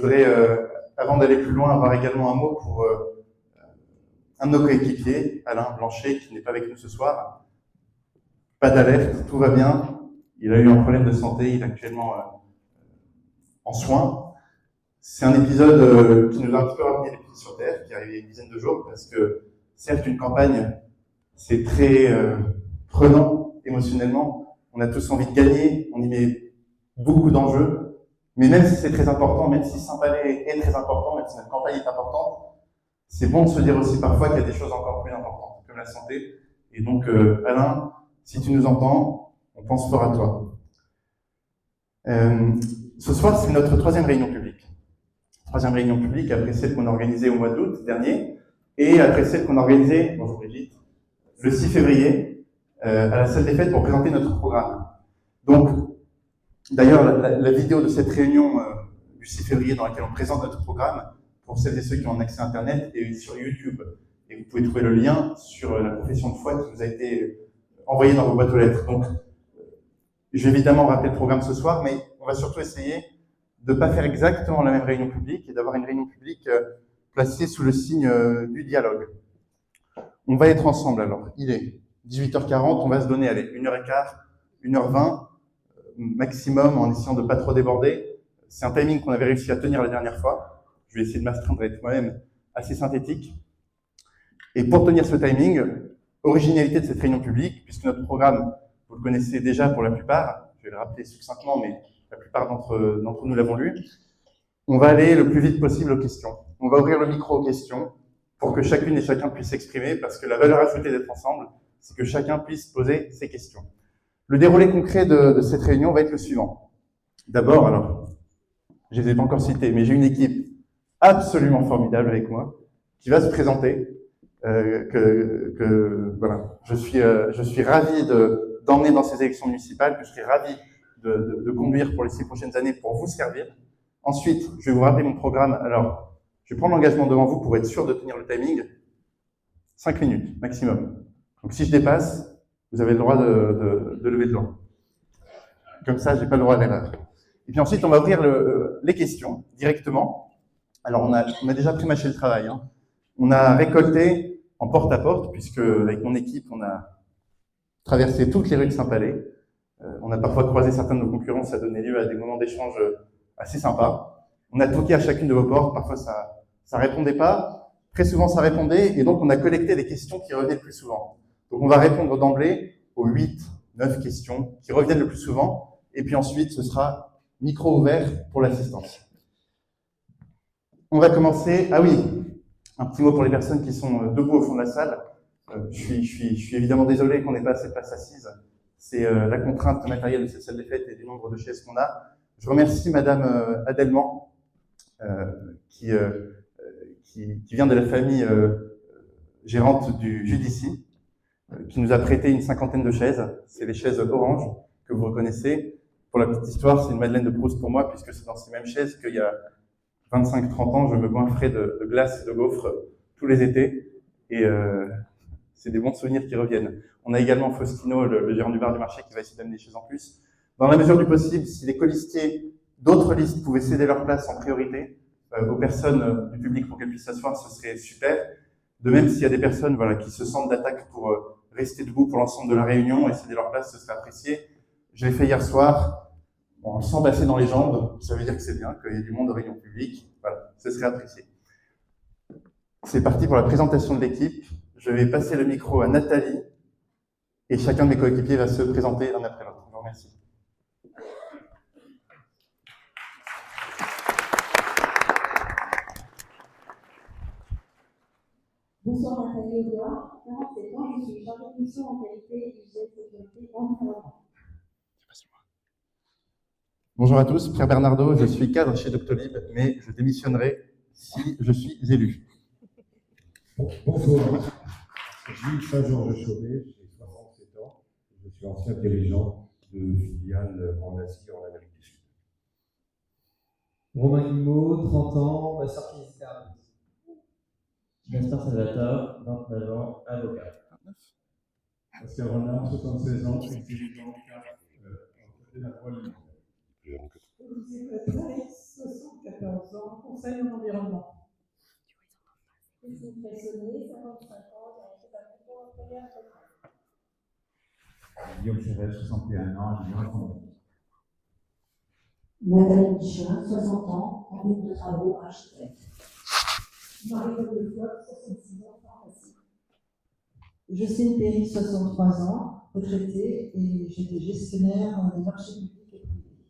Je voudrais, avant d'aller plus loin, avoir également un mot pour un de nos coéquipiers, Alain Blanchet, qui n'est pas avec nous ce soir. Pas d'alerte, tout va bien. Il a eu un problème de santé, il est actuellement en soins. C'est un épisode qui nous a un petit peu ramené les pieds sur terre, qui est arrivé il y a une dizaine de jours, parce que certes, une campagne, c'est très prenant émotionnellement. On a tous envie de gagner, on y met beaucoup d'enjeux. Mais même si c'est très important, même si Saint-Palais est très important, même si notre campagne est importante, c'est bon de se dire aussi parfois qu'il y a des choses encore plus importantes, comme la santé. Et donc, Alain, si tu nous entends, on pense fort à toi. Ce soir, c'est notre troisième réunion publique. Troisième réunion publique après celle qu'on a organisée au mois d'août dernier et après celle qu'on a organisée, bonjour Brigitte, le 6 février à la salle des fêtes pour présenter notre programme. Donc, d'ailleurs, la vidéo de cette réunion du 6 février dans laquelle on présente notre programme, pour celles et ceux qui ont un accès à Internet, est sur YouTube. Et vous pouvez trouver le lien sur la profession de foi qui vous a été envoyée dans vos boîtes aux lettres. Donc, je vais évidemment rappeler le programme ce soir, mais on va surtout essayer de ne pas faire exactement la même réunion publique et d'avoir une réunion publique placée sous le signe du dialogue. On va être ensemble alors. Il est 18h40, on va se donner, allez, 1h15, 1h20 maximum en essayant de ne pas trop déborder. C'est un timing qu'on avait réussi à tenir la dernière fois. Je vais essayer de m'astreindre à être moi-même assez synthétique. Et pour tenir ce timing, originalité de cette réunion publique, puisque notre programme, vous le connaissez déjà pour la plupart, je vais le rappeler succinctement, mais la plupart d'entre nous l'avons lu, on va aller le plus vite possible aux questions. On va ouvrir le micro aux questions pour que chacune et chacun puisse s'exprimer, parce que la valeur ajoutée d'être ensemble, c'est que chacun puisse poser ses questions. Le déroulé concret de cette réunion va être le suivant. D'abord, alors, je ne les ai pas encore cités, mais j'ai une équipe absolument formidable avec moi, qui va se présenter, voilà, je suis ravi d'emmener dans ces élections municipales, que je serai ravi de conduire pour les 6 prochaines années pour vous servir. Ensuite, je vais vous rappeler mon programme. Alors, je vais prendre l'engagement devant vous pour être sûr de tenir le timing. 5 minutes maximum. Donc si je dépasse, vous avez le droit de lever le doigt. Comme ça, je n'ai pas le droit à l'erreur. Et puis ensuite, on va ouvrir les questions directement. Alors, on a déjà prémâché le travail. Hein. On a récolté en porte-à-porte, puisque avec mon équipe, on a traversé toutes les rues de Saint-Palais. On a parfois croisé certains de nos concurrents, ça a donné lieu à des moments d'échange assez sympas. On a toqué à chacune de vos portes, parfois ça répondait pas, très souvent ça répondait, et donc on a collecté les questions qui revenaient le plus souvent. Donc on va répondre d'emblée aux 8, 9 questions qui reviennent le plus souvent, et puis ensuite ce sera micro ouvert pour l'assistance. On va commencer, ah oui, un petit mot pour les personnes qui sont debout au fond de la salle. Je suis évidemment désolé qu'on n'ait pas assez de place assise. C'est la contrainte matérielle de cette salle des fêtes et du nombre de chaises qu'on a. Je remercie Madame Adelman, qui vient de la famille gérante du Judici, qui nous a prêté une 50aine de chaises. C'est les chaises orange que vous reconnaissez. Pour la petite histoire, c'est une Madeleine de Proust pour moi, puisque c'est dans ces mêmes chaises qu'il y a 25-30 ans, je me goinfrais de glace et de gaufres tous les étés. Et c'est des bons souvenirs qui reviennent. On a également Faustino, le gérant du bar du marché, qui va essayer d'amener des choses en plus. Dans la mesure du possible, si les colistiers d'autres listes pouvaient céder leur place en priorité aux personnes du public pour qu'elles puissent s'asseoir, ce serait super. De même, s'il y a des personnes qui se sentent d'attaque pour rester debout pour l'ensemble de la réunion et céder leur place, ce serait apprécié. Je l'ai fait hier soir. Bon, on le sent passer dans les jambes, ça veut dire que c'est bien, qu'il y ait du monde de réunion publique. Voilà, ce serait apprécié. C'est parti pour la présentation de l'équipe. Je vais passer le micro à Nathalie et chacun de mes coéquipiers va se présenter l'un après l'autre. Je vous remercie. Bonsoir Nathalie Edouard, 47 ans, je suis chargée de mission en qualité, hygiène, sécurité, environnement. Bonjour à tous, Pierre Bernardo, je suis cadre chez Doctolib, mais je démissionnerai si je suis élu. Bonjour, Gilles Saint-Georges Chauvet, j'ai 67 ans, je suis ancien dirigeant de filiale en Asie en Amérique du Sud. Romain Guillemot, 30 ans, master kinésithérapeute. Gaspard Salvatore, 29 ans, avocat. Pascal Renard, 76 ans, dirigeant CAF en côté de la Croix-Limite. Olivier 74 ans, conseil en environnement. Christine Fressonnet, 55 ans, directrice d'application en première retraite. Guillaume Chéret, 61 ans, ingénieur économique. Nathalie Michelin, 60 ans, conduite de travaux architecte. Marie-Paul Deflotte, 66 ans, pharmacie. Jocelyne Perry, 63 ans, retraitée, et j'étais gestionnaire des marchés publics et privés.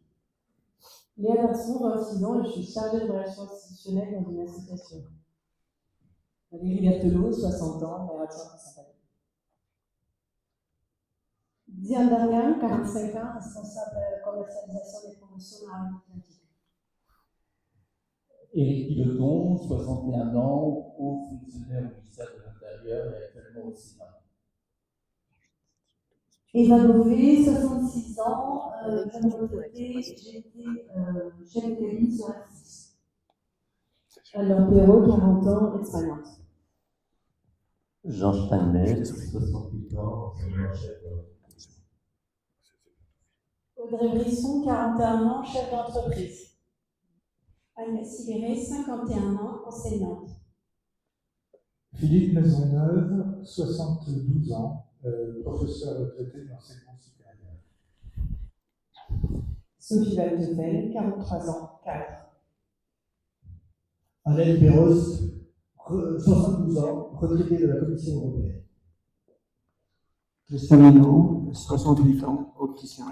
Léa Darson, 26 ans, et je suis chargée de relations institutionnelles dans une association. Valérie Berthelot, 60 ans, maire adjointe à Saint-Palais. Diane Darien, 45 ans, responsable de commercialisation des promotions dans la Atlantique. Éric Piloton, 61 ans, haut fonctionnaire au ministère de l'Intérieur et actuellement au Sénat. Eva Beauvais, 66 ans, jeune retraitée, j'ai été chef de ligne sur la 6. Alors Perrault, 40 ans, expérience. Jean Steinmetz, 68 ans, chef. Audrey Brisson, 41 ans, chef d'entreprise. Agnès Sibéré, 51 ans, enseignante. Philippe Maisonneuve, 72 ans, professeur retraité d'enseignement supérieur. Sophie Waldefeld, 43 ans, cadre. Alain Perros, 72 ans, retraité de la Commission européenne. Christian Minot, 68 ans, opticien.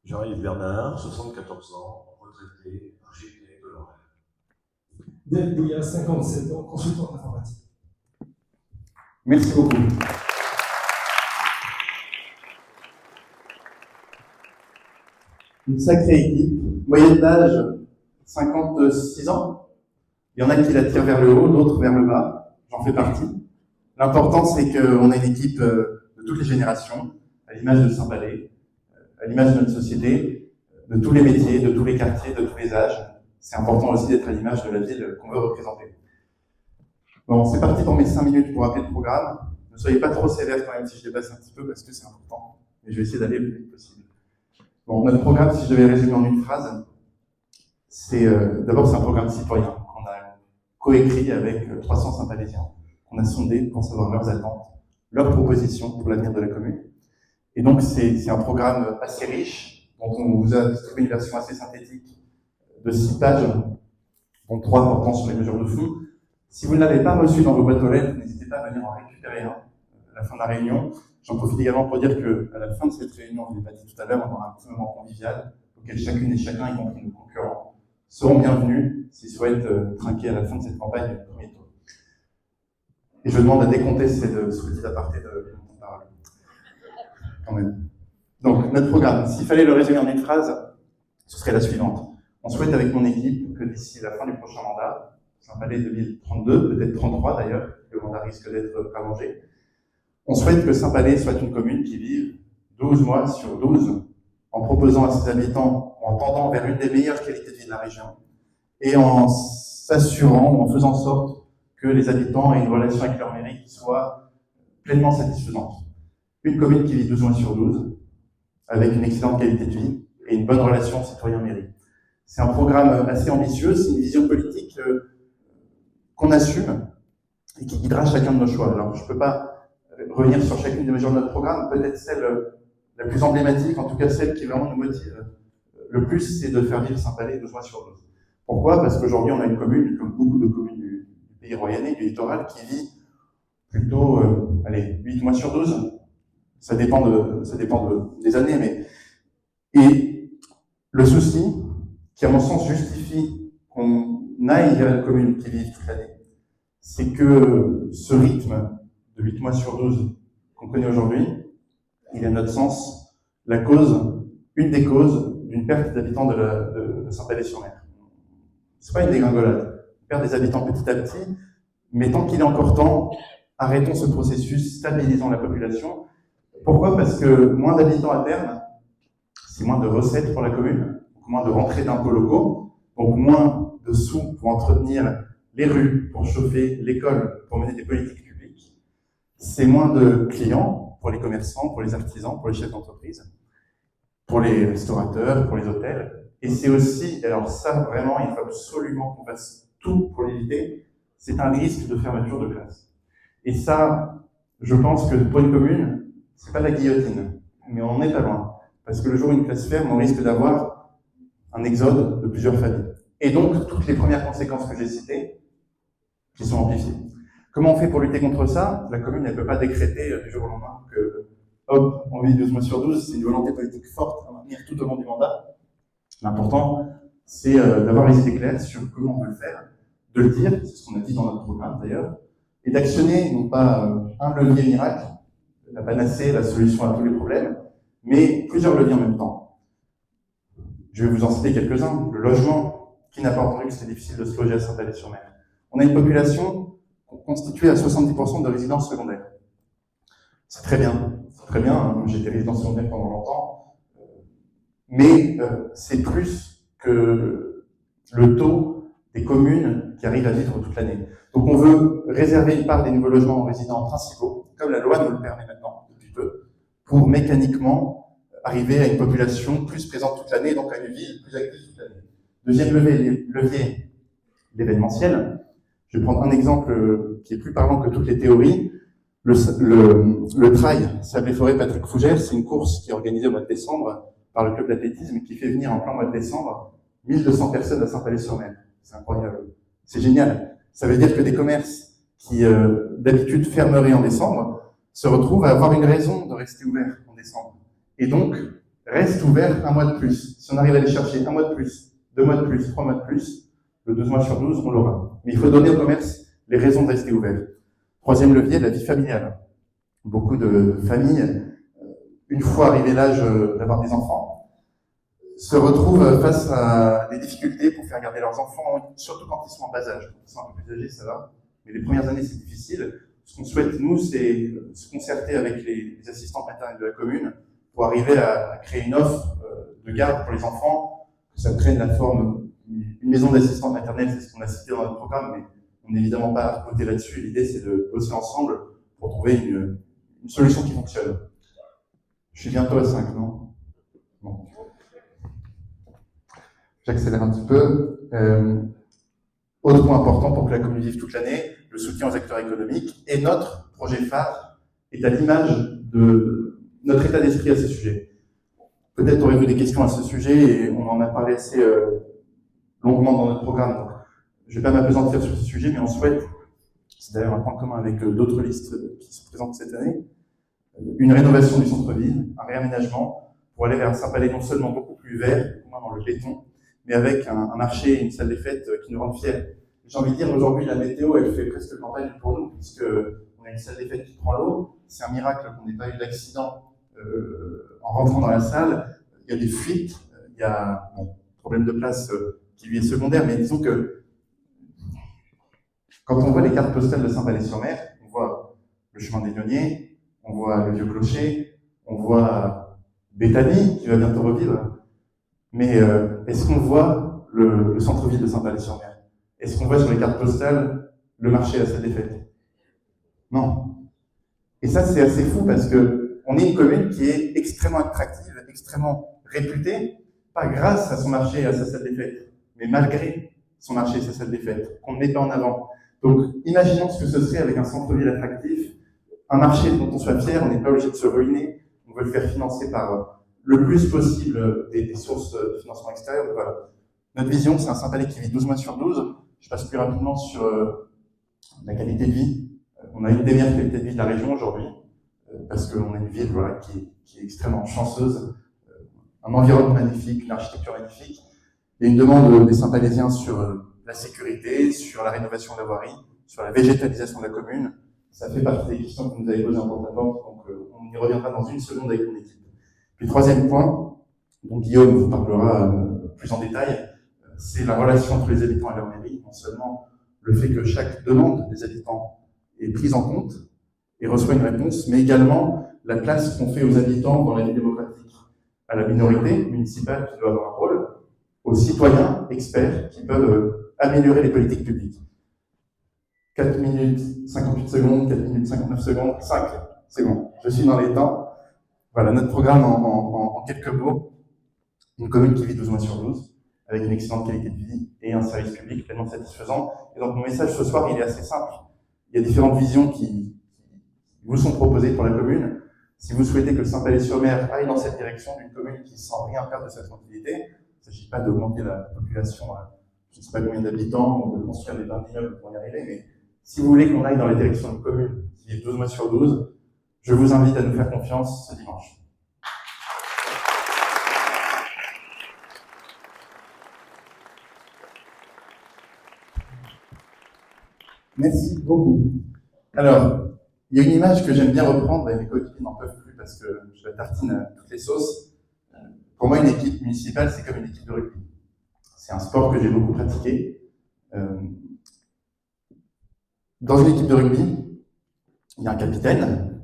Jean-Yves Bernard, 74 ans, retraité, RGT de Lorraine. Dave Bouillat, 57 ans, consultant en informatique. Merci beaucoup. Une sacrée équipe, moyenne d'âge 56 ans. Il y en a qui la tirent vers le haut, d'autres vers le bas. J'en fais partie. L'important, c'est qu'on ait une équipe de toutes les générations, à l'image de Saint-Palais, à l'image de notre société, de tous les métiers, de tous les quartiers, de tous les âges. C'est important aussi d'être à l'image de la ville qu'on veut représenter. Bon, c'est parti pour mes 5 minutes pour rappeler le programme. Ne soyez pas trop sévères quand même si je dépasse un petit peu parce que c'est important. Mais je vais essayer d'aller le plus vite possible. Bon, notre programme, si je devais résumer en une phrase, c'est d'abord c'est un programme citoyen qu'on a coécrit avec 300 Saint-Palésiens, qu'on a sondé pour savoir leurs attentes, leurs propositions pour l'avenir de la commune. Et donc c'est un programme assez riche, dont on vous a distribué une version assez synthétique de 6 pages, dont 3 portant sur les mesures de fond. Si vous ne l'avez pas reçu dans vos boîtes aux lettres, n'hésitez pas à venir en récupérer un à la fin de la réunion. J'en profite également pour dire qu'à la fin de cette réunion, je ne l'ai pas dit tout à l'heure, on aura un petit moment convivial auquel chacune et chacun, y compris nos concurrents, seront bienvenus s'ils souhaitent trinquer à la fin de cette campagne du premier tour. Et je demande à décompter ce petit aparté de mon parole. Quand même. Donc, notre programme, s'il fallait le résumer en une phrase, ce serait la suivante. On souhaite avec mon équipe que d'ici la fin du prochain mandat, Saint-Palais 2032, peut-être 33 d'ailleurs, le mandat risque d'être prolongé, on souhaite que Saint-Palais soit une commune qui vive 12 mois sur 12 en proposant à ses habitants, en tendant vers une des meilleures qualités de vie de la région et en s'assurant, en faisant en sorte que les habitants aient une relation avec leur mairie qui soit pleinement satisfaisante. Une commune qui vit 12 mois sur 12 avec une excellente qualité de vie et une bonne relation citoyen-mairie. C'est un programme assez ambitieux, c'est une vision politique qu'on assume et qui guidera chacun de nos choix. Alors, je ne peux pas revenir sur chacune des mesures de notre programme, peut-être celle la plus emblématique, en tout cas celle qui vraiment nous motive le plus, c'est de faire vivre Saint-Palais 12 mois sur 12. Pourquoi? Parce qu'aujourd'hui, on a une commune, comme beaucoup de communes du pays royannais, du littoral, qui vit plutôt 8 mois sur 12. Ça dépend des années, mais... Et le souci, qui à mon sens justifie qu'on aille vers une commune qui vit toute l'année, c'est que ce rythme de 8 mois sur 12 qu'on connaît aujourd'hui, il est à notre sens une des causes d'une perte d'habitants de Saint-Palais-sur-Mer. C'est pas une dégringolade. On perd des habitants petit à petit, mais tant qu'il est encore temps, arrêtons ce processus, stabilisons la population. Pourquoi? Parce que moins d'habitants à terme, c'est moins de recettes pour la commune, moins de rentrées d'impôts locaux, donc moins de sous pour entretenir les rues, pour chauffer l'école, pour mener des politiques publiques. C'est moins de clients pour les commerçants, pour les artisans, pour les chefs d'entreprise. pour les restaurateurs, pour les hôtels. Et c'est aussi, alors ça vraiment, il faut absolument qu'on fasse tout pour l'éviter, c'est un risque de fermeture de classe. Et ça, je pense que pour une commune, c'est pas la guillotine, mais on n'est pas loin. Parce que le jour où une classe ferme, on risque d'avoir un exode de plusieurs familles. Et donc, toutes les premières conséquences que j'ai citées, qui sont amplifiées. Comment on fait pour lutter contre ça? La commune, elle ne peut pas décréter du jour au lendemain que, hop, on vit 12 mois sur 12, c'est une volonté politique forte à maintenir tout au long du mandat. L'important, c'est d'avoir les idées claires sur comment on veut le faire, de le dire, c'est ce qu'on a dit dans notre programme d'ailleurs, et d'actionner non pas un levier miracle, la panacée, la solution à tous les problèmes, mais plusieurs leviers en même temps. Je vais vous en citer quelques-uns. Le logement, qui n'a pas entendu que c'était difficile de se loger à Saint-Palais-sur-Mer. On a une population constituée à 70% de résidences secondaires. C'est très bien, c'est très bien. J'ai été résident secondaire pendant longtemps, mais c'est plus que le taux des communes qui arrivent à vivre toute l'année. Donc on veut réserver une part des nouveaux logements aux résidents principaux, comme la loi nous le permet maintenant, depuis peu, pour mécaniquement arriver à une population plus présente toute l'année, donc à une ville plus active toute l'année. Deuxième levier, l'événementiel. Je vais prendre un exemple qui est plus parlant que toutes les théories. Le trail Sable-et-Forêt Patrick Fougère, c'est une course qui est organisée au mois de décembre par le club d'athlétisme et qui fait venir en plein mois de décembre 1200 personnes à Saint-Palais-sur-Mer. C'est incroyable. C'est génial. Ça veut dire que des commerces qui d'habitude fermeraient en décembre se retrouvent à avoir une raison de rester ouverts en décembre. Et donc, restent ouverts un mois de plus. Si on arrive à aller chercher un mois de plus, 2 mois de plus, 3 mois de plus, le 12 mois sur 12, on l'aura. Mais il faut donner au commerce les raisons de rester ouverts. Troisième levier, la vie familiale. Beaucoup de familles, une fois arrivé l'âge d'avoir des enfants, se retrouvent face à des difficultés pour faire garder leurs enfants, surtout quand ils sont en bas âge. Quand ils sont un peu plus âgés, ça va. Mais les premières années, c'est difficile. Ce qu'on souhaite, nous, c'est se concerter avec les assistantes maternelles de la commune pour arriver à créer une offre de garde pour les enfants, que ça prenne la forme une maison d'assistante maternelle, c'est ce qu'on a cité dans notre programme, mais on n'est évidemment pas à côté là-dessus. L'idée, c'est de bosser ensemble pour trouver une solution qui fonctionne. Je suis bientôt à 5, non? Bon. J'accélère un petit peu. Autre point important pour que la commune vive toute l'année, le soutien aux acteurs économiques. Et notre projet phare est à l'image de notre état d'esprit à ce sujet. Peut-être aurez-vous des questions à ce sujet, et on en a parlé assez longuement dans notre programme. Donc, je ne vais pas m'appesantir sur ce sujet, mais on souhaite, c'est d'ailleurs un point commun avec d'autres listes qui se présentent cette année, une rénovation du centre-ville, un réaménagement pour aller vers un Saint-Palais non seulement beaucoup plus vert, moins dans le béton, mais avec un marché et une salle des fêtes qui nous rendent fiers. J'ai envie de dire, aujourd'hui, la météo, elle fait presque campagne pour nous, puisqu'on a une salle des fêtes qui prend l'eau. C'est un miracle qu'on n'ait pas eu d'accident en rentrant dans la salle. Il y a des fuites, il y a un problème de place qui lui est secondaire, mais disons que quand on voit les cartes postales de Saint-Palais-sur-Mer, on voit le chemin des Pionniers, on voit le vieux clocher, on voit Béthanie qui va bientôt revivre, mais est-ce qu'on voit le centre-ville de Saint-Palais-sur-Mer? Est-ce qu'on voit sur les cartes postales le marché à la salle des fêtes? Non. Et ça, c'est assez fou parce que on est une commune qui est extrêmement attractive, extrêmement réputée, pas grâce à son marché et à sa salle des fêtes, mais malgré son marché et sa salle des fêtes, qu'on ne met pas en avant. Donc, imaginons ce que ce serait avec un centre-ville attractif, un marché dont on soit fier, on n'est pas obligé de se ruiner, on veut le faire financer par le plus possible des sources de financement extérieur. Donc, voilà. Notre vision, c'est un Saint-Palais qui vit 12 mois sur 12. Je passe plus rapidement sur la qualité de vie. On a une des meilleures qualités de vie de la région aujourd'hui, parce qu'on a une ville voilà, qui est extrêmement chanceuse, un environnement magnifique, une architecture magnifique. Il y a une demande des Saint-Palaisiens sur la sécurité, sur la rénovation de la voirie, sur la végétalisation de la commune. Ça fait partie des questions que vous nous avez posées en porte-à-porte, donc on y reviendra dans une seconde avec mon équipe. Puis troisième point, dont Guillaume vous parlera plus en détail, c'est la relation entre les habitants et leur mairie, non seulement le fait que chaque demande des habitants est prise en compte et reçoit une réponse, mais également la place qu'on fait aux habitants dans la vie démocratique, à la minorité municipale qui doit avoir un rôle, aux citoyens experts qui peuvent améliorer les politiques publiques. 4 minutes 58 secondes, 4 minutes 59 secondes, 5, c'est bon, je suis dans les temps. Voilà, notre programme en quelques mots. une commune qui vit 12 mois sur 12, avec une excellente qualité de vie et un service public pleinement satisfaisant. Et donc mon message ce soir, il est assez simple. Il y a différentes visions qui vous sont proposées pour la commune. Si vous souhaitez que le Saint-Palais-sur-Mer aille dans cette direction d'une commune qui, sans rien perdre de sa tranquillité, il ne s'agit pas d'augmenter la population à je ne sais pas combien d'habitants ou de construire des bains d'immeubles pour y arriver, mais si vous voulez qu'on aille dans la direction d'une commune qui vit 12 mois sur 12, je vous invite à nous faire confiance ce dimanche. Merci beaucoup. Alors, il y a une image que j'aime bien reprendre, et mes coéquipiers n'en peuvent plus parce que je la tartine à toutes les sauces. Pour moi, une équipe municipale, c'est comme une équipe de rugby. C'est un sport que j'ai beaucoup pratiqué. Dans une équipe de rugby, il y a un capitaine,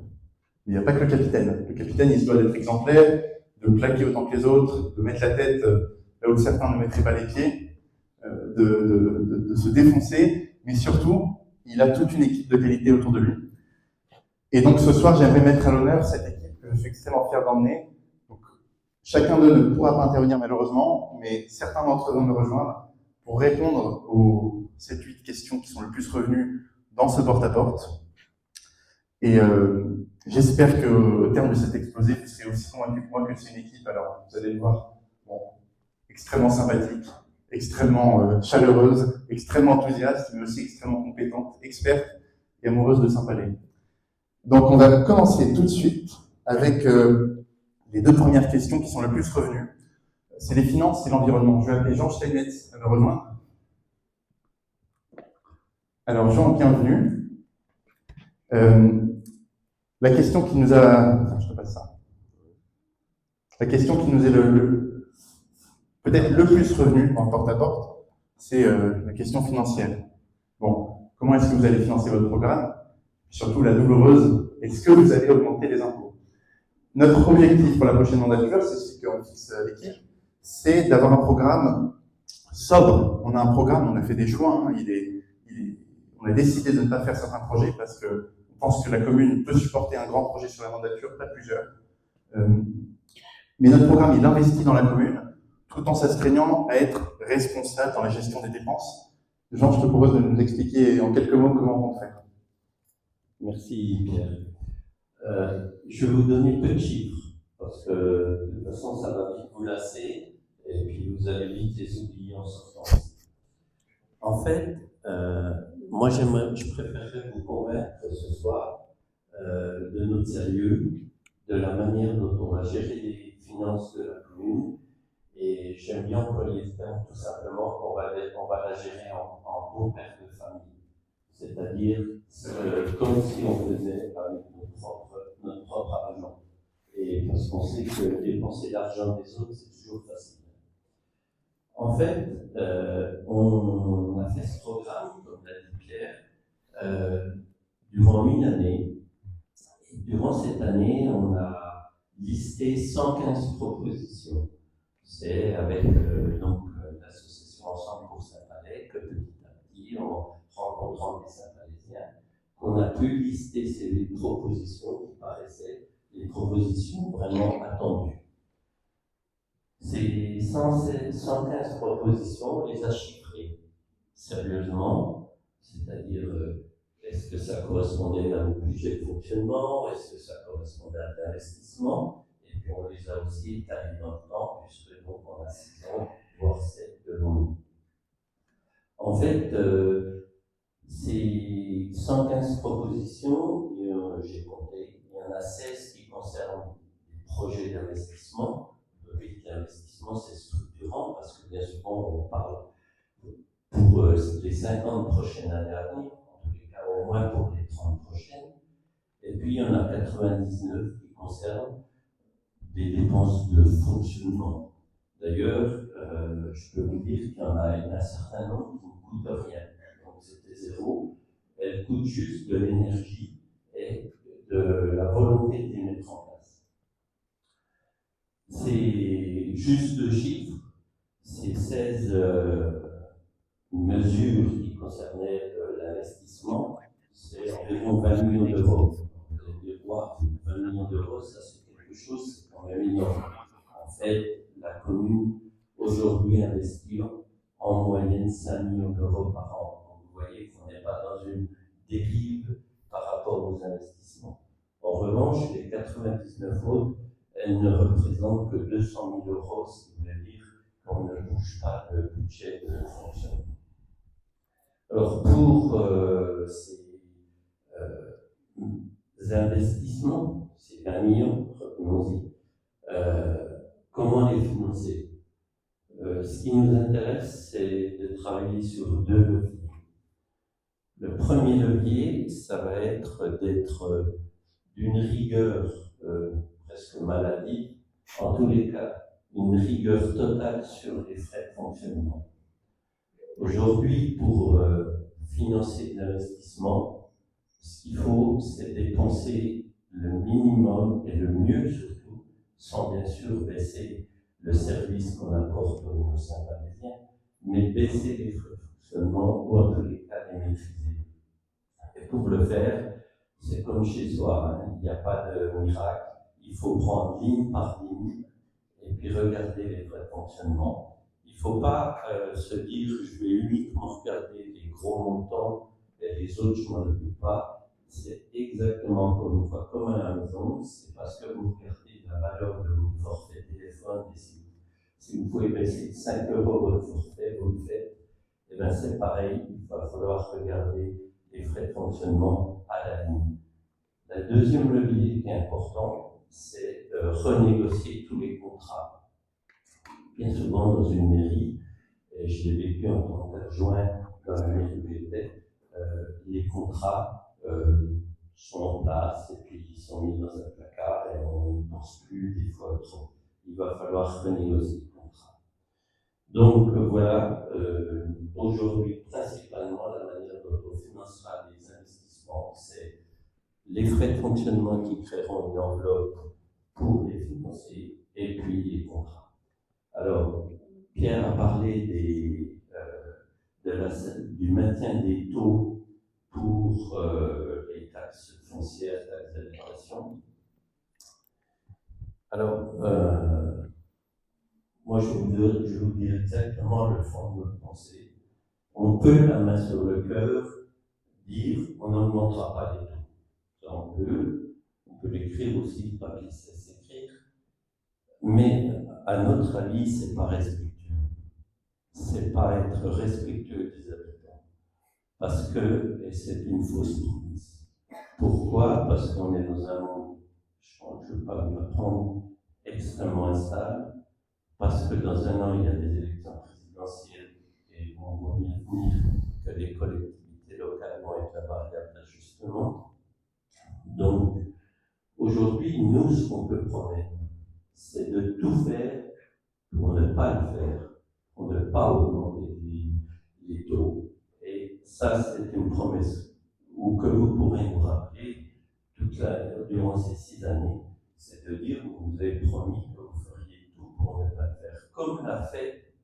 mais il n'y a pas que le capitaine. Le capitaine, il se doit d'être exemplaire, de plaquer autant que les autres, de mettre la tête là où certains ne mettraient pas les pieds, de se défoncer, mais surtout, il a toute une équipe de qualité autour de lui. Et donc ce soir, j'aimerais mettre à l'honneur cette équipe que je suis extrêmement fier d'emmener. Donc, chacun d'eux ne pourra pas intervenir malheureusement, mais certains d'entre eux vont me rejoindre pour répondre aux 7-8 questions qui sont le plus revenues dans ce porte-à-porte. Et j'espère qu'au terme de cet exposé, vous serez aussi convaincus que moi que c'est une équipe, alors vous allez le voir, bon, extrêmement sympathique, extrêmement chaleureuse, extrêmement enthousiaste, mais aussi extrêmement compétente, experte et amoureuse de Saint-Palais. Donc on va commencer tout de suite avec les deux premières questions qui sont le plus revenues. C'est les finances et l'environnement. Je vais appeler Jean Steinmetz à me rejoindre. Alors Jean, bienvenue. La question qui nous a... Enfin, je te passe ça. La question qui nous est peut-être le plus revenue en porte-à-porte, c'est la question financière. Bon, comment est-ce que vous allez financer votre programme? Surtout la douloureuse, est-ce que vous allez augmenter les impôts? Notre objectif pour la prochaine mandature, c'est ce qu'on fixe à l'équipe, c'est d'avoir un programme sobre. On a un programme, on a fait des choix, hein, on a décidé de ne pas faire certains projets parce qu'on pense que la commune peut supporter un grand projet sur la mandature, pas plusieurs. Mais notre programme, il investit dans la commune, tout en s'astreignant à être responsable dans la gestion des dépenses. Jean, je te propose de nous expliquer en quelques mots comment on va faire. Merci Pierre. Je vais vous donner peu de chiffres, parce que de toute façon ça va vite vous lasser, et puis vous allez vite les oublier en sortant. En fait, moi je préférerais vous convaincre ce soir de notre sérieux, de la manière dont on va gérer les finances de la commune, et j'aime bien employer le terme tout simplement qu'on va la gérer en bon père de famille. C'est-à-dire comme si on faisait avec notre propre argent. Et parce qu'on sait que dépenser l'argent des autres, c'est toujours facile. En fait, on a fait ce programme, comme l'a dit Pierre, durant une année. Et durant cette année, on a listé 115 propositions. C'est avec l'association Ensemble pour Saint-Palais que petit à petit, en rencontrant des Saint-Palaisiens, qu'on a pu lister ces propositions qui paraissaient des propositions vraiment attendues. Ces 115 propositions, on les a chiffrées sérieusement, c'est-à-dire est-ce que ça correspondait à un budget de fonctionnement, est-ce que ça correspondait à l'investissement, et puis on les a aussi étalés dans le temps, puisque donc on a 6 ans, voire 7 devant nous. En fait, ces 115 propositions, j'ai compté, il y en a 16 qui concernent des projets d'investissement. L'investissement, c'est structurant parce que bien souvent, on parle pour les 50 prochaines années à venir, en tous les cas au moins pour les 30 prochaines. Et puis, il y en a 99 qui concernent des dépenses de fonctionnement. D'ailleurs, je peux vous dire qu'il y en a un certain nombre qui ne coûtent rien. Donc, c'était zéro. Elles coûtent juste de l'énergie et de la volonté de les mettre en place. C'est juste deux chiffres. C'est 16 mesures qui concernaient l'investissement. C'est environ 20 millions d'euros. Vous allez dire, wow, 20 millions d'euros, ça c'est quelque chose, c'est quand même énorme. En fait, la commune aujourd'hui investit en moyenne 5 millions d'euros par an. Donc, vous voyez qu'on n'est pas dans une dérive par rapport aux investissements. En revanche, les 99 autres, elles ne représentent que 200 000 euros, ce qui veut dire qu'on ne bouge pas le budget de fonctionnement. Alors, pour ces investissements, ces 20 millions, revenons-y, comment les financer? Ce qui nous intéresse, c'est de travailler sur 2 leviers. Le premier levier, ça va être d'être d'une rigueur presque maladive, en tous les cas, une rigueur totale sur les frais de fonctionnement. Aujourd'hui, pour financer l'investissement, ce qu'il faut, c'est dépenser le minimum et le mieux surtout, sans bien sûr baisser le service qu'on apporte aux Saint-Parisiens, mais baisser les frais de fonctionnement ou en tous les cas les maîtriser. Et pour le faire, c'est comme chez soi, hein, il n'y a pas de miracle, il faut prendre ligne par ligne et puis regarder les frais de fonctionnement. Il ne faut pas se dire je vais uniquement regarder les gros montants et les autres je ne m'en occupe pas. C'est exactement comme une fois, comme à la maison, c'est parce que vous regardez la valeur de votre forfait téléphone et si vous pouvez baisser 5 euros votre forfait, vous le faites. Et bien c'est pareil, il va falloir regarder les frais de fonctionnement à la ligne. Le deuxième levier qui est important, c'est renégocier tous les contrats. Bien souvent dans une mairie, et je l'ai vécu en tant qu'adjoint dans la mairie où j'étais, les contrats sont en place et puis ils sont mis dans un placard et on n'y pense plus des fois trop. Il va falloir renégocier le contrat. Donc voilà, aujourd'hui principalement la manière dont on financera les investissements, c'est les frais de fonctionnement qui créeront une enveloppe pour les financer et puis les contrats. Alors, Pierre a parlé du maintien des taux pour les taxes foncières, taxes d'habitation. Alors, moi je vais vous dire exactement le fond de notre pensée. On peut, la main sur le cœur, dire on n'augmentera pas les taux. Ça, on peut l'écrire aussi, pas qu'il sait s'écrire. Mais à notre avis, c'est pas respectueux. C'est pas être respectueux des habitants. Parce que, et c'est une fausse promesse. Pourquoi? Parce qu'on est dans un monde, je ne veux pas vous l'apprendre, extrêmement instable. Parce que dans un an, il y a des élections présidentielles et on voit bien venir que les collectivités locales vont être la variable d'ajustement. Donc, aujourd'hui, nous, ce qu'on peut promettre, c'est de tout faire pour ne pas le faire, pour ne pas augmenter les taux. Et ça, c'est une promesse que vous pourrez nous rappeler durant ces 6 années. C'est de dire que vous nous avez promis que vous feriez tout pour ne pas le faire. Comme l'a fait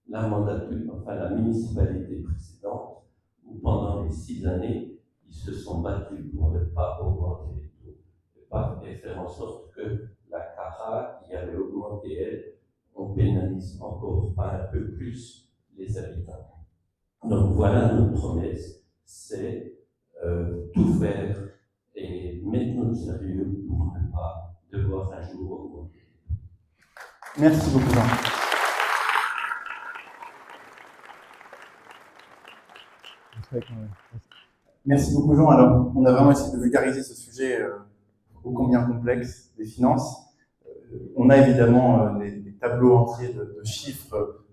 la municipalité précédente, où pendant les 6 années, ils se sont battus pour ne pas augmenter les taux et faire en sorte que la CARA, qui avait augmenté elle, on pénalise encore pas un peu plus les habitants. Donc voilà notre promesse, c'est tout faire et mettre notre sérieux pour ne pas devoir un jour augmenter. Merci beaucoup, Jean. Merci beaucoup, Jean. Alors, on a vraiment essayé de vulgariser ce sujet ô combien complexe des finances. On a évidemment des tableaux entiers de chiffres.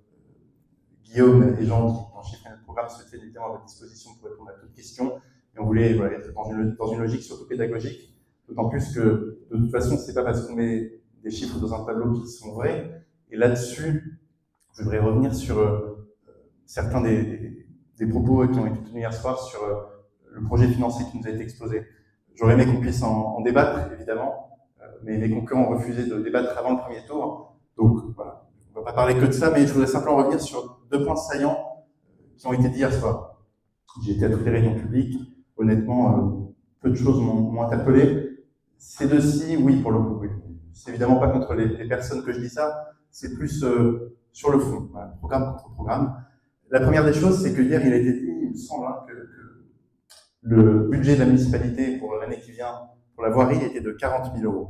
Guillaume et Jean, qui ont chiffré notre programme, se tiennent évidemment à votre disposition pour répondre à toutes questions. Et on voulait être dans une logique surtout pédagogique, d'autant plus que, de toute façon, c'est pas parce qu'on met des chiffres dans un tableau qui sont vrais. Et là-dessus, je voudrais revenir sur certains des propos qui ont été tenus hier soir sur le projet financier qui nous a été exposé. J'aurais aimé qu'on puisse en débattre, évidemment, mais mes concurrents ont refusé de débattre avant le premier tour. Donc, voilà. On ne va pas parler que de ça, mais je voudrais simplement revenir sur 2 points saillants qui ont été dits hier soir. J'ai été à toutes les réunions publiques. Honnêtement, peu de choses m'ont interpellé. Ces 2-ci, oui, pour le coup, oui. C'est évidemment pas contre les personnes que je dis ça. c'est plus sur le fond, voilà, programme contre programme. La première des choses, c'est que hier, il a été dit, il me semble, hein, que le budget de la municipalité pour l'année qui vient, pour la voirie, était de 40 000 €.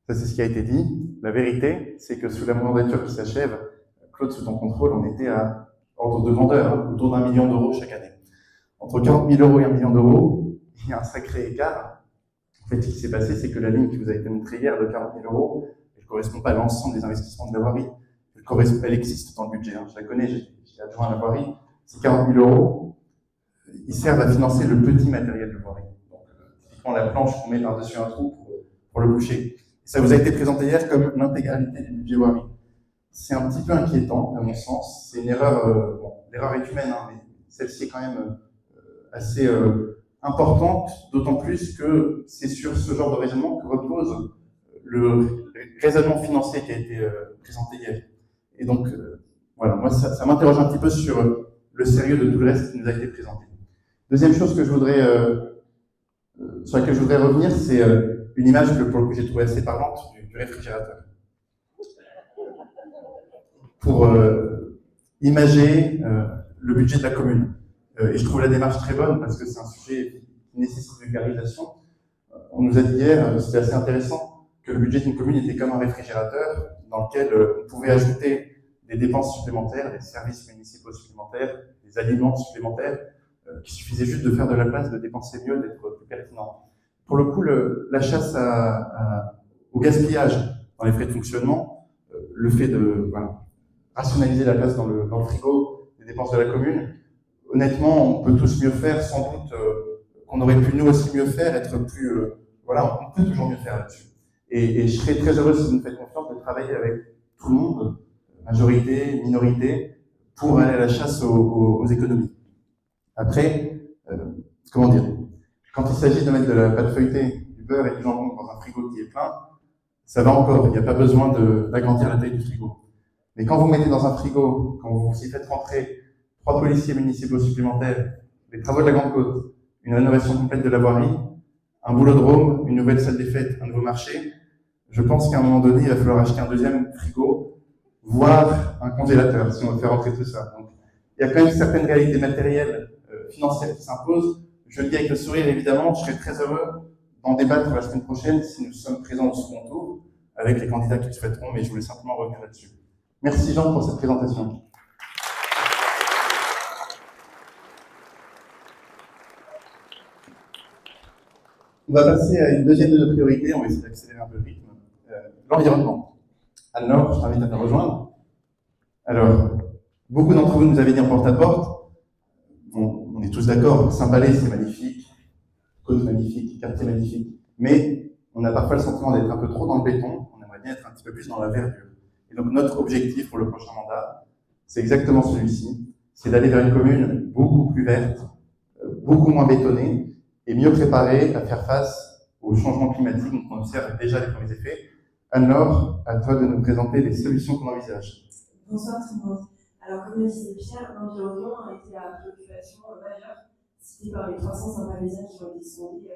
Ça, c'est ce qui a été dit. La vérité, c'est que sous la mandature qui s'achève, Claude, sous ton contrôle, on était à ordre de grandeur, hein, autour d'1 million € chaque année. Entre 40 000 € et 1 million d'euros, il y a un sacré écart. En fait, ce qui s'est passé, c'est que la ligne qui vous a été montrée hier de 40 000 €, elle ne correspond pas à l'ensemble des investissements de la voirie. Elle existe dans le budget, hein. Je la connais, j'ai adjoint à la voirie. Ces 40 000 €, ils servent à financer le petit matériel de voirie. Donc, typiquement, la planche qu'on met par-dessus un trou pour le boucher. Et ça vous a été présenté hier comme l'intégralité du budget voirie. C'est un petit peu inquiétant, à mon sens. C'est une erreur, bon, l'erreur est humaine, hein, mais celle-ci est quand même assez importante, d'autant plus que c'est sur ce genre de raisonnement que repose le raisonnement financier qui a été présenté hier. Et donc, voilà, moi, ça m'interroge un petit peu sur le sérieux de tout le reste qui nous a été présenté. Deuxième chose que je voudrais, sur laquelle je voudrais revenir, c'est une image que j'ai trouvée assez parlante du réfrigérateur. Pour imager le budget de la commune. Et je trouve la démarche très bonne parce que c'est un sujet qui nécessite vulgarisation. On nous a dit hier, c'était assez intéressant, que le budget d'une commune était comme un réfrigérateur dans lequel on pouvait ajouter des dépenses supplémentaires, des services municipaux supplémentaires, des aliments supplémentaires, qu'il suffisait juste de faire de la place, de dépenser mieux, d'être plus pertinent. Pour le coup, la chasse au gaspillage dans les frais de fonctionnement, le fait de rationaliser la place dans le frigo des dépenses de la commune, honnêtement, on peut tous mieux faire, sans doute qu'on aurait pu nous aussi mieux faire, être plus... voilà, on peut toujours mieux faire là-dessus. Et je serais très heureux, si vous me faites confiance, de travailler avec tout le monde, majorité, minorité, pour aller à la chasse aux économies. Après, comment dire, quand il s'agit de mettre de la pâte feuilletée, du beurre et du jambon dans un frigo qui est plein, ça va encore, il n'y a pas besoin d'agrandir la taille du frigo. Mais quand vous mettez dans un frigo, quand vous y faites rentrer 3 policiers municipaux supplémentaires, les travaux de la Grande Côte, une rénovation complète de la voirie, un boulodrome, une nouvelle salle des fêtes, un nouveau marché, je pense qu'à un moment donné, il va falloir acheter un deuxième frigo, voire un congélateur, si on veut faire rentrer tout ça. Donc, il y a quand même certaines réalités matérielles, financières qui s'imposent. Je le dis avec le sourire, évidemment, je serais très heureux d'en débattre la semaine prochaine si nous sommes présents au second tour, avec les candidats qui le souhaiteront, mais je voulais simplement revenir là-dessus. Merci Jean pour cette présentation. On va passer à une deuxième de nos priorités, on va essayer d'accélérer un peu le rythme. L'environnement. Anne-Laure, je t'invite à nous rejoindre. Alors, beaucoup d'entre vous nous avez dit en porte-à-porte, on est tous d'accord, Saint-Palais c'est magnifique, côte magnifique, quartier magnifique, mais on a parfois le sentiment d'être un peu trop dans le béton, on aimerait bien être un petit peu plus dans la verdure. Et donc notre objectif pour le prochain mandat, c'est exactement celui-ci, c'est d'aller vers une commune beaucoup plus verte, beaucoup moins bétonnée, et mieux préparée à faire face au changement climatique dont on observe déjà les premiers effets. Anne-Laure, à toi de nous présenter les solutions qu'on envisage. Bonsoir tout le monde. Alors, comme le disait Pierre, l'environnement a été la préoccupation majeure citée par les 300 Saint-Palaisiens qui ont été sondés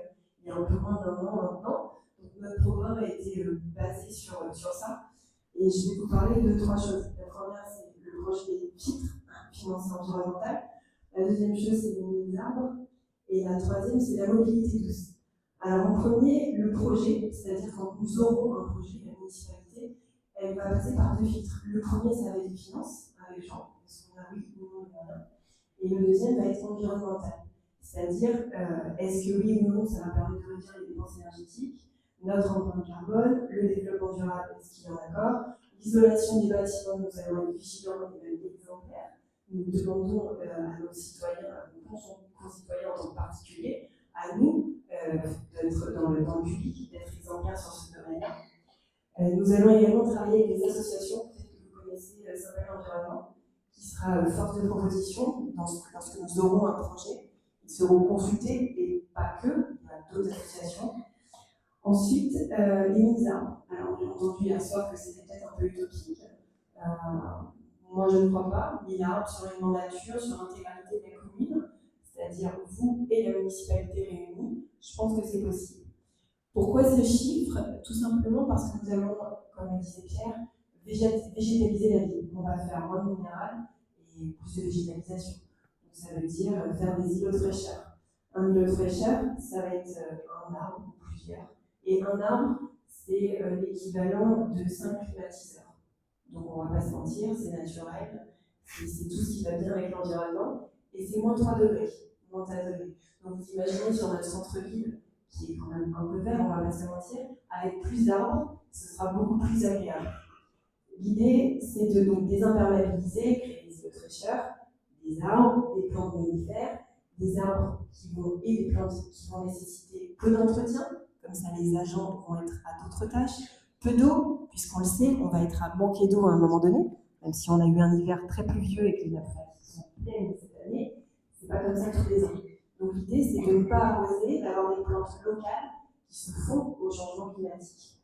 il y a un peu moins d'1 an maintenant. Donc, notre programme a été basé sur ça. Et je vais vous parler de 3 choses. La première, c'est le projet des filtres financés environnemental. La deuxième chose, c'est les mines d'arbres. Et la troisième, c'est la mobilité douce. Alors, en premier, le projet, c'est-à-dire quand nous aurons un projet, la municipalité, elle va passer par 2 filtres. Le premier, ça va être les finances, avec Jean, est-ce qu'on a oui ou non les moyens. Et le deuxième va être environnemental. C'est-à-dire, est-ce que oui ou non, ça va permettre de réduire les dépenses énergétiques, notre empreinte carbone, le développement durable, est-ce qu'il y en a d'accord, l'isolation des bâtiments, nous allons être vigilants et même exemplaires. Nous demandons à nos citoyens, à nos concitoyens en particulier, à nous, d'être dans le public, d'être exemplaires sur ce domaine-là. Nous allons également travailler avec les associations, peut-être que vous connaissez Saint-Palais Environnement, qui sera force de proposition lorsque nous aurons un projet. Ils seront consultés, et pas que, il y a d'autres associations. Ensuite, les mines d'arbres. Alors, j'ai entendu hier soir que c'était peut-être un peu utopique. Moi, je ne crois pas. Mines d'arbres sur une mandature, sur l'intégralité de la commune, c'est-à-dire vous et la municipalité réunis, je pense que c'est possible. Pourquoi ce chiffre? Tout simplement parce que nous allons, comme le disait Pierre, végétaliser la ville. On va faire moins de minéral et plus de végétalisation. Donc ça veut dire faire des îlots de fraîcheur. Un îlot de fraîcheur, ça va être un arbre ou plusieurs. Et un arbre, c'est l'équivalent de 5 climatiseurs. Donc on ne va pas se mentir, c'est naturel, c'est tout ce qui va bien avec l'environnement, et c'est moins 3 degrés, moins 4 degrés. Donc vous imaginez sur notre centre-ville, qui est quand même un peu vert, on ne va pas se mentir, avec plus d'arbres, ce sera beaucoup plus agréable. L'idée, c'est de donc désimperméabiliser, créer des îlots de fraîcheur, des arbres, des plantes mellifères, des arbres et des plantes qui vont nécessiter peu d'entretien, comme ça les agents vont être à d'autres tâches, peu d'eau, puisqu'on le sait, on va être à manquer d'eau à un moment donné, même si on a eu un hiver très pluvieux et que les nappes phréatiques sont pleines cette année, c'est pas comme ça tous les ans. Donc l'idée, c'est de ne pas arroser, d'avoir des plantes locales qui se font au changement climatique.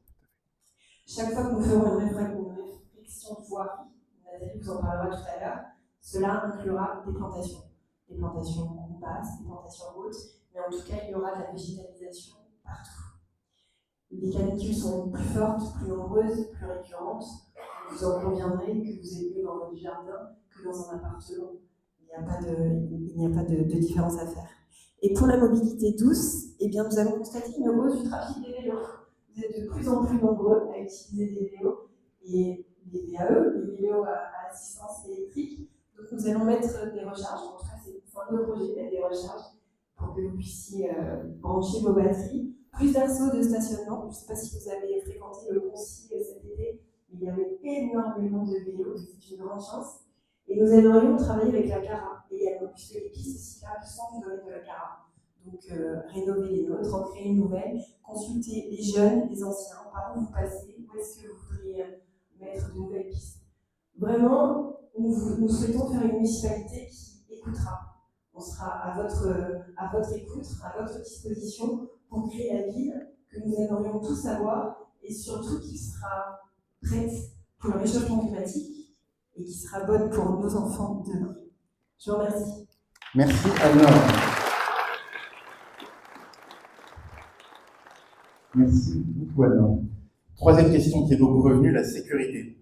Chaque fois que nous ferons une réflexion de voirie, Nathalie vous en parlera tout à l'heure, cela inclura des plantations basses, des plantations hautes, mais en tout cas, il y aura de la végétalisation partout. Les canicules sont plus fortes, plus nombreuses, plus récurrentes. Vous en conviendrez que vous êtes mieux dans votre jardin que dans un appartement. Il n'y a pas de différence à faire. Et pour la mobilité douce, eh bien, nous avons constaté une hausse du trafic des vélos. Vous êtes de plus en plus nombreux à utiliser des vélos et les VAE, les vélos à assistance électrique. Donc nous allons mettre des recharges, en tout cas c'est un de nos projets, mettre des recharges pour que vous puissiez brancher vos batteries. Plus d'assauts de stationnement, je ne sais pas si vous avez fréquenté le Concy cet été, mais il y avait énormément de vélos, c'est une grande chance. Et nous aimerions travailler avec la CARA également, puisque les pistes cyclables sont du domaine de la CARA. Donc rénover les nôtres, en créer une nouvelle, consulter les jeunes, les anciens, par où vous passez, où est-ce que vous voudriez mettre de nouvelles pistes. Vraiment, nous souhaitons faire une municipalité qui écoutera. On sera à votre écoute, à votre disposition pour créer la ville que nous aimerions tous avoir et surtout qui sera prête pour le réchauffement climatique et qui sera bonne pour nos enfants demain. Je vous remercie. Merci Anne-Laure. Merci beaucoup Anne-Laure. Troisième question qui est beaucoup revenue, la sécurité.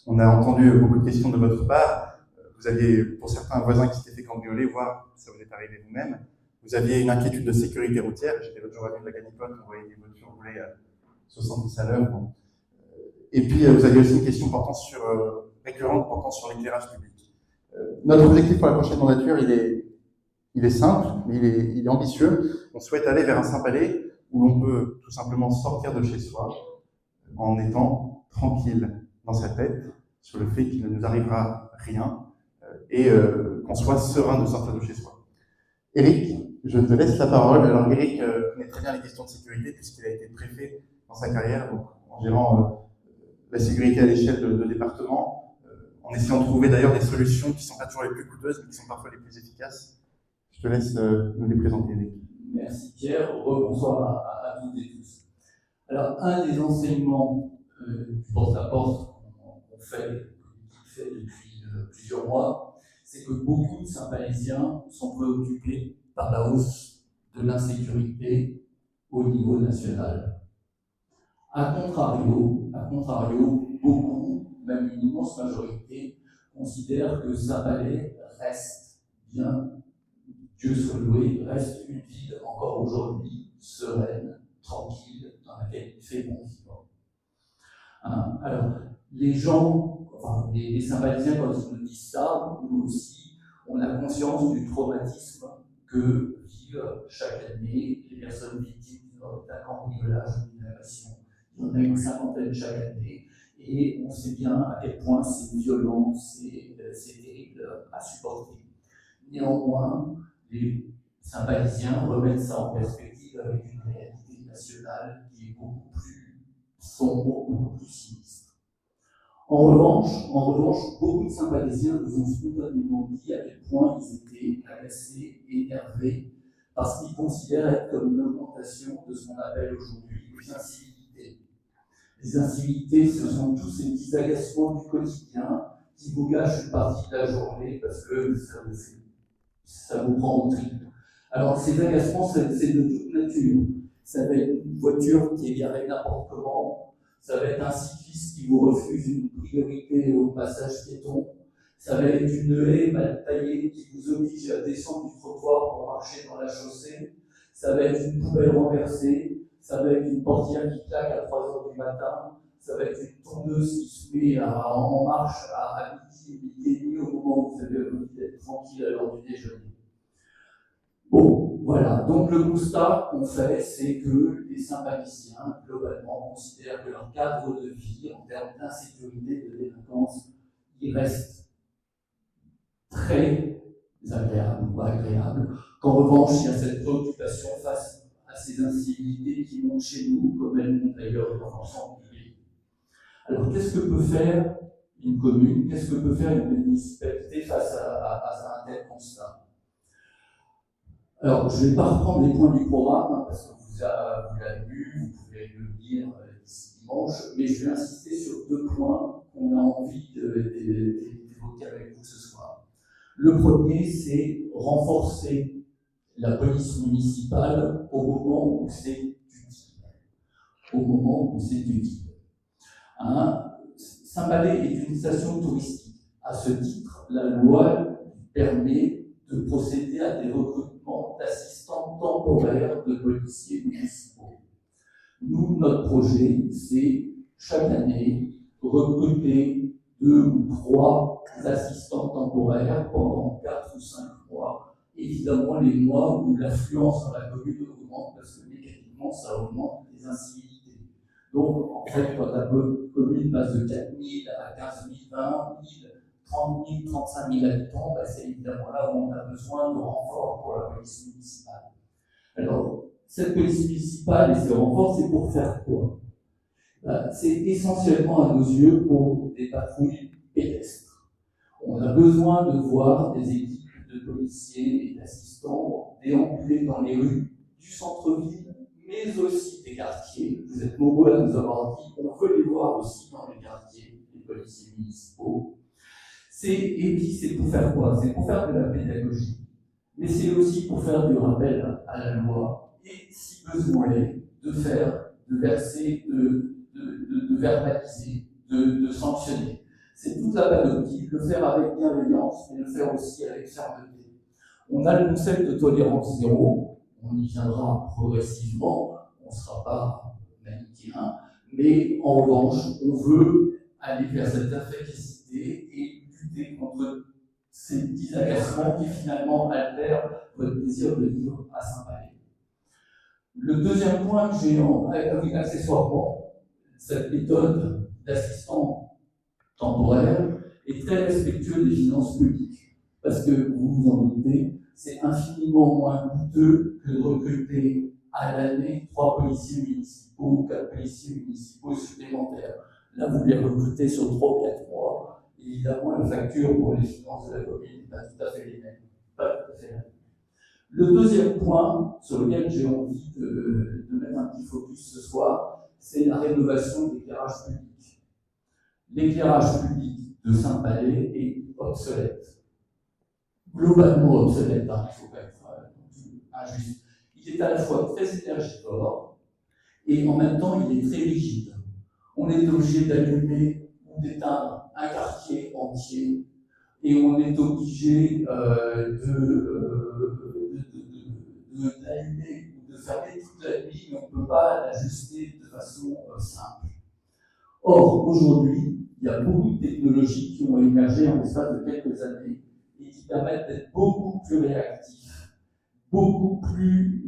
On a entendu beaucoup de questions de votre part. Vous aviez, pour certains voisins qui s'étaient fait cambrioler, voire ça vous est arrivé vous-même, vous aviez une inquiétude de sécurité routière. J'étais l'autre jour à la Galipote, on voyait des voitures rouler à 70 à l'heure. Bon. Et puis, vous aviez aussi une question récurrente portant sur l'éclairage public. Notre objectif pour la prochaine mandature, il est simple, mais il est ambitieux. On souhaite aller vers un Saint-Palais où l'on peut tout simplement sortir de chez soi en étant tranquille dans sa tête sur le fait qu'il ne nous arrivera rien et qu'on soit serein de sortir de chez soi. Eric, je te laisse la parole. Alors Eric connaît très bien les questions de sécurité puisqu'il a été préfet dans sa carrière, donc en gérant la sécurité à l'échelle de département, en essayant de trouver d'ailleurs des solutions qui ne sont pas toujours les plus coûteuses, mais qui sont parfois les plus efficaces. Je te laisse nous les présenter, Eric. Merci Pierre, bonsoir à toutes et tous. Alors, un des enseignements du porte-à-porte qu'on fait depuis plusieurs mois, c'est que beaucoup de Saint-Palaisiens sont préoccupés par la hausse de l'insécurité au niveau national. A contrario, beaucoup, même une immense majorité, considèrent que Saint-Palais reste bien, Dieu soit loué, reste une ville encore aujourd'hui sereine, tranquille, dans laquelle il fait bon vivre. Alors, les gens, les Saint-Palaisiens, quand ils nous disent ça, nous aussi, on a conscience du traumatisme que vivent chaque année les personnes victimes d'un cambriolage ou d'une agression. Il y en a une cinquantaine chaque année, et on sait bien à quel point c'est violent, c'est terrible à supporter. Néanmoins, les Saint-Palaisiens remettent ça en perspective avec une réalité nationale qui est beaucoup plus sombre, beaucoup plus sinistre. En revanche, beaucoup de Saint-Palaisiens nous ont spontanément dit à quel point ils étaient agacés, énervés, parce qu'ils considèrent être comme une augmentation de ce qu'on appelle aujourd'hui les incivilités. Les incivilités, ce sont tous ces petits agacements du quotidien qui vous gâchent une partie de la journée parce que ça vous prend au trip. Alors, ces agacements, c'est de toute nature. Ça va être une voiture qui est garée n'importe comment, ça va être un cycliste qui vous refuse une priorité au passage piéton, ça va être une haie mal taillée qui vous oblige à descendre du trottoir pour marcher dans la chaussée, ça va être une poubelle renversée, ça va être une portière qui claque à 3 heures du matin, ça va être une tondeuse qui se met en marche à midi et demi au moment où vous avez envie d'être tranquille à l'heure du déjeuner. Bon, voilà. Donc le constat qu'on fait, c'est que les Saint-Paliciens, globalement, considèrent que leur cadre de vie, en termes d'insécurité, de délinquance, il reste très agréable ou agréable. Qu'en revanche, il y a cette préoccupation face à ces incivilités qui montent chez nous, comme elles montent d'ailleurs dans l'ensemble du pays. Alors, qu'est-ce que peut faire une commune, qu'est-ce que peut faire une municipalité face à un tel constat? Alors, je ne vais pas reprendre les points du programme, parce que vous l'avez lu, vous pouvez le lire d'ici dimanche, mais je vais insister sur 2 points qu'on a envie d'évoquer avec vous ce soir. Le premier, c'est renforcer la police municipale au moment où c'est utile. Au moment où c'est utile. Saint-Palais est une station touristique. À ce titre, la loi permet de procéder à des recrutements d'assistants temporaires de policiers municipaux. Nous, notre projet, c'est chaque année recruter 2 ou 3 assistants temporaires pendant 4 ou 5 mois. Évidemment, les mois où l'affluence dans la commune augmente, parce que mécaniquement, ça augmente les incivilités. Donc, en fait, quand la commune passe de 4 000 à 15 000, 20 000, 30 000, 35 000 habitants, c'est évidemment là où on a besoin de renforts pour la police municipale. Alors, cette police municipale et ce renfort, c'est pour faire quoi? C'est essentiellement, à nos yeux, pour des patrouilles pédestres. On a besoin de voir des équipes de policiers et d'assistants déambuler dans les rues du centre-ville, mais aussi des quartiers. Vous êtes nombreux à nous avoir dit qu'on veut les voir aussi dans les quartiers, les policiers municipaux. Et puis c'est pour faire quoi? C'est pour faire de la pédagogie, mais c'est aussi pour faire du rappel à la loi et, si besoin est, de verser, de verbaliser, de sanctionner. C'est toute la panoplie, le faire avec bienveillance, mais le faire aussi avec fermeté. On a le concept de tolérance zéro, on y viendra progressivement, on ne sera pas manichéen, mais en revanche, on veut aller vers cette efficacité et lutter contre ces petits agacements qui finalement altèrent votre plaisir de vivre à Saint-Palais. Le deuxième point que j'ai accessoirement, cette méthode d'assistant temporaire est très respectueuse des finances publiques. Parce que, vous vous en doutez, c'est infiniment moins coûteux que de recruter à l'année 3 policiers municipaux ou 4 policiers municipaux supplémentaires. Là, vous les recrutez sur 3 ou 4 mois. Évidemment, la facture pour les finances de la commune n'est pas tout à fait les mêmes. Pas tout à fait les mêmes. Le deuxième point sur lequel j'ai envie de mettre un petit focus ce soir, c'est la rénovation de l'éclairage public. L'éclairage public de Saint-Palais est obsolète. Globalement obsolète, il ne faut pas être injuste. Il est à la fois très énergivore et en même temps il est très rigide. On est obligé d'allumer ou d'éteindre un quartier entier et on est obligé d'allumer ou de fermer toute la nuit, mais on ne peut pas l'ajuster de façon simple. Or, aujourd'hui, il y a beaucoup de technologies qui ont émergé en l'espace de quelques années et qui permettent d'être beaucoup plus réactifs, beaucoup plus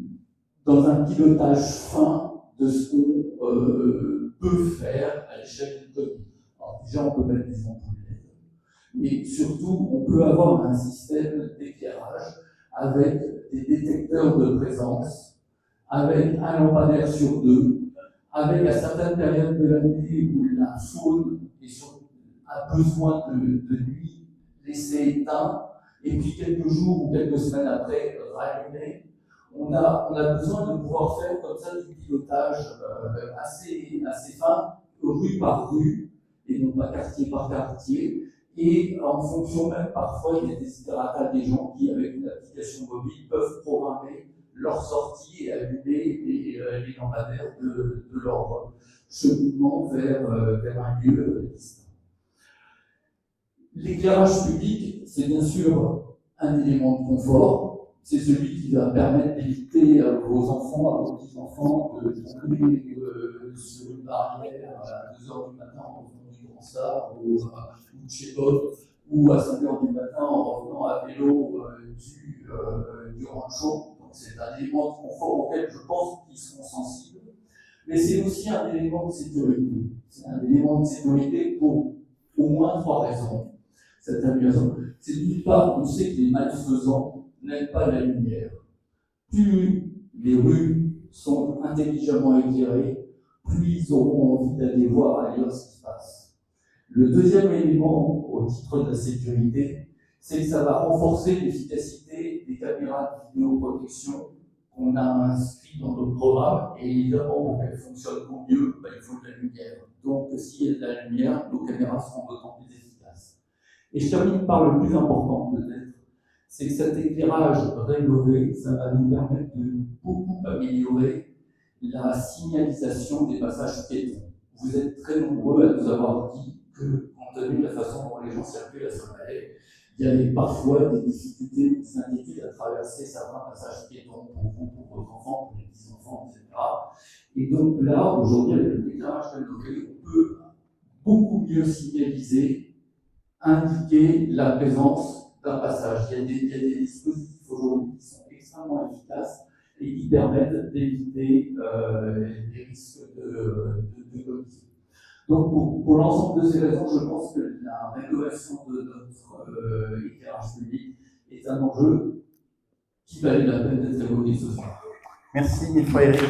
dans un pilotage fin de ce qu'on peut faire à l'échelle d'une commune. Alors déjà, on peut mettre des ampoules LED, mais surtout, on peut avoir un système d'éclairage avec des détecteurs de présence, avec un lampadaire sur 2, avec à certaines périodes de l'année où la faune a besoin de nuit laissée éteinte, et puis quelques jours ou quelques semaines après, rallumée. On a besoin de pouvoir faire comme ça du pilotage assez fin, rue par rue, et non pas quartier par quartier. Et en fonction même, parfois, il y a des desiderata des gens qui, avec une application mobile, peuvent programmer leur sortie et allumer les lampadaires de leur cheminement vers un lieu distinct. L'éclairage public, c'est bien sûr un élément de confort. C'est celui qui va permettre d'éviter à vos enfants, à vos petits-enfants, de tomber sur une barrière à 2 h du matin en revenant du Grand Star ou de chez Bob, ou à 5 h du matin en revenant à vélo du Rancho. Donc c'est un élément de confort auquel je pense qu'ils seront sensibles. Mais c'est aussi un élément de sécurité. C'est un élément de sécurité pour au moins 3 raisons. Cette amélioration, c'est d'une part, on sait que les malfaisants n'aiment pas la lumière. Plus les rues sont intelligemment éclairées, plus ils auront envie d'aller voir ailleurs ce qui se passe. Le deuxième élément, au titre de la sécurité, c'est que ça va renforcer l'efficacité des caméras de vidéoprotection qu'on a inscrites dans notre programme. Et évidemment, pour qu'elles fonctionnent au mieux, il faut de la lumière. Donc, s'il y a de la lumière, nos caméras seront d'autant plus efficaces. Et je termine par le plus important peut-être, c'est que cet éclairage rénové, ça va nous permettre de beaucoup améliorer la signalisation des passages piétons. Vous êtes très nombreux à nous avoir dit que, compte tenu de la façon dont les gens circulent à Saint-Palais, il y avait parfois des difficultés, des inquiétudes à traverser certains passages piétons pour vous, pour vos enfants, pour les petits-enfants, etc. Et donc là, aujourd'hui, avec l'éclairage rénové, on peut beaucoup mieux signaliser, indiquer la présence d'un passage. Il y a des dispositifs aujourd'hui qui sont extrêmement efficaces et qui permettent d'éviter des risques de collision. Donc, pour l'ensemble de ces raisons, je pense que la rénovation de notre éclairage public est un enjeu qui valait la peine d'être évoqué ce soir. Merci mille fois, Eric.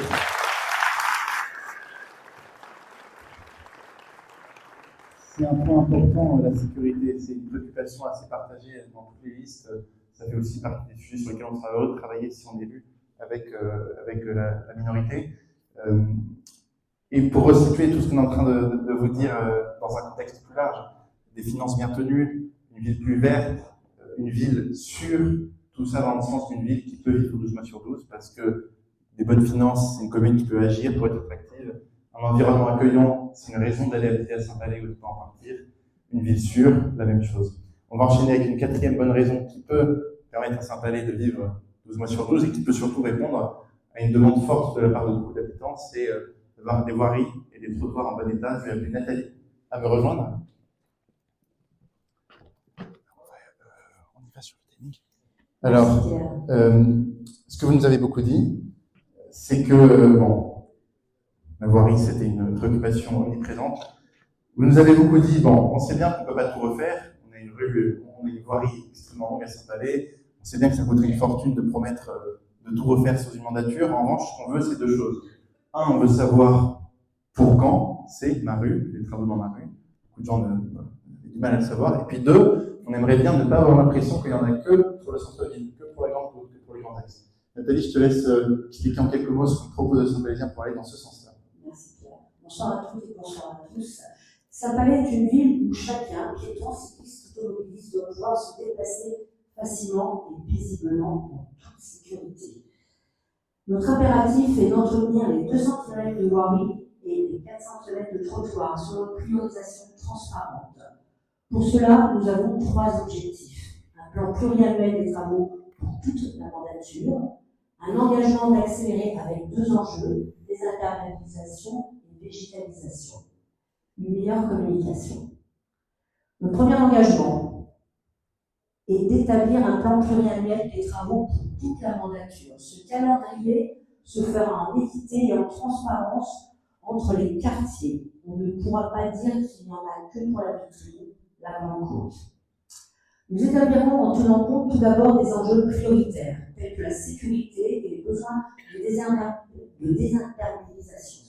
C'est un point important, la sécurité. C'est une préoccupation assez partagée dans toutes les listes. Ça fait aussi partie des sujets sur lesquels on sera heureux de travailler si on est élu avec la minorité. Et pour resituer tout ce qu'on est en train de vous dire dans un contexte plus large, des finances bien tenues, une ville plus verte, une ville sûre, tout ça dans le sens d'une ville qui peut vivre 12 mois sur 12, parce que des bonnes finances, c'est une commune qui peut agir pour être attractive. Un environnement accueillant, c'est une raison d'aller habiter à Saint-Palais ou de ne pas en partir. Une ville sûre, la même chose. On va enchaîner avec une 4e bonne raison qui peut permettre à Saint-Palais de vivre 12 mois sur 12 et qui peut surtout répondre à une demande forte de la part de beaucoup d'habitants, c'est d'avoir des voiries et des trottoirs en bon état. Je vais appeler Nathalie à me rejoindre. On y va sur le technique. Alors, ce que vous nous avez beaucoup dit, c'est que, la voirie, c'était une préoccupation omniprésente. Vous nous avez beaucoup dit, on sait bien qu'on ne peut pas tout refaire, on a une voirie extrêmement longue à Saint-Palais, on sait bien que ça coûterait une fortune de promettre de tout refaire sous une mandature. En revanche, ce qu'on veut, c'est 2 choses. Un, on veut savoir pour quand c'est ma rue, les travaux dans ma rue. Beaucoup de gens ont du mal à le savoir. Et puis 2, on aimerait bien ne pas avoir l'impression qu'il n'y en a que sur le centre-ville, que pour la grande route, que pour les grands axes. Nathalie, je te laisse expliquer en quelques mots ce qu'on propose à Saint-Palaisien pour aller dans ce sens-là. Merci Pierre. Bonsoir à toutes et bonsoir à tous. Saint-Palais est une ville où chacun, piéton, cycliste, automobiliste, doit pouvoir se déplacer facilement et paisiblement en toute sécurité. Notre impératif est d'entretenir les 200 km de voirie et les 400 km de trottoir selon une priorisation transparente. Pour cela, nous avons 3 objectifs. Un plan pluriannuel des travaux pour toute la mandature, un engagement d'accélérer avec 2 enjeux, désintermédiation et végétalisation, une meilleure communication. Le premier engagement est d'établir un plan pluriannuel des travaux pour toute la mandature. Ce calendrier se fera en équité et en transparence entre les quartiers. On ne pourra pas dire qu'il n'y en a que pour la vitrine, la grande côte. Nous établirons en tenant compte tout d'abord des enjeux prioritaires, tels que la sécurité et les besoins de désintermédiation,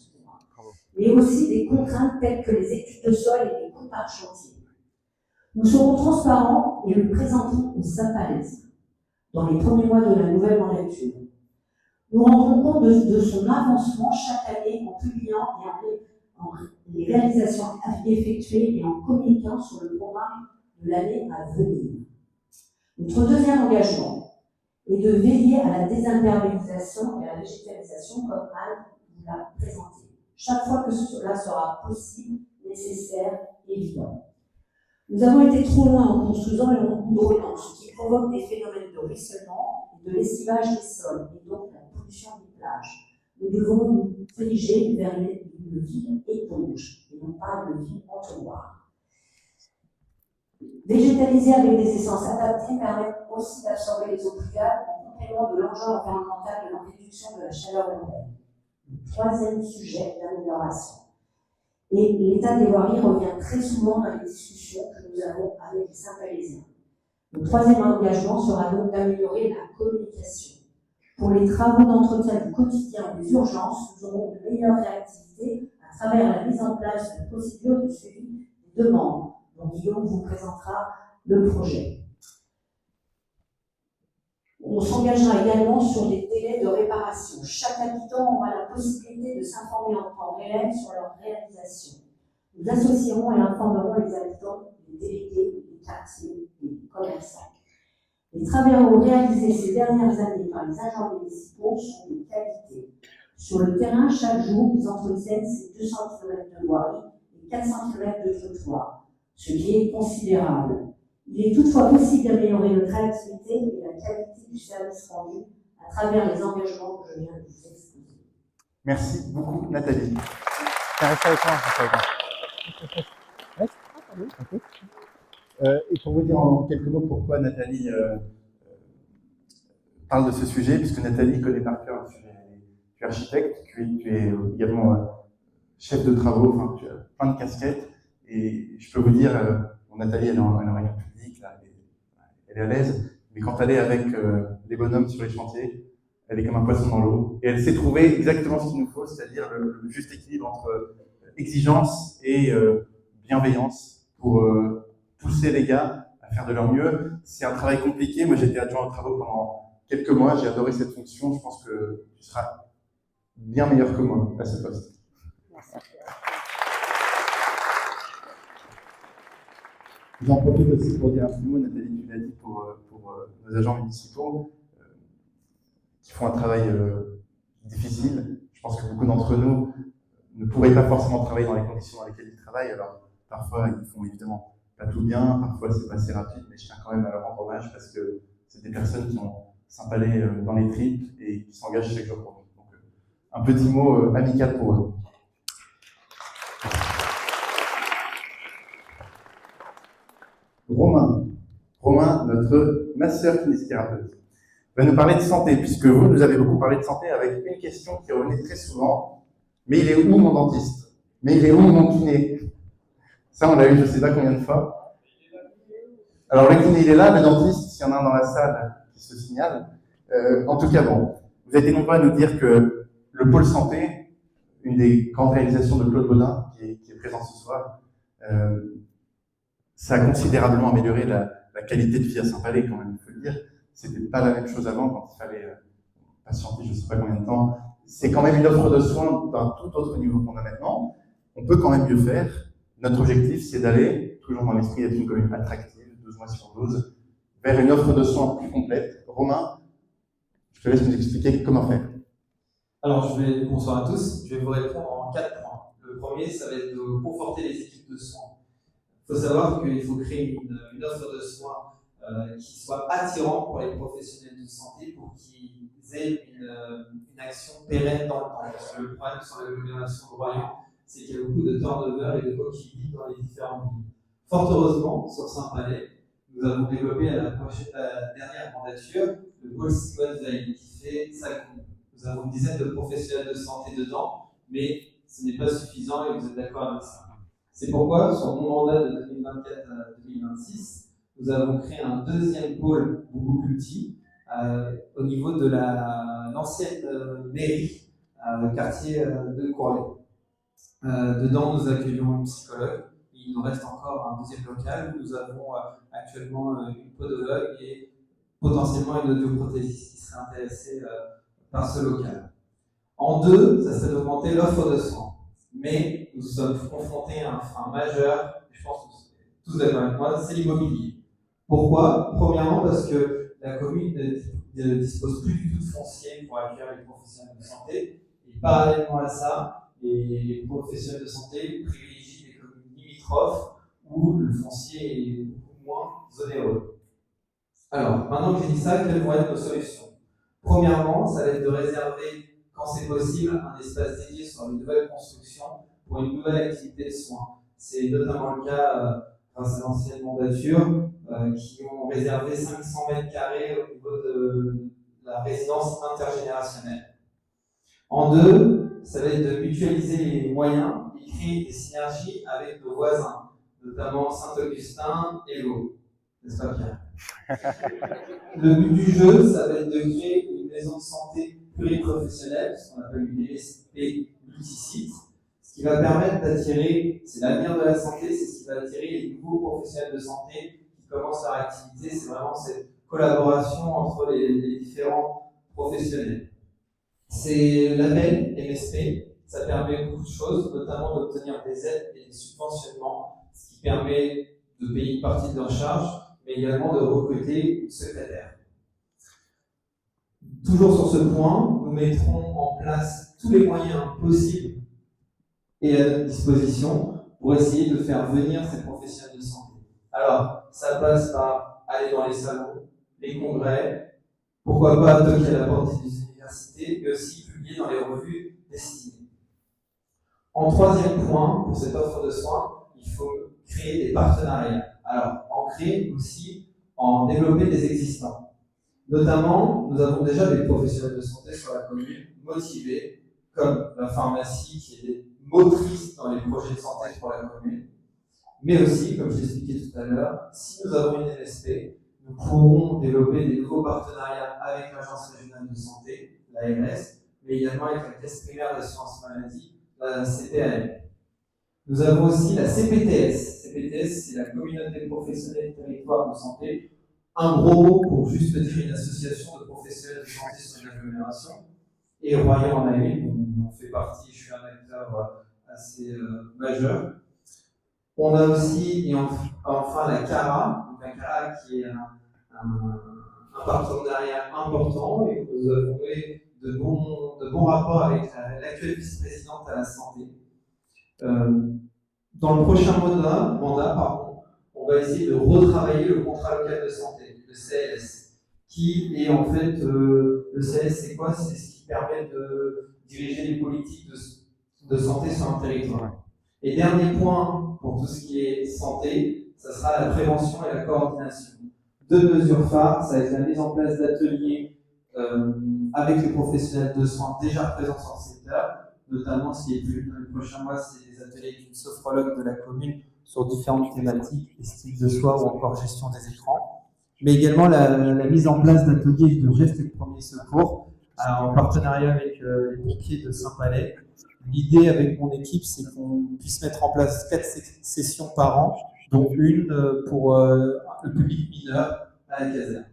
mais aussi des contraintes telles que les études de sol et les coûts par chantier. Nous serons transparents et le présenterons aux Saint-Palaisiens dans les premiers mois de la nouvelle mandature. Nous rendrons compte de son avancement chaque année en publiant les réalisations effectuées et en communiquant sur le programme de l'année à venir. Notre deuxième engagement et de veiller à la désimperméabilisation et à la végétalisation comme Anne vous l'a présenté. Chaque fois que cela sera possible, nécessaire, évident. Nous avons été trop loin en construisant une goudronnant, ce qui provoque des phénomènes de ruissellement et de lessivage des sols, et donc la pollution des plages. Nous devons nous diriger vers une ville éponge, et non pas une ville entonnoir. Végétaliser avec des essences adaptées permet aussi d'absorber les eaux pluviales en complément de l'enjeu environnemental de la réduction de la chaleur urbaine. Troisième sujet d'amélioration. Et l'état des voiries revient très souvent dans les discussions que nous avons avec les Saint-Palaisiens. Le troisième engagement sera donc d'améliorer la communication. Pour les travaux d'entretien du quotidien ou des urgences, nous aurons une meilleure réactivité à travers la mise en place de procédures de suivi des demandes, dont Guillaume vous présentera le projet. On s'engagera également sur les délais de réparation. Chaque habitant aura la possibilité de s'informer en temps réel sur leur réalisation. Nous associerons et informerons les habitants, les délégués, les quartiers et les commerçants. Les travaux réalisés ces dernières années par les agents municipaux sont de qualité. Sur le terrain, chaque jour, ils entretiennent ces 200 km de voirie et 400 km de trottoir, ce qui est considérable. Il est toutefois possible d'améliorer notre activité et la qualité du service rendu à travers les engagements que je viens de vous exposer. Merci beaucoup, Nathalie. Et pour vous dire en quelques mots pourquoi Nathalie parle de ce sujet, puisque Nathalie connaît par cœur le sujet. Tu es architecte, tu es également chef de travaux, enfin, tu as plein de casquettes. Et je peux vous dire, Nathalie, elle est en réunion publique, là, elle est à l'aise, mais quand elle est avec les bonhommes sur les chantiers, elle est comme un poisson dans l'eau. Et elle sait trouver exactement ce qu'il nous faut, c'est-à-dire le juste équilibre entre exigence et bienveillance pour pousser les gars à faire de leur mieux. C'est un travail compliqué. Moi, j'étais adjoint aux travaux pendant quelques mois. J'ai adoré cette fonction. Je pense que tu seras bien meilleur que moi à ce poste. J'en profite aussi pour dire un petit mot, Nathalie, tu l'as dit, pour nos agents municipaux qui font un travail difficile. Je pense que beaucoup d'entre nous ne pourraient pas forcément travailler dans les conditions dans lesquelles ils travaillent. Alors, parfois, ils font évidemment pas tout bien, parfois c'est pas assez rapide, mais je tiens quand même à leur rendre hommage parce que c'est des personnes qui ont s'empalé dans les tripes et qui s'engagent chaque jour pour nous. Donc, un petit mot amical pour eux. Romain, notre masseur kinésithérapeute, va nous parler de santé, puisque vous nous avez beaucoup parlé de santé avec une question qui revenait très souvent. Mais il est où mon dentiste? Mais il est où mon kiné? Ça, on l'a eu je ne sais pas combien de fois. Alors le kiné, il est là, le dentiste, s'il y en a un dans la salle qui se signale. En tout cas, bon, vous avez été nombreux à nous dire que le pôle santé, une des grandes réalisations de Claude Baudin, qui est présent ce soir, ça a considérablement amélioré la qualité de vie à Saint-Palais, quand même, il faut le dire. C'était pas la même chose avant, quand il fallait patienter je ne sais pas combien de temps. C'est quand même une offre de soins d'un tout autre niveau qu'on a maintenant. On peut quand même mieux faire. Notre objectif, c'est d'aller, toujours dans l'esprit d'être une commune attractive, 12 mois sur 12, vers une offre de soins plus complète. Romain, je te laisse nous expliquer comment faire. Alors, bonsoir à tous. Je vais vous répondre en 4 points. Le premier, ça va être de conforter les équipes de soins. Il faut savoir qu'il faut créer une offre de soins qui soit attirante pour les professionnels de santé pour qu'ils aient une action pérenne dans le temps. Parce que le problème sur l'agglomération de Royan, c'est qu'il y a beaucoup de turnover et de coquilles vides dans les différentes villes. Fort heureusement, sur Saint-Palais, nous avons développé à la dernière mandature le pôle Simone Veil qui fait sa cour. Nous avons une dizaine de professionnels de santé dedans, mais ce n'est pas suffisant et vous êtes d'accord avec ça. C'est pourquoi, sur mon mandat de 2024 à 2026, nous avons créé un deuxième pôle beaucoup plus petit au niveau de l'ancienne mairie, quartier de Courlay. Dedans, nous accueillons une psychologue. Il nous reste encore un deuxième local où nous avons actuellement une podologue et potentiellement une audioprothésiste qui serait intéressée par ce local. En deux, ça serait d'augmenter l'offre de soins. Mais nous sommes confrontés à un frein majeur, et je pense que vous êtes tous d'accord avec moi, c'est l'immobilier. Pourquoi? Premièrement, parce que la commune ne dispose plus du tout de foncier pour accueillir les professionnels de santé. Et parallèlement à ça, les professionnels de santé privilégient les communes limitrophes où le foncier est beaucoup moins onéreux. Alors, maintenant que j'ai dit ça, quelles vont être nos solutions? Premièrement, ça va être de réserver, quand c'est possible, un espace dédié sur une nouvelle construction pour une nouvelle activité de soins. C'est notamment le cas grâce à l'ancienne mandature qui ont réservé 500 mètres carrés au niveau de la résidence intergénérationnelle. En deux, ça va être de mutualiser les moyens et créer des synergies avec nos voisins, notamment Saint-Augustin et l'Eau. N'est-ce pas, Pierre? Le but du jeu, ça va être de créer une maison de santé pluriprofessionnelle, ce qu'on appelle une MSP multisite, ce qui va permettre d'attirer, c'est l'avenir de la santé, c'est ce qui va attirer les nouveaux professionnels de santé qui commencent leur activité. C'est vraiment cette collaboration entre les différents professionnels. C'est label MSP, ça permet beaucoup de choses, notamment d'obtenir des aides et des subventionnements, ce qui permet de payer une partie de leur charge, mais également de recruter une secrétaire. Toujours sur ce point, nous mettrons en place tous les moyens possibles et à notre disposition pour essayer de faire venir ces professionnels de santé. Alors, ça passe par aller dans les salons, les congrès, pourquoi pas toquer à la porte des universités, mais aussi publier dans les revues destinées. En troisième point, pour cette offre de soins, il faut créer des partenariats. Alors, en créer aussi, en développer des existants. Notamment, nous avons déjà des professionnels de santé sur la commune motivés, comme la pharmacie qui est motrice dans les projets de santé pour la commune. Mais aussi, comme je l'ai expliqué tout à l'heure, si nous avons une MSP, nous pourrons développer des nouveaux partenariats avec l'Agence régionale de santé, l'ARS, mais également avec la caisse primaire d'assurance maladie, la CPAM. Nous avons aussi la CPTS. CPTS, c'est la communauté professionnelle de territoire de santé. Un gros mot pour juste dire une association de professionnels de santé sur une agglomération. Et Royan en a une, dont on fait partie, je suis un acteur assez majeur. On a aussi, et enfin, la CARA, donc la CARA qui est un partenariat important et nous avons eu de bons rapports avec l'actuelle vice-présidente à la santé. Dans le prochain mandat, on va essayer de retravailler le contrat local de santé, le CLS, qui est en fait, le CLS c'est quoi? C'est ce qui permet de diriger les politiques de santé sur un territoire. Et dernier point pour tout ce qui est santé, ça sera la prévention et la coordination. Deux mesures phares, ça va être la mise en place d'ateliers avec les professionnels de soins déjà présents sur le secteur, notamment ce qui est prévu dans les prochains mois, c'est des ateliers avec une sophrologue de la commune sur différentes thématiques, estime de soi ou encore gestion des écrans, mais également la mise en place d'ateliers de gestes et de premiers secours en partenariat avec les pompiers de Saint-Palais. L'idée avec mon équipe, c'est qu'on puisse mettre en place 4 sessions par an, dont une pour le public mineur à la caserne.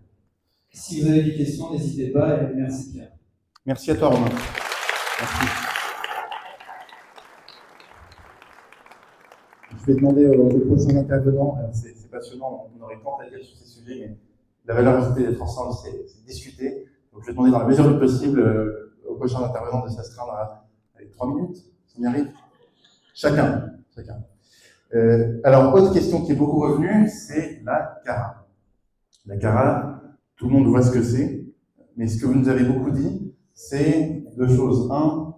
Si vous avez des questions, n'hésitez pas et merci Pierre. Merci à toi Romain. Merci. Je vais demander aux prochains intervenants, c'est passionnant, on aurait tant à dire sur ces sujets, mais la valeur ajoutée d'être ensemble, c'est discuter. Donc je vais demander dans la mesure du possible aux prochains intervenants de s'astreindre à 3 minutes, on y arrive. Chacun. Alors, autre question qui est beaucoup revenue, c'est la CARA. La CARA, tout le monde voit ce que c'est, mais ce que vous nous avez beaucoup dit, c'est deux choses. Un,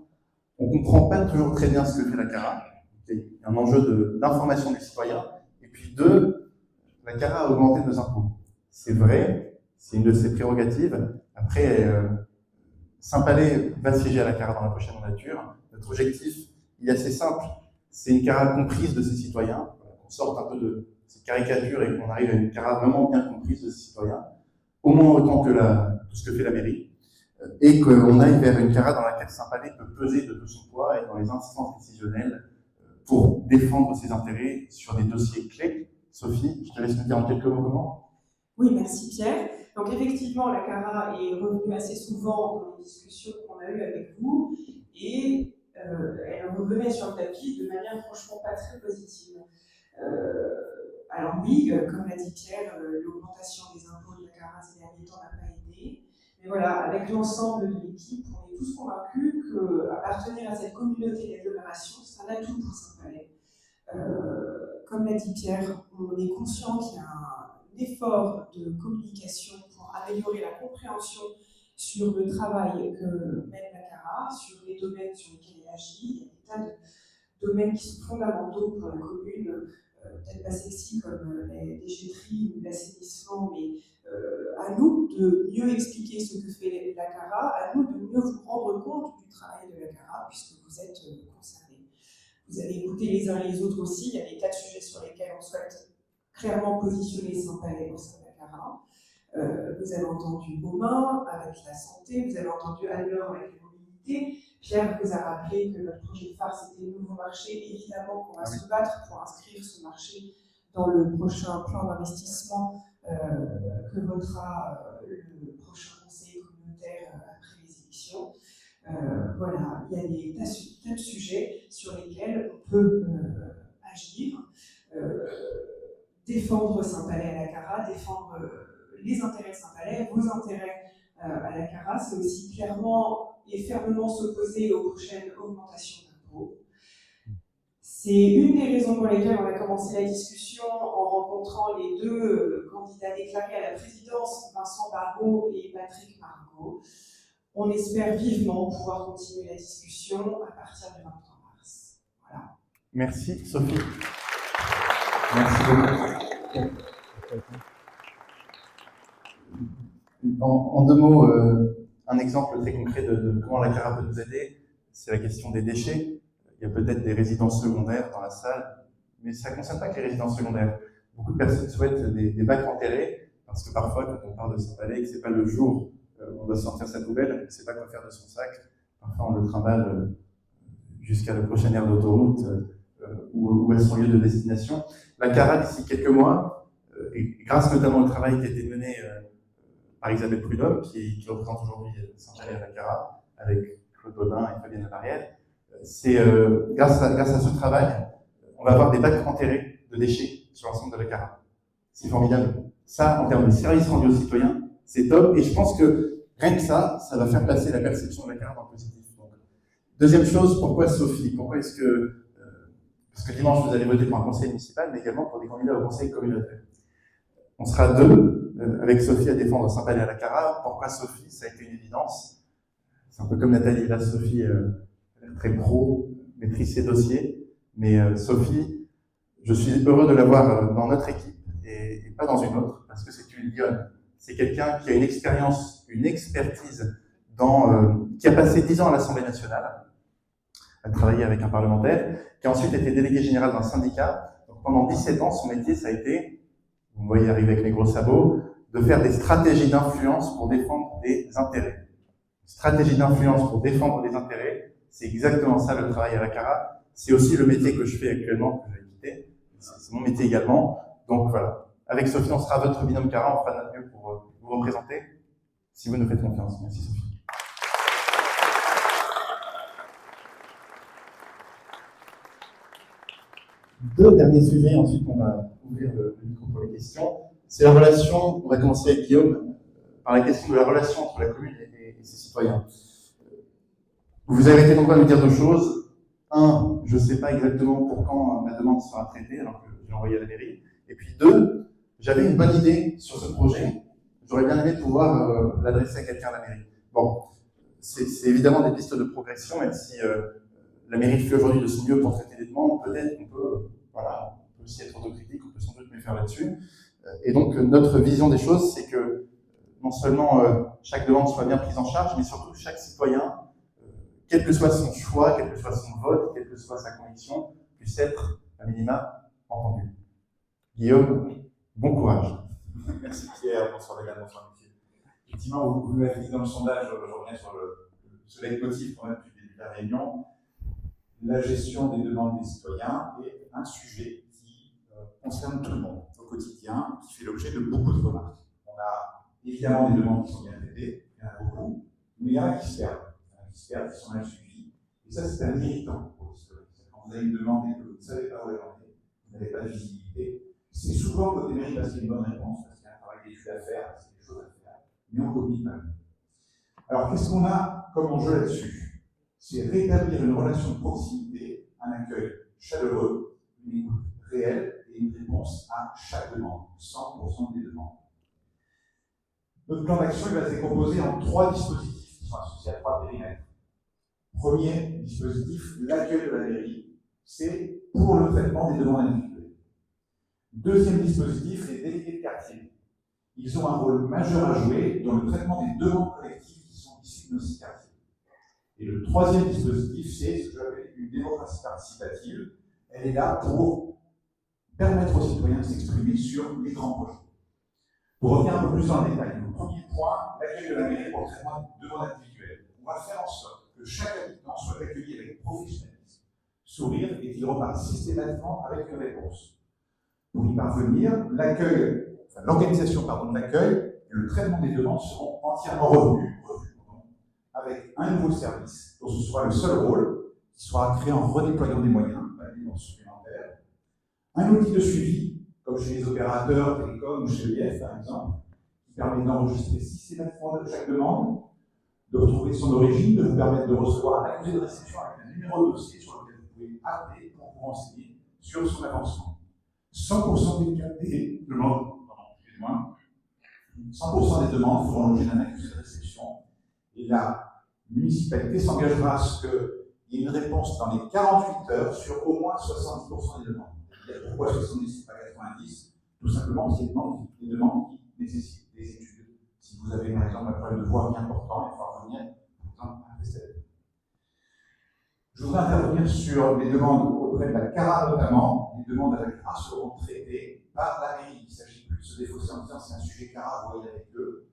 on ne comprend pas toujours très bien ce que fait la CARA. Il y a un enjeu d'information du citoyen. Et puis deux, la CARA a augmenté nos impôts. C'est vrai, c'est une de ses prérogatives. Après, Saint-Palais va siéger à la CARA dans la prochaine mandature. Notre objectif, il est assez simple. C'est une CARA comprise de ses citoyens, qu'on sorte un peu de cette caricature et qu'on arrive à une CARA vraiment bien comprise de ses citoyens, au moins autant que tout ce que fait la mairie, et qu'on aille vers une CARA dans laquelle Saint-Palais peut peser de tout son poids et dans les instances décisionnelles pour défendre ses intérêts sur des dossiers clés. Sophie, je te laisse nous dire en quelques mots comment. Oui, merci Pierre. Donc effectivement, la CARA est revenue assez souvent dans les discussions qu'on a eues avec vous et elle revenait sur le tapis de manière franchement pas très positive. Alors oui, comme l'a dit Pierre, l'augmentation des impôts de la CARA ces derniers temps n'a pas aidé. Mais voilà, avec l'ensemble de l'équipe, on est tous convaincus qu'appartenir à cette communauté d'agglomération, c'est un atout pour Saint-Palais. Comme l'a dit Pierre, on est conscient qu'il y a un effort de communication pour améliorer la compréhension sur le travail que mène la CARA, sur les domaines sur lesquels elle agit. Il y a des tas de domaines qui sont fondamentaux pour la commune, peut-être pas sexy comme les déchetteries ou l'assainissement, mais à nous de mieux expliquer ce que fait la CARA, à nous de mieux vous rendre compte du travail de la CARA, puisque vous êtes concernés. Vous avez écouté les uns et les autres aussi, il y a des tas de sujets sur lesquels on souhaite clairement positionner Saint-Palais au sein de la CARA. Vous avez entendu Beaumain avec la santé, vous avez entendu Anne-Laure avec la mobilité. Pierre vous a rappelé que notre projet phare c'était le nouveau marché. Évidemment qu'on va se battre pour inscrire ce marché dans le prochain plan d'investissement que votera le prochain conseil communautaire après les élections. Voilà, il y a des tas de sujets sur lesquels on peut agir, défendre Saint-Palais à la CARA, défendre les intérêts de Saint-Palais, vos intérêts à la CARA, c'est aussi clairement et fermement s'opposer aux prochaines augmentations d'impôts. C'est une des raisons pour lesquelles on a commencé la discussion en rencontrant les deux candidats déclarés à la présidence, Vincent Barrault et Patrick Margot. On espère vivement pouvoir continuer la discussion à partir du 23 mars. Voilà. Merci, Sophie. Merci beaucoup. En deux mots, un exemple très concret de comment la CARA peut nous aider, c'est la question des déchets. Il y a peut-être des résidences secondaires dans la salle, mais ça ne concerne pas que les résidences secondaires. Beaucoup de personnes souhaitent des bacs enterrés, parce que parfois, quand on parle de Saint-Palais, que ce n'est pas le jour où on doit sortir sa poubelle, on ne sait pas quoi faire de son sac. Parfois, on le trimballe jusqu'à la prochaine aire d'autoroute ou à son lieu de destination. La CARA, d'ici quelques mois, et grâce notamment au travail qui a été mené par Isabelle Prudhomme, qui représente aujourd'hui Saint-Palais à la CARA, avec Claude Baudin et Fabienne Labarrière, c'est grâce à ce travail, on va avoir des bacs enterrés de déchets sur l'ensemble de la CARA. C'est formidable. Ça, en termes de service rendu aux citoyens, c'est top. Et je pense que rien que ça va faire passer la perception de la CARA dans le positif. Donc, deuxième chose, pourquoi Sophie? Pourquoi est-ce que... parce que dimanche, vous allez voter pour un conseil municipal, mais également pour des candidats au conseil communautaire. On sera deux, avec Sophie, à défendre Saint-Palais à la CARA. Pourquoi Sophie? Ça a été une évidence. C'est un peu comme Nathalie. Là, Sophie, très pro, maîtrise ses dossiers. Mais Sophie, je suis heureux de l'avoir dans notre équipe et pas dans une autre, parce que c'est une lionne. C'est quelqu'un qui a une expérience, une expertise qui a passé 10 ans à l'Assemblée nationale, à travailler avec un parlementaire, qui a ensuite été délégué général d'un syndicat. Donc pendant 17 ans, son métier, ça a été, vous me voyez arriver avec mes gros sabots, de faire des stratégies d'influence pour défendre des intérêts. Stratégie d'influence pour défendre des intérêts, c'est exactement ça le travail à la CARA. C'est aussi le métier que je fais actuellement, que j'ai quitté. C'est mon métier également. Donc voilà. Avec Sophie, on sera votre binôme CARA, on fera notre mieux pour vous représenter, si vous nous faites confiance. Merci Sophie. Deux derniers sujets, ensuite on va ouvrir le micro pour les questions. C'est la relation, on va commencer avec Guillaume, par la question de la relation entre la commune et ses citoyens. Vous avez été nombreux à nous dire deux choses. Un, je ne sais pas exactement pour quand ma demande sera traitée, alors que je l'ai envoyée à la mairie. Et puis deux, j'avais une bonne idée sur ce projet. J'aurais bien aimé pouvoir l'adresser à quelqu'un à la mairie. Bon, c'est évidemment des pistes de progression, même si la mairie fait aujourd'hui de son mieux pour traiter les demandes. Peut-être qu'on peut, voilà, on peut aussi être autocritique, on peut sans doute mieux faire là-dessus. Et donc, notre vision des choses, c'est que non seulement chaque demande soit bien prise en charge, mais surtout chaque citoyen, quel que soit son choix, quel que soit son vote, quelle que soit sa conviction, puisse être, à minima, entendu. Guillaume, bon courage. Merci Pierre, bonsoir Légal, bonsoir Mickey. Effectivement, vous l'avez dit dans le sondage, je reviens sur ce leitmotiv qu'on a depuis le début de la réunion. La gestion des demandes des citoyens est un sujet qui concerne tout le monde au quotidien, qui fait l'objet de beaucoup de remarques. On a évidemment des demandes qui sont bien traitées, il y en a beaucoup, mais il y en a qui se perdent. Qui sont mal suivis. Et ça, c'est un irritant pour l'histoire. Quand vous avez une demande et que vous ne savez pas où elle en est, vous n'avez pas de visibilité, c'est souvent côté mairie parce qu'il y a une bonne réponse, parce qu'il y a un travail d'étude à faire, c'est des choses mais on communique mal. Alors, qu'est-ce qu'on a comme enjeu là-dessus? C'est rétablir une relation de proximité, un accueil chaleureux, une écoute réelle et une réponse à chaque demande, 100% des demandes. Notre plan d'action va se décomposer en 3 dispositifs qui sont associés à 3 périmètres. Premier dispositif, l'accueil de la mairie, c'est pour le traitement des demandes individuelles. Deuxième dispositif, les délégués de quartier. Ils ont un rôle majeur à jouer dans le traitement des demandes collectives qui sont issues de nos 6 quartiers. Et le troisième dispositif, c'est ce que j'appelle une démocratie participative. Elle est là pour permettre aux citoyens de s'exprimer sur les grands projets. Pour revenir un peu plus dans le détail, le premier point, l'accueil de la mairie pour le traitement des demandes individuelles. On va faire en sorte que chaque habitant soit accueilli avec professionnalisme, sourire et qu'il reparte systématiquement avec une réponse. Pour y parvenir, l'organisation de l'accueil et le traitement des demandes seront entièrement revus avec un nouveau service dont ce sera le seul rôle qui sera créé en redéployant des moyens, supplémentaires, un outil de suivi, comme chez les opérateurs télécoms ou chez l'IF par exemple, qui permet d'enregistrer systématiquement chaque demande, de retrouver son origine, de vous permettre de recevoir un accusé de réception avec un numéro de dossier sur lequel vous pouvez appeler pour vous renseigner sur son avancement. 100% des demandes, 100% des demandes feront l'objet d'un accusé de réception et la municipalité s'engagera à ce qu'il y ait une réponse dans les 48 heures sur au moins 70% des demandes. Pourquoi 70 et pas 90? Tout simplement parce qu'il y a des demandes qui nécessitent des études. Si vous avez par exemple un problème de voirie important, il faut revenir à un prestataire. Je voudrais intervenir sur les demandes auprès de la CARA notamment. Les demandes à la CARA seront traitées par la mairie. Il ne s'agit plus de se défausser en disant c'est un sujet CARA, vous voyez avec eux.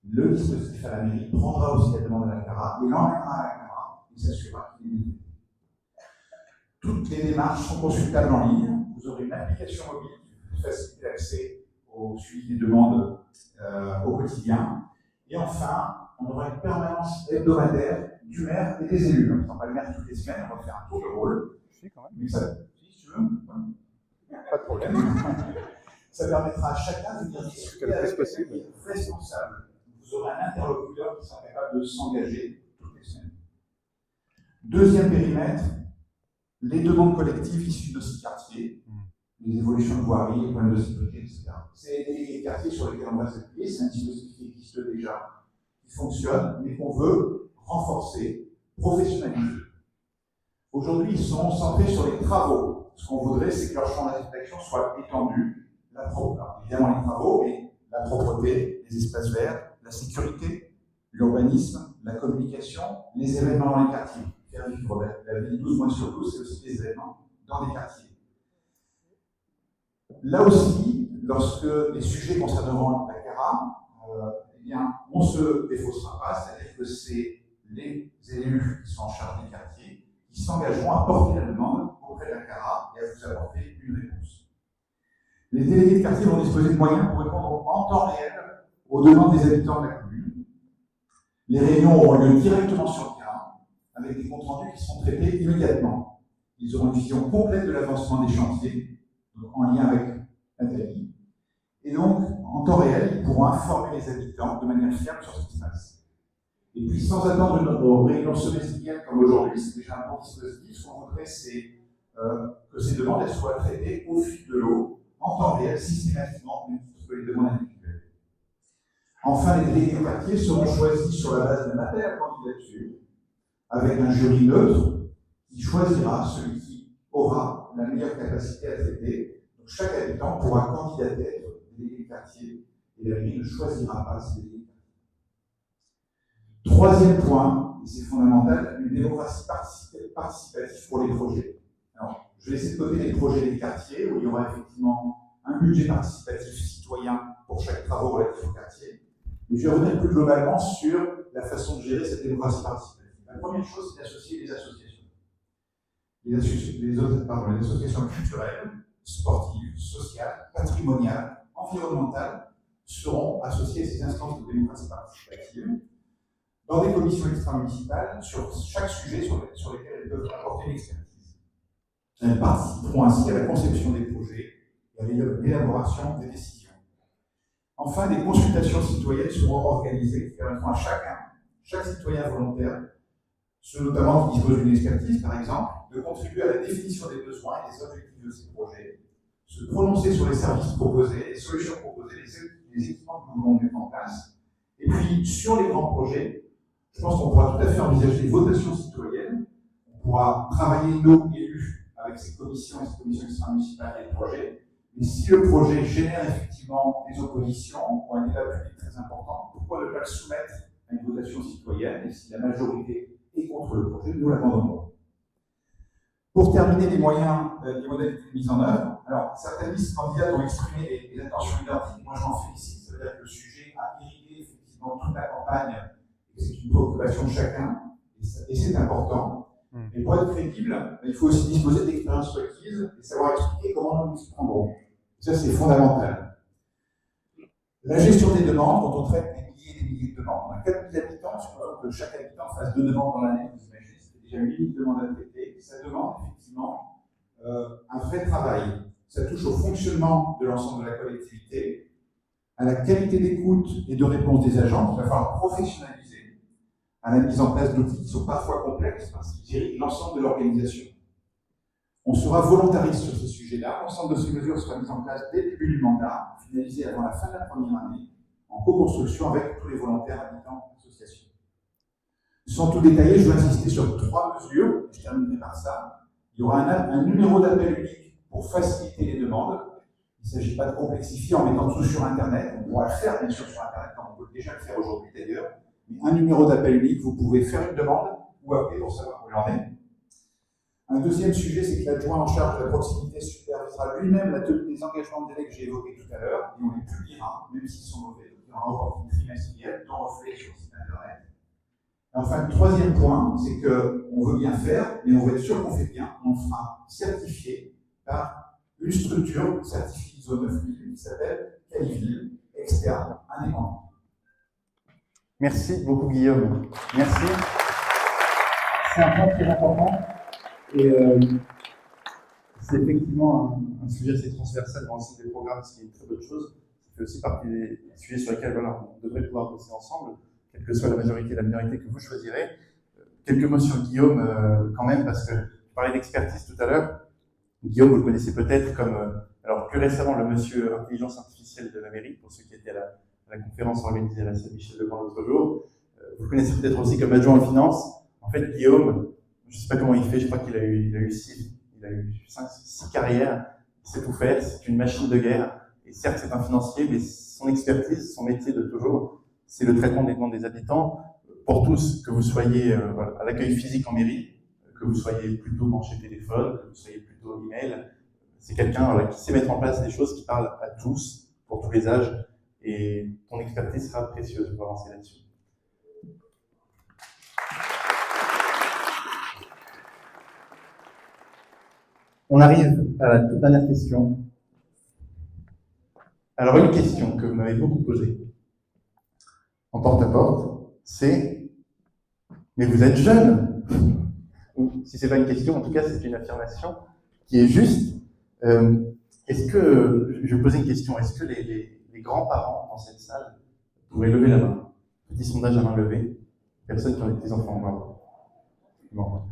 Le dispositif à la mairie prendra aussi la demande à la CARA et l'emmènera à la CARA et s'assurera qu'il est bien fait. Toutes les démarches sont consultables en ligne. Vous aurez une application mobile qui vous facilite l'accès au suivi des demandes au quotidien. Et enfin, on aura une permanence hebdomadaire du maire et des élus. On ne prend pas le maire toutes les semaines, on va faire un tour de rôle. Mais ça, si tu veux, pas de problème. Ça permettra à chacun de venir discuter avec quelqu'un responsable. Vous aurez un interlocuteur qui sera capable de s'engager toutes les semaines. Deuxième périmètre, les demandes collectives issues de ces quartiers, les évolutions de voirie, les problèmes de sécurité, etc. C'est les délégués de quartier sur lesquels on va s'appuyer, c'est un dispositif qui existe déjà, qui fonctionne, mais qu'on veut renforcer, professionnaliser. Aujourd'hui, ils sont centrés sur les travaux. Ce qu'on voudrait, c'est que leur champ d'action soit étendu. Évidemment les travaux, mais la propreté, les espaces verts, la sécurité, l'urbanisme, la communication, les événements dans les quartiers. Faire vivre la ville 12 mois sur 12, c'est aussi des événements dans des quartiers. Là aussi, lorsque les sujets concerneront la CARA, eh bien, on ne se défaussera pas, c'est-à-dire que c'est les élus qui sont en charge des quartiers qui s'engageront à porter la demande auprès de la CARA et à vous apporter une réponse. Les délégués de quartier vont disposer de moyens pour répondre en temps réel aux demandes des habitants de la commune. Les réunions auront lieu directement sur le terrain, avec des comptes rendus qui seront traités immédiatement. Ils auront une vision complète de l'avancement des chantiers, donc en lien avec Nathalie. Et donc, en temps réel, ils pourront informer les habitants de manière fiable sur ce qui se passe. Et puis, sans attendre une réunion semestrielle comme aujourd'hui, c'est déjà un bon dispositif. Ce qu'on voudrait, c'est que ces demandes elles soient traitées au fil de l'eau, en temps réel, systématiquement, que les demandes individuelles. Enfin, les délégués de quartier seront choisis sur la base d'un appel à candidature, avec un jury neutre qui choisira celui qui aura la meilleure capacité à traiter. Donc, chaque habitant pourra candidater à être délégué de quartier et la mairie ne choisira pas ces délégués de quartier. Troisième point, et c'est fondamental, une démocratie participative pour les projets. Alors, je vais laisser de côté les projets des quartiers où il y aura effectivement un budget participatif citoyen pour chaque travaux relatif au quartier. Mais je vais revenir plus globalement sur la façon de gérer cette démocratie participative. La première chose, c'est d'associer les associations. Les associations culturelles, sportives, sociales, patrimoniales, environnementales seront associées à ces instances de démocratie participative dans des commissions extra-municipales sur chaque sujet sur lesquels elles peuvent apporter une expertise. Elles participeront ainsi à la conception des projets et à l'élaboration des décisions. Enfin, des consultations citoyennes seront organisées qui permettront à chaque citoyen volontaire, ceux notamment qui disposent d'une expertise par exemple, de contribuer à la définition des besoins et des objectifs de ces projets, se prononcer sur les services proposés, les solutions proposées, les équipements que nous voulons mettre en place. Et puis, sur les grands projets, je pense qu'on pourra tout à fait envisager des votations citoyennes. On pourra travailler, nos élus, avec ces commissions et ces commissions extra-municipales et les projets. Mais si le projet génère effectivement des oppositions ou un débat public très important, pourquoi ne pas le soumettre à une votation citoyenne? Et si la majorité est contre le projet, nous l'abandonnerons. Pour terminer, les moyens, les modalités de mise en œuvre. Alors, certaines listes candidates ont exprimé des intentions identiques. Moi, je m'en félicite. Ça veut dire que le sujet a irrigué effectivement toute la campagne et que c'est une préoccupation de chacun. Et c'est important. Et pour être crédible, il faut aussi disposer d'expériences requises et savoir expliquer comment nous nous y prendrons. Ça, c'est fondamental. La gestion des demandes, quand on traite des milliers et des milliers de demandes. On a 4 000 habitants, supposons que chaque habitant fasse 2 demandes dans l'année, vous imaginez, c'est déjà 8 000 demandes à traiter. Ça demande effectivement un vrai travail. Ça touche au fonctionnement de l'ensemble de la collectivité, à la qualité d'écoute et de réponse des agents, il va falloir professionnaliser, à la mise en place d'outils qui sont parfois complexes parce qu'ils dirigent l'ensemble de l'organisation. On sera volontariste sur ces sujets-là. L'ensemble de ces mesures sera mise en place dès le début du mandat, finalisé avant la fin de la première année, en co-construction avec tous les volontaires, habitants, associations. Sans tout détailler, je veux insister sur 3 mesures, et je terminerai par ça. Il y aura un numéro d'appel unique pour faciliter les demandes. Il ne s'agit pas de complexifier en mettant tout sur Internet. On pourra le faire, bien sûr, sur Internet, comme on peut déjà le faire aujourd'hui d'ailleurs. Mais un numéro d'appel unique, vous pouvez faire une demande ou appeler pour savoir où il en est. Un deuxième sujet, c'est que l'adjoint en charge de la proximité supervisera lui-même la tenue des engagements de délai que j'ai évoqués tout à l'heure, et on les publiera, même s'ils sont mauvais. Il y aura un reporting trimestriel, dont reflet sur le site Internet. Et enfin, le troisième point, c'est qu'on veut bien faire, mais on veut être sûr qu'on fait bien. On sera certifié par une structure certifiée ISO 9000 qui s'appelle Caliville, externe, indépendante. Merci beaucoup, Guillaume. Merci. C'est un point très important. Et c'est effectivement un sujet assez transversal dans l'ensemble des programmes, ce qui est une très bonne chose. Ça fait aussi partie des sujets sur lesquels voilà, on devrait pouvoir bosser ensemble, quelle que soit la majorité et la minorité que vous choisirez. Quelques mots sur Guillaume quand même, parce que je parlais d'expertise tout à l'heure. Guillaume, vous le connaissez peut-être comme, alors plus récemment, le monsieur intelligence artificielle de la mairie, pour ceux qui étaient à la conférence organisée à la Saint-Michel-de-Camp l'autre jour. Vous le connaissez peut-être aussi comme adjoint aux finances. En fait, Guillaume, je ne sais pas comment il fait, je crois qu'il a eu 6 carrières, il sait tout faire, c'est une machine de guerre. Et certes, c'est un financier, mais son expertise, son métier de toujours, c'est le traitement des demandes des habitants. Pour tous, que vous soyez à l'accueil physique en mairie, que vous soyez plutôt branché téléphone, que vous soyez plutôt email, c'est quelqu'un qui sait mettre en place des choses qui parlent à tous, pour tous les âges, et ton expertise sera précieuse pour avancer là-dessus. On arrive à la toute dernière question. Alors, une question que vous m'avez beaucoup posée en porte-à-porte, c'est « Mais vous êtes jeune !» Ou, si ce n'est pas une question, en tout cas, c'est une affirmation qui est juste. Est-ce que, je vais poser une question, est-ce que les grands-parents dans cette salle pourraient lever la main? Petit sondage à main levée. Personne qui ont des petits-enfants encore. Bon.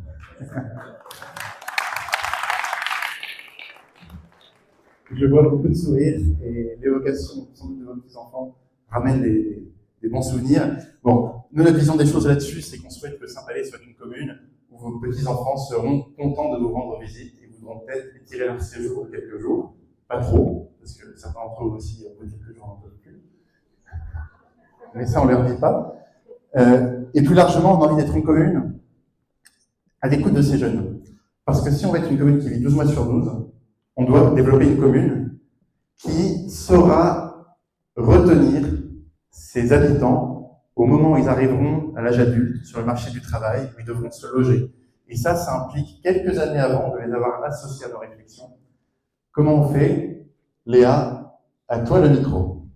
Je vois beaucoup de sourires et l'évocation sans doute de vos petits-enfants ramène des bons souvenirs. Bon, nous, notre vision des choses là-dessus, c'est qu'on souhaite que Saint-Palais soit une commune où vos petits-enfants seront contents de vous rendre visite et voudront peut-être étirer leur séjour de quelques jours. Pas trop, parce que certains d'entre eux aussi, on peut dire que j'en n'en peux plus. Mais ça, on ne leur dit pas. Et plus largement, on a envie d'être une commune à l'écoute de ces jeunes. Parce que si on veut être une commune qui vit 12 mois sur 12, on doit développer une commune qui saura retenir ses habitants au moment où ils arriveront à l'âge adulte, sur le marché du travail, où ils devront se loger. Et ça implique quelques années avant de les avoir associés à nos réflexions. Comment on fait? Léa, à toi le micro.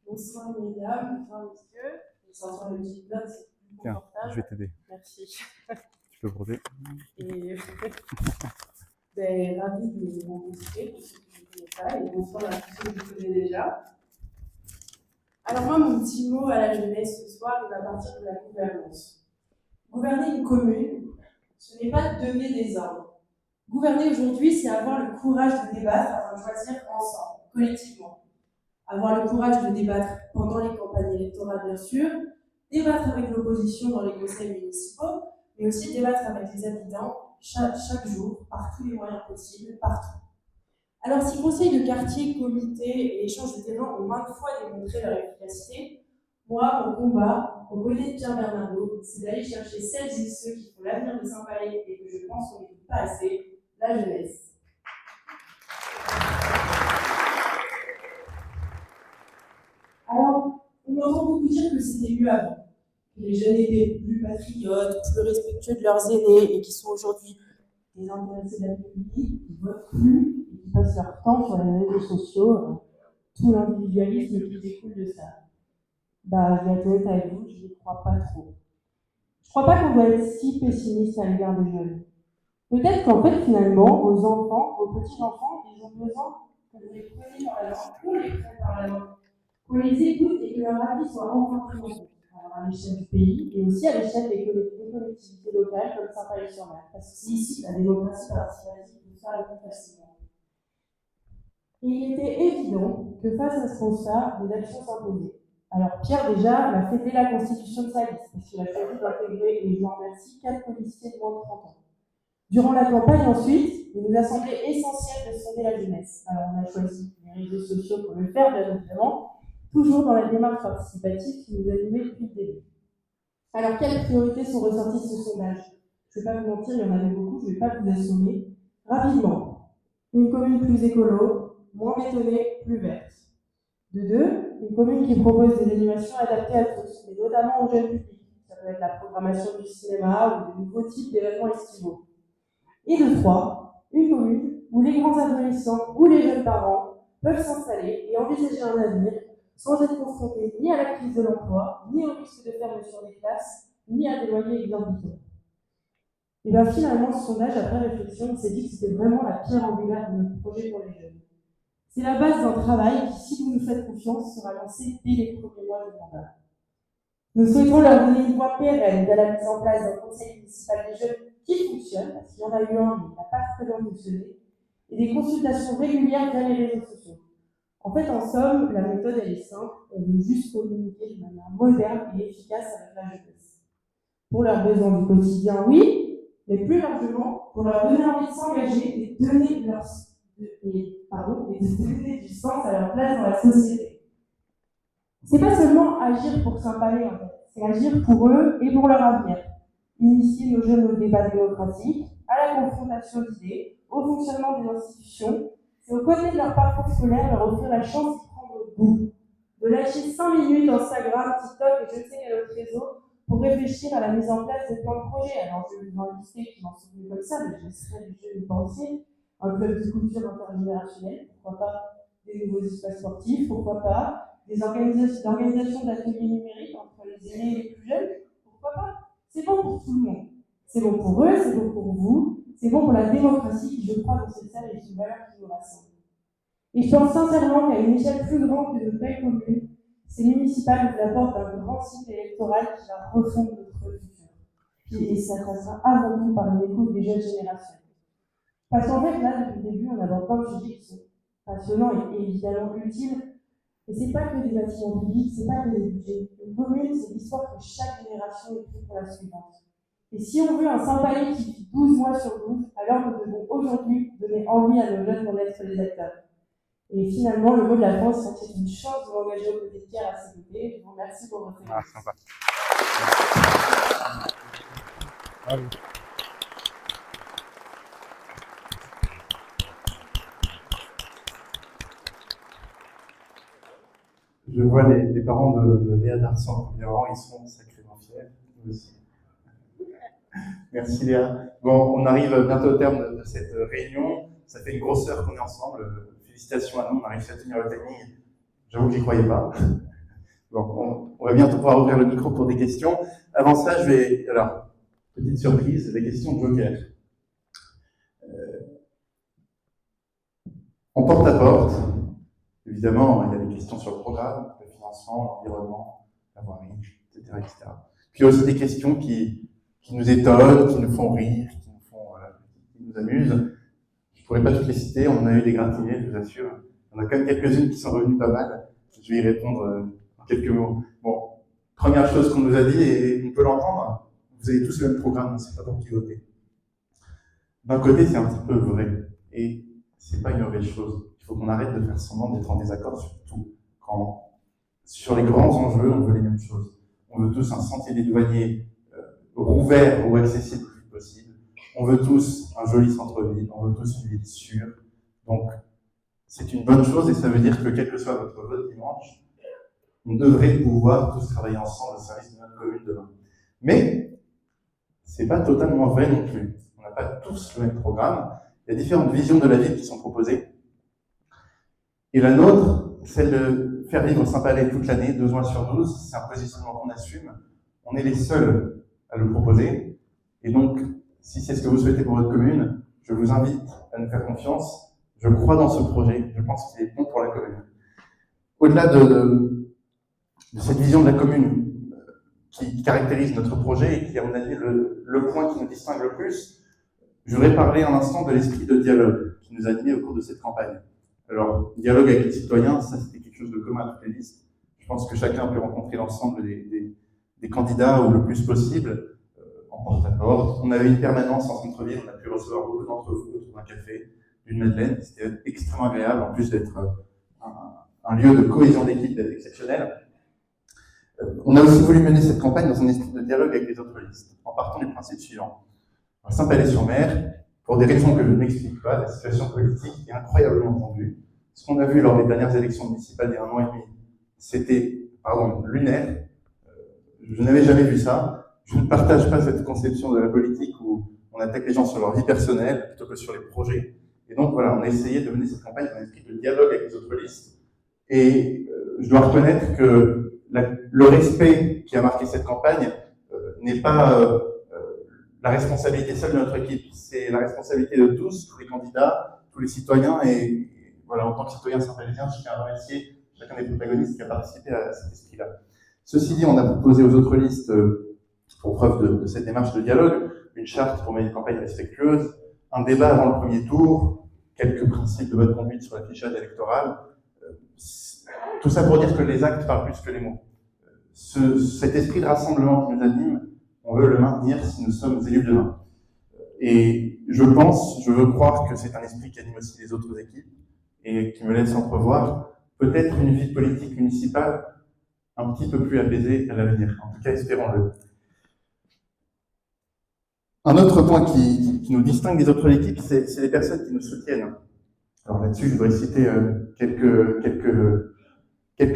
Bonsoir mesdames, bonsoir messieurs. Bonsoir le petit bloc, c'est plus confortable. Je vais t'aider. Merci. Tu peux broder. Et suis ravie de vous rencontrer pour ceux que je ne connais pas et bonsoir à tous ceux que je connais déjà. Alors moi, mon petit mot à la jeunesse ce soir, il va partir de la gouvernance. Gouverner une commune, ce n'est pas donner des ordres. Gouverner aujourd'hui, c'est avoir le courage de débattre afin de choisir ensemble, collectivement. Avoir le courage de débattre pendant les campagnes électorales, bien sûr, débattre avec l'opposition dans les conseils municipaux, mais aussi débattre avec les habitants chaque jour, par tous les moyens possibles, partout. Alors, si conseils de quartier, comités et échanges de terrain ont maintes fois démontré leur efficacité, moi, mon combat, aux côtés de Pierre Bernardo, c'est d'aller chercher celles et ceux qui font l'avenir de Saint-Palais et que je pense qu'on n'écoute pas assez, la jeunesse. Alors, on entend beaucoup dire que c'était mieux avant, que les jeunes étaient plus patriotes, plus respectueux de leurs aînés et qui sont aujourd'hui désintéressés de la politique, qui ne votent plus et qui passent leur temps sur les réseaux sociaux, tout l'individualisme qui découle de ça. Je vais être honnête avec vous, je n'y crois pas trop. Je ne crois pas qu'on doit être si pessimiste à l'égard des jeunes. Peut-être qu'en fait, finalement, vos enfants, vos petits-enfants, ils ont besoin que vous les preniez par la main, qu'on les prenne par la main, qu'on les écoute et que leur avis soit enfin pris en compte. Alors à l'échelle du pays et aussi à l'échelle des collectivités locales comme Saint-Palais-sur-Mer. Parce que c'est ici que la démocratie participative peut faire le plus facilement. Et il était évident que face à ce constat, des actions s'imposaient. Alors Pierre déjà m'a fait dès la constitution de sa liste, parce qu'il a choisi d'intégrer, et je l'en remercie, 4 policiers de moins de 30 ans. Durant la campagne ensuite, il nous a semblé essentiel de sonder la jeunesse. Alors on a choisi les réseaux sociaux pour le faire, bien évidemment, toujours dans la démarche participative qui nous animait depuis le début. Alors quelles priorités sont ressorties de ce sondage? Je ne vais pas vous mentir, il y en avait beaucoup, je ne vais pas vous assommer. Rapidement, une commune plus écolo, moins bétonnée, plus verte. De deux, une commune qui propose des animations adaptées à tous, mais notamment aux jeunes publics. Ça peut être la programmation du cinéma ou de nouveaux types d'événements estivaux. Et de trois, une commune où les grands adolescents ou les jeunes parents peuvent s'installer et envisager un avenir sans être confrontés ni à la crise de l'emploi, ni au risque de fermeture des classes, ni à des loyers exorbitants. Et bien finalement, ce sondage, après réflexion, il s'est dit que c'était vraiment la pierre angulaire de notre projet pour les jeunes. C'est la base d'un travail qui, si vous nous faites confiance, sera lancé dès les premiers mois du mandat. Nous souhaitons leur donner une voie pérenne de la mise en place d'un conseil municipal des jeunes qui fonctionne, parce qu'il y en a eu un, mais il n'a pas très bien fonctionné, et des consultations régulières via les réseaux sociaux. En fait, en somme, la méthode, elle est simple, on veut juste communiquer de manière moderne et efficace avec la jeunesse. Pour leurs besoins du quotidien, oui, mais plus largement, pour leur donner envie de s'engager et de donner du sens à leur place dans la société. C'est pas seulement agir pour Saint-Palais, en fait, c'est agir pour eux et pour leur avenir. Initier nos jeunes au débat démocratique, à la confrontation d'idées, au fonctionnement des institutions, c'est aux côtés de leur parcours scolaire leur offrir la chance d'y prendre goût, de lâcher 5 minutes Instagram, TikTok et je ne sais quel autre réseau pour réfléchir à la mise en place de plans de projets. Alors je vais vous en lister qui m'en sont venus comme ça, mais je laisserai les jeunes y penser. Un club de culture intergénérationnelle, pourquoi pas des nouveaux espaces sportifs, pourquoi pas des organisations d'ateliers numériques entre les aînés et les plus jeunes, pourquoi pas. C'est bon pour tout le monde. C'est bon pour eux, c'est bon pour vous, c'est bon pour la démocratie qui, je crois, dans cette salle est une valeur qui nous rassemble. Et je pense sincèrement qu'à une échelle plus grande que de belles communes, c'est municipal nous apporte un grand cycle électoral qui va refondre notre futur. Et ça passera avant tout par une écoute des jeunes générations. Parce qu'en fait, là, depuis le début, on aborde plein de sujets qui sont passionnants et évidemment utiles. Et c'est pas que des bâtiments publics, c'est pas que des budgets. Une commune, c'est l'histoire que chaque génération écrit pour la suivante. Et si on veut un Saint-Palais qui vit 12 mois sur 12, alors nous devons aujourd'hui donner envie à nos jeunes d'en être les acteurs. Et finalement, le mot de la France, c'est une chance de m'engager aux côtés de Pierre à ses côtés. Je vous remercie pour votre écoute. Sympa. Je vois les parents de Léa Darsan, ils sont sacrément fiers, nous aussi. Merci Léa. Bon, on arrive bientôt au terme de cette réunion. Ça fait une grosse heure qu'on est ensemble. Félicitations à nous, on a réussi à tenir le timing. J'avoue que j'y croyais pas. Bon, on va bientôt pouvoir ouvrir le micro pour des questions. Avant ça, alors, petite surprise, les questions Joker. Évidemment, il y a des questions sur le programme, le financement, l'environnement, la voirie, etc., etc. Puis il y a aussi des questions qui nous étonnent, qui nous font rire, qui nous amusent. Je ne pourrais pas toutes les citer, on en a eu des gratinés, je vous assure. On a quand même quelques-unes qui sont revenues pas mal. Je vais y répondre en quelques mots. Bon, première chose qu'on nous a dit, et on peut l'entendre, vous avez tous le même programme, c'est pas pour qui voter. D'un côté, c'est un petit peu vrai, et c'est pas une mauvaise chose. Il faut qu'on arrête de faire semblant d'être en désaccord sur tout. Quand, sur les grands enjeux, on veut les mêmes choses. On veut tous un sentier des douaniers rouvert ou accessible le plus possible. On veut tous un joli centre-ville, on veut tous une ville sûre. Donc, c'est une bonne chose et ça veut dire que quel que soit votre vote dimanche, on devrait pouvoir tous travailler ensemble au service de notre commune demain. Mais, c'est pas totalement vrai non plus. On n'a pas tous le même programme. Il y a différentes visions de la ville qui sont proposées. Et la nôtre, celle de faire vivre Saint-Palais toute l'année, 2 mois sur 12, c'est un positionnement qu'on assume. On est les seuls à le proposer. Et donc, si c'est ce que vous souhaitez pour votre commune, je vous invite à nous faire confiance. Je crois dans ce projet. Je pense qu'il est bon pour la commune. Au-delà de cette vision de la commune qui caractérise notre projet et qui est, à mon avis, le point qui nous distingue le plus, je voudrais parler un instant de l'esprit de dialogue qui nous a animés au cours de cette campagne. Alors, dialogue avec les citoyens, ça c'était quelque chose de commun à toutes les listes. Je pense que chacun peut rencontrer l'ensemble des candidats ou le plus possible en porte-à-porte. On avait une permanence en centre-ville, on a pu recevoir beaucoup d'entre vous autour d'un café, d'une madeleine. C'était extrêmement agréable, en plus d'être un lieu de cohésion d'équipe exceptionnel. On a aussi voulu mener cette campagne dans un esprit de dialogue avec les autres listes, en partant du principe suivant. À Saint-Palais-sur-Mer, pour des raisons que je ne m'explique pas, la situation politique est incroyablement tendue. Ce qu'on a vu lors des dernières élections municipales il y a 1 an et demi, c'était, lunaire. Je n'avais jamais vu ça. Je ne partage pas cette conception de la politique où on attaque les gens sur leur vie personnelle plutôt que sur les projets. Et donc voilà, on a essayé de mener cette campagne dans un esprit de dialogue avec les autres listes. Et je dois reconnaître que le respect qui a marqué cette campagne n'est pas la responsabilité seule de notre équipe, c'est la responsabilité de tous les candidats, tous les citoyens, et voilà, en tant que citoyen saint-palésien, je tiens à remercier chacun des protagonistes qui a participé à cet esprit-là. Ceci dit, on a proposé aux autres listes, pour preuve de cette démarche de dialogue, une charte pour mener une campagne respectueuse, un débat avant le premier tour, quelques principes de bonne conduite sur l'affichage électoral, tout ça pour dire que les actes parlent plus que les mots. Cet esprit de rassemblement qui nous anime, on veut le maintenir si nous sommes élus demain. Et je veux croire que c'est un esprit qui anime aussi les autres équipes et qui me laisse entrevoir peut-être une vie politique municipale un petit peu plus apaisée à l'avenir. En tout cas, espérons-le. Un autre point qui nous distingue des autres équipes, c'est les personnes qui nous soutiennent. Alors là-dessus, je voudrais citer quelques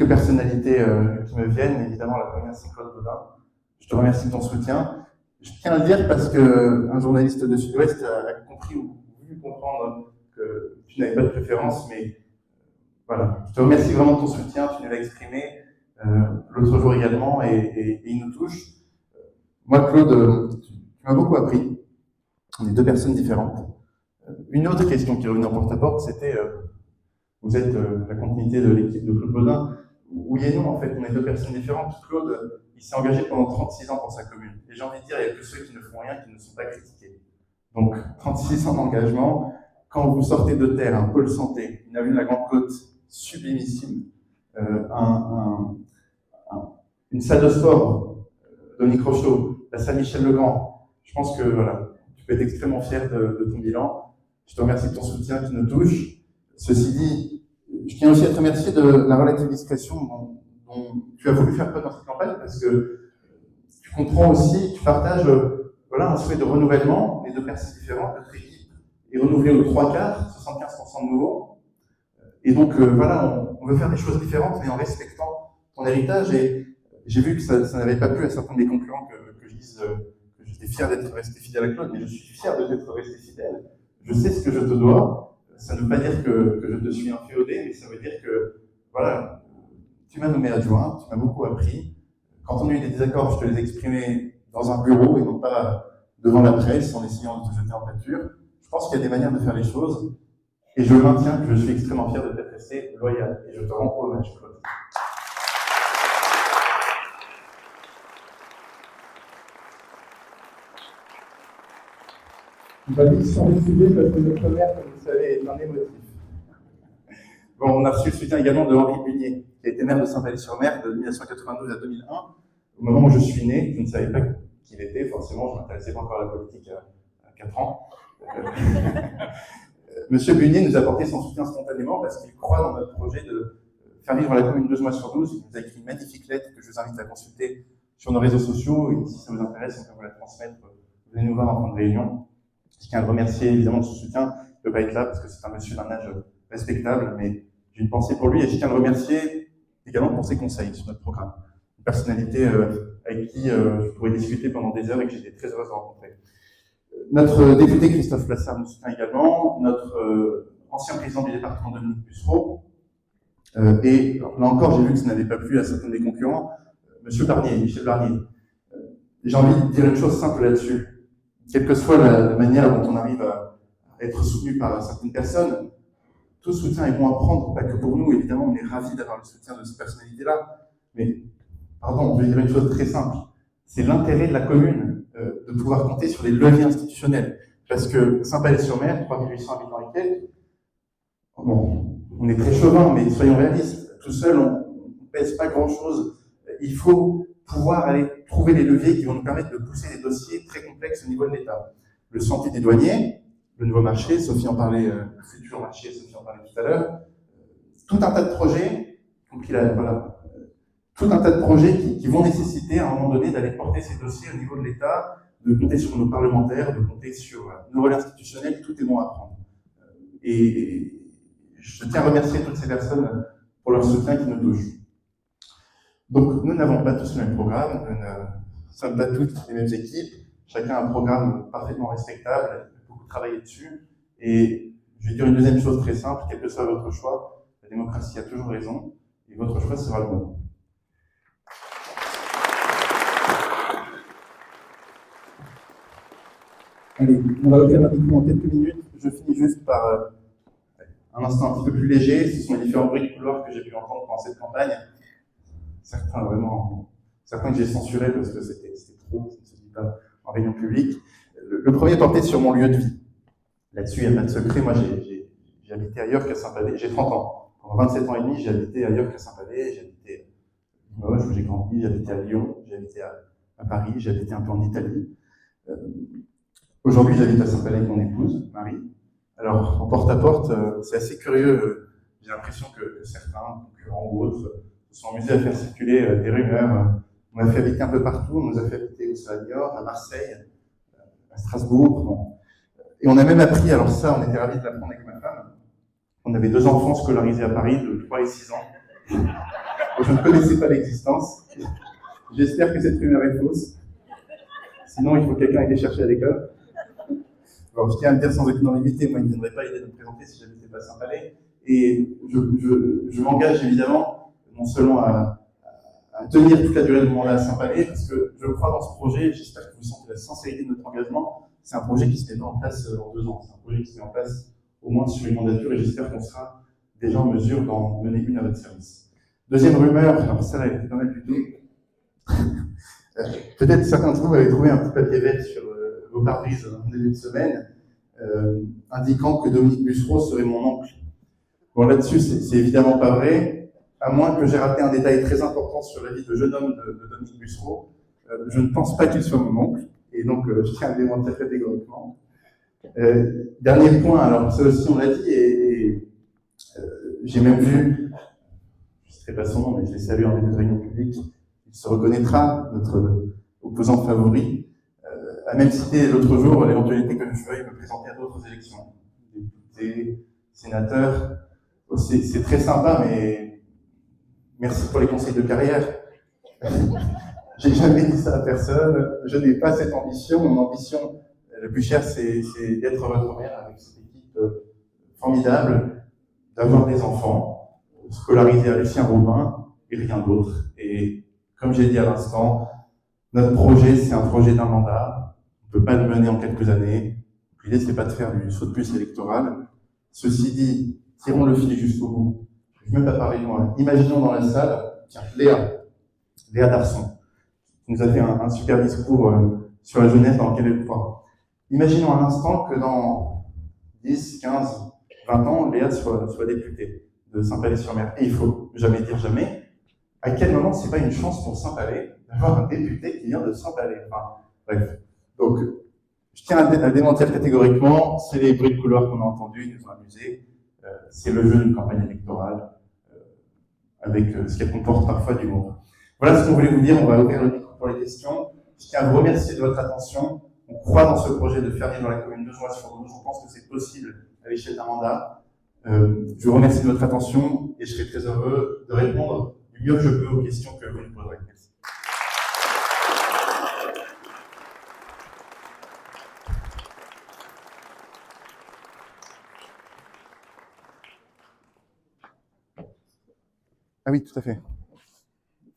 personnalités qui me viennent. Évidemment, la première, c'est Claude Baudin. Je te remercie de ton soutien. Je tiens à le dire parce qu'un journaliste de Sud-Ouest a compris ou voulu comprendre que tu n'avais pas de préférence, mais voilà. Je te remercie vraiment de ton soutien, tu nous l'as exprimé l'autre jour également et il nous touche. Moi, Claude, tu m'as beaucoup appris. On est 2 personnes différentes. Une autre question qui est revenue en porte-à-porte, c'était vous êtes la continuité de l'équipe de Claude Baudin. Oui et non, en fait, on est 2 personnes différentes. Claude, il s'est engagé pendant 36 ans pour sa commune. Et j'ai envie de dire, il n'y a que ceux qui ne font rien qui ne sont pas critiqués. Donc, 36 ans d'engagement. Quand vous sortez de terre, un pôle santé, une avenue de la Grande Côte sublimissime, une salle de sport, Dominique Rocheteau, la salle Michel-Legrand, je pense que voilà, tu peux être extrêmement fier de ton bilan. Je te remercie de ton soutien qui nous touche. Ceci dit, je tiens aussi à te remercier de la relative discrétion dont tu as voulu faire preuve dans cette campagne, parce que tu comprends aussi, tu partages un souhait de renouvellement, les 2 personnes différentes, notre équipe est renouvelée aux 3/4, 75% de nouveaux. Et donc on veut faire des choses différentes, mais en respectant ton héritage. Et j'ai vu que ça n'avait pas plu à certains des concurrents que je dise que j'étais fier d'être resté fidèle à Claude, mais je suis fier de t'être resté fidèle. Je sais ce que je te dois. Ça ne veut pas dire que je te suis inféodé, mais ça veut dire que, voilà, tu m'as nommé adjoint, tu m'as beaucoup appris. Quand on a eu des désaccords, je te les exprimais dans un bureau et non pas devant la presse en essayant de te jeter en pâture. Je pense qu'il y a des manières de faire les choses. Et je maintiens que je suis extrêmement fier de t'être resté loyal. Et je te rends hommage, Claude. On va vite sur le sujet parce que notre maire, comme vous savez, est un émotif. Bon, on a reçu le soutien également de Henri Bunier, qui a été maire de Saint-Palais-sur-Mer de 1992 à 2001. Au moment où je suis né, je ne savais pas qui il était, forcément, je ne m'intéressais pas encore à la politique à 4 ans. Monsieur Bunier nous a apporté son soutien spontanément parce qu'il croit dans notre projet de faire vivre la commune 12 mois sur 12. Il nous a écrit une magnifique lettre que je vous invite à consulter sur nos réseaux sociaux. Et si ça vous intéresse, on peut vous la transmettre. Venez nous voir en fin de réunion. Je tiens à le remercier évidemment de son soutien. Il ne peut pas être là parce que c'est un monsieur d'un âge respectable, mais j'ai une pensée pour lui et je tiens à le remercier également pour ses conseils sur notre programme. Une personnalité avec qui je pourrais discuter pendant des heures et que j'étais très heureuse de rencontrer. Notre député Christophe Plassard nous soutient également, notre ancien président du département Dominique Bussereau, et alors, là encore j'ai vu que ça n'avait pas plu à certains des concurrents, Monsieur Barnier, Michel Barnier. J'ai envie de dire une chose simple là-dessus. Quelle que soit la manière dont on arrive à être soutenu par certaines personnes, tout soutien est bon à prendre, pas que pour nous, évidemment, on est ravis d'avoir le soutien de ces personnalités-là, mais, pardon, je vais dire une chose très simple, c'est l'intérêt de la commune de pouvoir compter sur les leviers institutionnels, parce que Saint-Palais-sur-Mer, 3800 habitants et quelques, bon, on est très chauvin, mais soyons réalistes, tout seul, on ne pèse pas grand-chose, il faut pouvoir aller trouver les leviers qui vont nous permettre de pousser des dossiers très complexes au niveau de l'État. Le chantier des douaniers, le nouveau marché, Sophie en parlait, le futur marché, Sophie en parlait tout à l'heure, tout un tas de projets, tout un tas de projets qui vont nécessiter à un moment donné d'aller porter ces dossiers au niveau de l'État, de compter sur nos parlementaires, de compter sur nos rôles institutionnels, tout est bon à prendre. Et je tiens à remercier toutes ces personnes pour leur soutien qui nous touche. Donc, nous n'avons pas tous le même programme, nous ne sommes pas toutes les mêmes équipes, chacun a un programme parfaitement respectable, il faut beaucoup travailler dessus, et je vais dire une deuxième chose très simple, quel que soit votre choix, la démocratie a toujours raison, et votre choix sera le bon. Allez, on va revenir rapidement en quelques minutes, je finis juste par un instant un petit peu plus léger, ce sont les différents bruits de couloir que j'ai pu entendre pendant cette campagne. Certains que j'ai censurés parce que c'était trop, ça ne se dit pas en réunion publique. Le premier portait sur mon lieu de vie. Là-dessus, il n'y a pas de secret. Moi, j'ai habité ailleurs qu'à Saint-Palais. J'ai 30 ans. Pendant 27 ans et demi, j'ai habité ailleurs qu'à Saint-Palais. J'ai habité à Limoges, où j'ai grandi. J'ai habité à Lyon. J'ai habité à Paris. J'ai habité un peu en Italie. Aujourd'hui, j'habite à Saint-Palais avec mon épouse, Marie. Alors, en porte-à-porte, c'est assez curieux. J'ai l'impression que certains, concurrents ou autres, se sont amusés à faire circuler des rumeurs. On a fait habiter un peu partout, on nous a fait habiter aussi à Niort, à Marseille, à Strasbourg. Bon. Et on a même appris, alors ça, on était ravis de l'apprendre avec ma femme, on avait 2 enfants scolarisés à Paris de 3 et 6 ans. Je ne connaissais pas l'existence. J'espère que cette rumeur est fausse. Sinon, il faut que quelqu'un aille les chercher à l'école. Alors, je tiens à le dire sans aucune ambiguïté, moi, il ne me viendrait pas l'idée de me présenter si j'habitais pas à Saint-Palais. Et je m'engage évidemment, non seulement à tenir toute la durée de mon mandat à Saint-Palais, parce que je crois dans ce projet, et j'espère que vous sentez la sincérité de notre engagement. C'est un projet qui se met pas en place en 2 ans, c'est un projet qui se met en place au moins sur une mandature, et j'espère qu'on sera déjà en mesure d'en mener une à votre service. Deuxième rumeur, alors ça, elle était pas mal du tout. Peut-être certains d'entre vous avaient trouvé un petit papier vert sur vos pare-brises en début de semaine, indiquant que Dominique Bussereau serait mon oncle. Bon, là-dessus, c'est évidemment pas vrai, à moins que j'ai raté un détail très important sur la vie de jeune homme de Dominique Bussereau. Je ne pense pas qu'il soit mon oncle, et donc je tiens à le démentir catégoriquement. Dernier point, alors ça aussi on l'a dit, et j'ai même vu, je ne citerai pas son nom, mais je l'ai salué en début de réunion publique, il se reconnaîtra, notre opposant favori, a même cité l'autre jour l'éventualité que je veuille me présenter à d'autres élections, député, sénateur. C'est très sympa, mais merci pour les conseils de carrière. J'ai jamais dit ça à personne, je n'ai pas cette ambition. Mon ambition, le plus cher, c'est d'être votre mère avec cette équipe formidable, d'avoir des enfants, scolarisés à Lucien Robin et rien d'autre. Et comme j'ai dit à l'instant, notre projet, c'est un projet d'un mandat. On ne peut pas le mener en quelques années. L'idée, c'est pas de faire du saut de puce électoral, Ceci dit, tirons le fil jusqu'au bout. Je ne vais même pas parler de moi. Imaginons dans la salle, tiens, Léa Darson, qui nous a fait un super discours sur la jeunesse dans lequel elle croit. Imaginons un instant que dans 10, 15, 20 ans, Léa soit députée de Saint-Palais-sur-Mer. Et il faut jamais dire jamais. À quel moment c'est pas une chance pour Saint-Palais d'avoir un député qui vient de Saint-Palais? Enfin, bref. Donc, je tiens à démentir catégoriquement, c'est les bruits de couloir qu'on a entendus, ils nous ont amusés. C'est le jeu d'une campagne électorale, avec ce qu'elle comporte parfois d'humour. Voilà ce qu'on voulait vous dire. On va ouvrir le micro pour les questions. Je tiens à vous remercier de votre attention. On croit dans ce projet de faire vivre la commune de Joie-sur-Louge. Je pense que c'est possible à l'échelle d'un mandat. Je vous remercie de votre attention et je serai très heureux de répondre du mieux que je peux aux questions que vous nous poserez. Merci. Ah oui, tout à fait.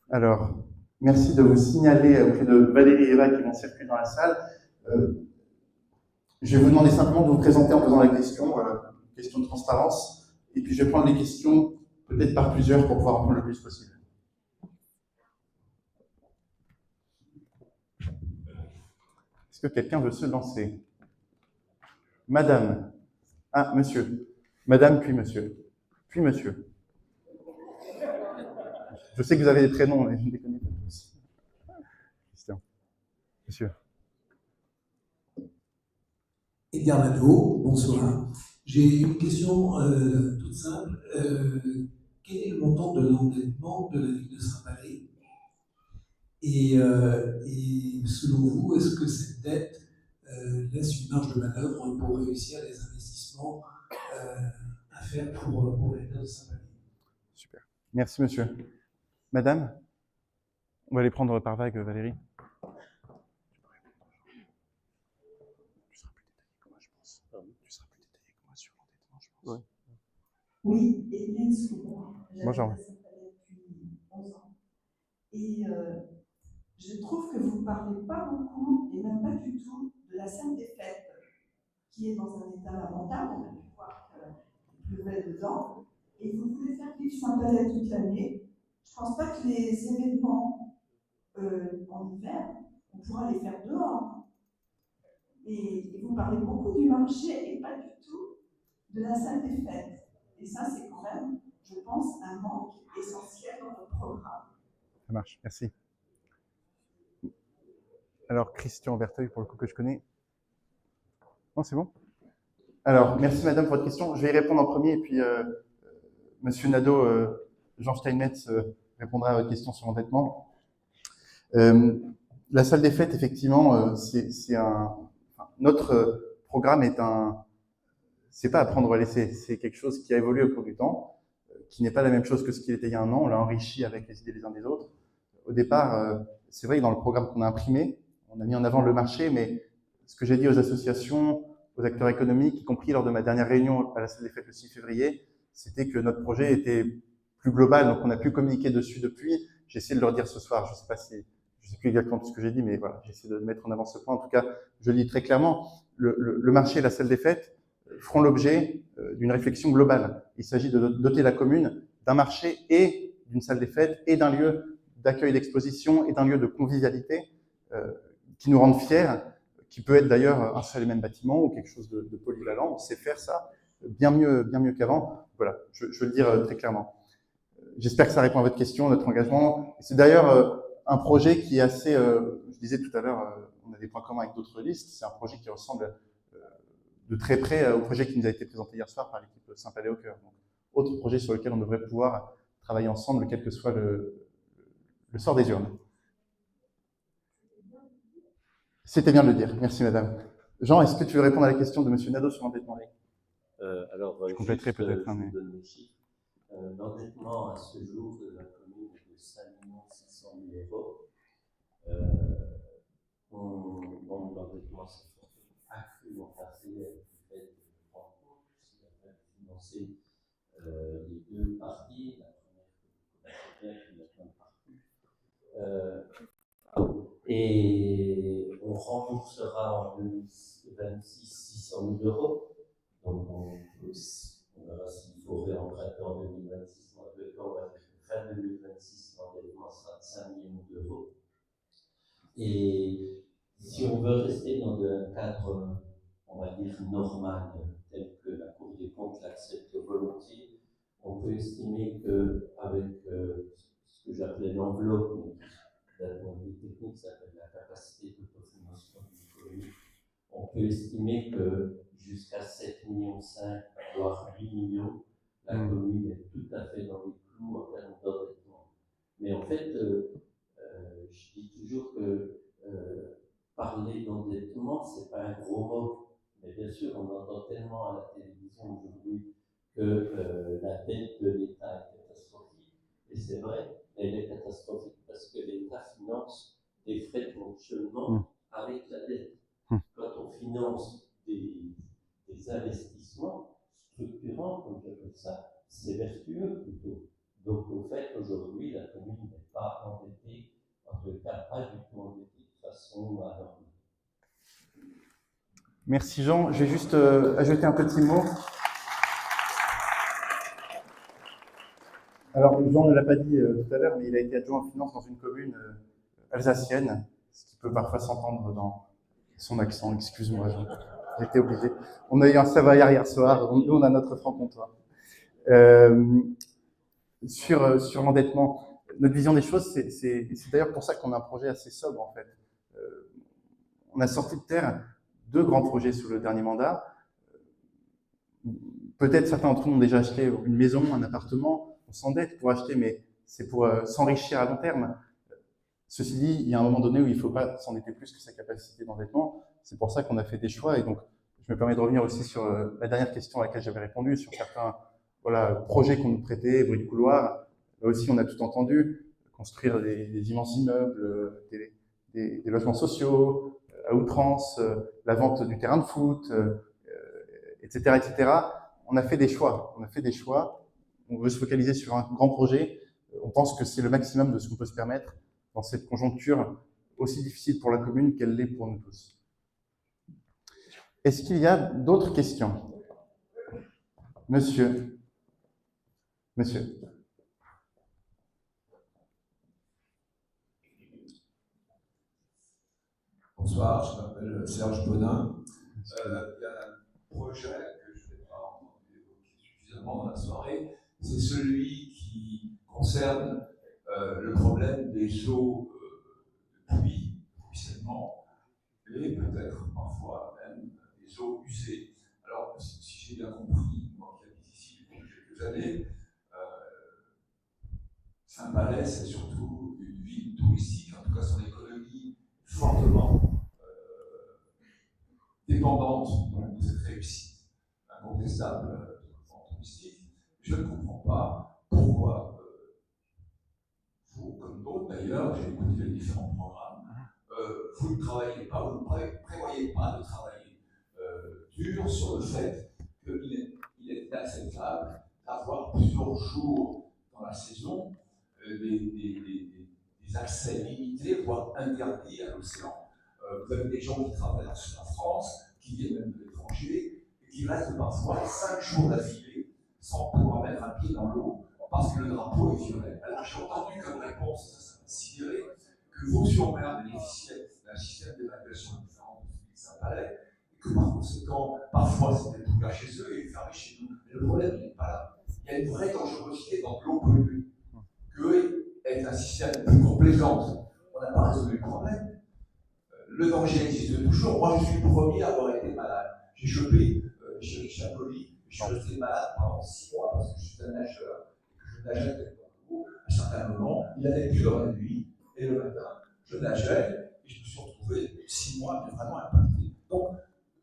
Alors, merci de vous signaler auprès de Valérie et Eva qui vont circuler dans la salle. Je vais vous demander simplement de vous présenter en posant la question, question de transparence, et puis je vais prendre les questions peut-être par plusieurs pour pouvoir en prendre le plus possible. Est-ce que quelqu'un veut se lancer? Madame. Ah, monsieur. Madame, puis monsieur. Puis monsieur. Je sais que vous avez des prénoms, mais je ne les connais pas tous. Christian. Monsieur. Edgar Nadeau, bonsoir. J'ai une question toute simple. Quel est le montant de l'endettement de la ville de Saint-Palais? Et selon vous, est-ce que cette dette laisse une marge de manœuvre pour réussir les investissements à faire pour la ville de Saint-Palais? Super. Merci, monsieur. Madame? On va les prendre par vague, Valérie. Oui, Hélène Soubourg. Bonjour. Depuis 11 ans. Et je trouve que vous ne parlez pas beaucoup, et même pas du tout, de la salle des fêtes, qui est dans un état lamentable. On a pu voir qu'il pleuvait dedans. Et vous voulez faire vivre Saint-Palais toute l'année. Je ne pense pas que les événements en hiver, on pourra les faire dehors. Et vous parlez beaucoup du marché et pas du tout de la salle des fêtes. Et ça, c'est quand même, je pense, un manque essentiel dans notre programme. Ça marche, merci. Alors, Christian Berteuil, pour le coup que je connais. Non, c'est bon? Alors, merci madame pour votre question. Je vais y répondre en premier et puis monsieur Nadeau, Jean Steinmetz répondra à votre question sur l'endettement. La salle des fêtes, effectivement, notre programme est c'est pas à prendre ou à laisser, c'est quelque chose qui a évolué au cours du temps, qui n'est pas la même chose que ce qu'il était il y a un an. On l'a enrichi avec les idées des uns des autres. Au départ, c'est vrai que dans le programme qu'on a imprimé, on a mis en avant le marché, mais ce que j'ai dit aux associations, aux acteurs économiques, y compris lors de ma dernière réunion à la salle des fêtes le 6 février, c'était que notre projet était plus global, donc on a pu communiquer dessus depuis. J'ai essayé de leur dire ce soir, je sais plus exactement ce que j'ai dit, mais voilà, j'ai essayé de mettre en avant ce point. En tout cas, je le dis très clairement, le marché et la salle des fêtes feront l'objet d'une réflexion globale. Il s'agit de doter la commune d'un marché et d'une salle des fêtes et d'un lieu d'accueil d'exposition et d'un lieu de convivialité qui nous rendent fiers, qui peut être d'ailleurs un seul et même bâtiment ou quelque chose de polyvalent. On sait faire ça bien mieux qu'avant. Voilà, je veux le dire très clairement. J'espère que ça répond à votre question, notre engagement. C'est d'ailleurs un projet qui est assez, je disais tout à l'heure, on a des points communs avec d'autres listes, c'est un projet qui ressemble de très près au projet qui nous a été présenté hier soir par l'équipe Saint-Palais au cœur. Donc, autre projet sur lequel on devrait pouvoir travailler ensemble, quel que soit le sort des urnes. C'était bien de le dire. Merci, madame. Jean, est-ce que tu veux répondre à la question de monsieur Nadeau sur l'endettement? Alors, je compléterai peut-être. Mais... l'endettement à ce jour de la commune est de 5 600 000 €. L'endettement s'est accru en passé du fait de Franco, puisqu'il a financé les deux parties, la première qui n'a pas partie. Et on remboursera en 2026 600 000 €. Donc on verra s'il faut réemprunter en 2026, mais en tout cas, on va dire que fin 2026, l'endettement sera de 5 millions d'euros. Et si on veut rester dans un cadre, on va dire, normal, tel que la Cour des comptes l'accepte volontiers, on peut estimer qu'avec ce que j'appelais l'enveloppe, mais d'un point de vue technique, ça s'appelle la capacité d'autofinancement d'une commune, on peut estimer que jusqu'à 7,5 millions, voire 8 millions, la commune est tout à fait dans les clous en termes d'endettement. Mais en fait, je dis toujours que parler d'endettement, ce n'est pas un gros mot. Mais bien sûr, on entend tellement à la télévision aujourd'hui que la dette de l'État est catastrophique. Et c'est vrai, elle est catastrophique parce que l'État finance des frais de fonctionnement avec la dette. Quand on finance des investissements structurants, comme j'appelle ça, c'est vertueux plutôt. Donc, au fait, aujourd'hui, la commune n'est pas endettée, en tout cas pas du tout endettée de façon anormale. Merci Jean. Je vais juste ajouter un petit mot. Alors, Jean ne l'a pas dit tout à l'heure, mais il a été adjoint en finance dans une commune alsacienne, ce qui peut parfois s'entendre dans son accent. Excuse-moi, Jean. J'étais obligé. On a eu un Savoyard hier soir, nous on a notre franc-comtois. Sur l'endettement, notre vision des choses, c'est d'ailleurs pour ça qu'on a un projet assez sobre en fait. On a sorti de terre 2 grands projets sous le dernier mandat. Peut-être certains d'entre nous ont déjà acheté une maison, un appartement, on s'endette pour acheter, mais c'est pour s'enrichir à long terme. Ceci dit, il y a un moment donné où il ne faut pas s'endetter plus que sa capacité d'endettement. C'est pour ça qu'on a fait des choix. Et donc, je me permets de revenir aussi sur la dernière question à laquelle j'avais répondu, sur certains projets qu'on nous prêtait, bruit de couloir. Là aussi, on a tout entendu. Construire des immenses immeubles, des logements sociaux, à outrance, la vente du terrain de foot, etc., etc. On a fait des choix. On veut se focaliser sur un grand projet. On pense que c'est le maximum de ce qu'on peut se permettre dans cette conjoncture aussi difficile pour la commune qu'elle l'est pour nous tous. Est-ce qu'il y a d'autres questions? Monsieur. Bonsoir, je m'appelle Serge Bonin. Il y a un projet que je n'ai pas évoqué suffisamment dans la soirée, c'est celui qui concerne le problème des eaux de pluie, ruissellement, et peut-être parfois même des eaux usées. Alors, si j'ai bien compris, moi qui habite ici depuis quelques années, Saint-Palais, c'est surtout une ville touristique, en tout cas son économie fortement dépendante de cette réussite incontestable en touristique. Je ne comprends pas pourquoi vous, comme d'autres d'ailleurs, j'ai écouté les différents programmes, vous ne travaillez pas, vous ne prévoyez pas de travailler dur sur le fait qu'il est inacceptable d'avoir plusieurs jours dans la saison des accès limités, voire interdits à l'océan. Vous avez des gens qui traversent la France, qui viennent même de l'étranger, et qui restent parfois 5 jours d'affilée sans pouvoir mettre un pied dans l'eau parce que le drapeau est violet. Alors j'ai entendu comme réponse, ça m'a sidéré, que Vaux-sur-Mer bénéficiait d'un système d'évacuation différent de celui de Saint-Palais, et que par conséquent, parfois c'était tout cas chez eux et fermé chez nous. Mais le problème n'est pas là. Il y a une vraie dangerosité dans l'eau polluée. Que est un système plus complaisant. On n'a pas résolu le problème. Le danger existe toujours. Moi, je suis le premier à avoir été malade. J'ai chopé Escherichia coli. Je suis resté malade pendant 6 mois parce que je suis un nageur. Je nageais dans l'eau. À un certain moment, il n'avait plus dans la nuit. Et le matin, je nageais et je me suis retrouvé 6 mois, mais vraiment impacté. Donc,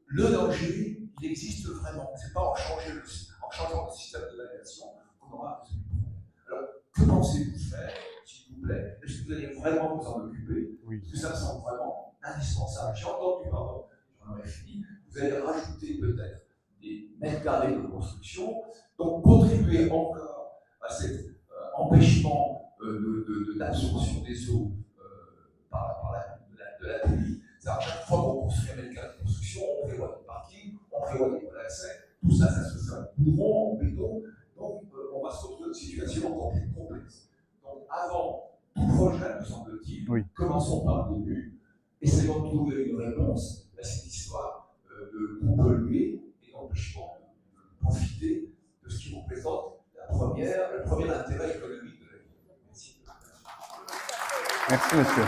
le danger, il existe vraiment. Ce n'est pas en changeant le système d'évaluation qu'on aura résolu le problème. Alors, que pensez-vous faire, s'il vous plaît? Est-ce que vous allez vraiment vous en occuper? Parce que ça me semble vraiment indispensable. J'ai entendu, pardon, j'en aurais fini, vous allez rajouter peut-être des mètres carrés de construction, donc contribuer encore à cet empêchement d'absorption des eaux de la pluie. À chaque fois qu'on construit un mètre carré de construction, on prévoit des parkings, on prévoit des voies d'accès, tout ça, ça se fait. Vous commençons par le début, essayons de trouver une réponse à cette histoire de polluer et d'empêchement de profiter de ce qui représente le premier intérêt économique de la ville. Merci. Merci, monsieur.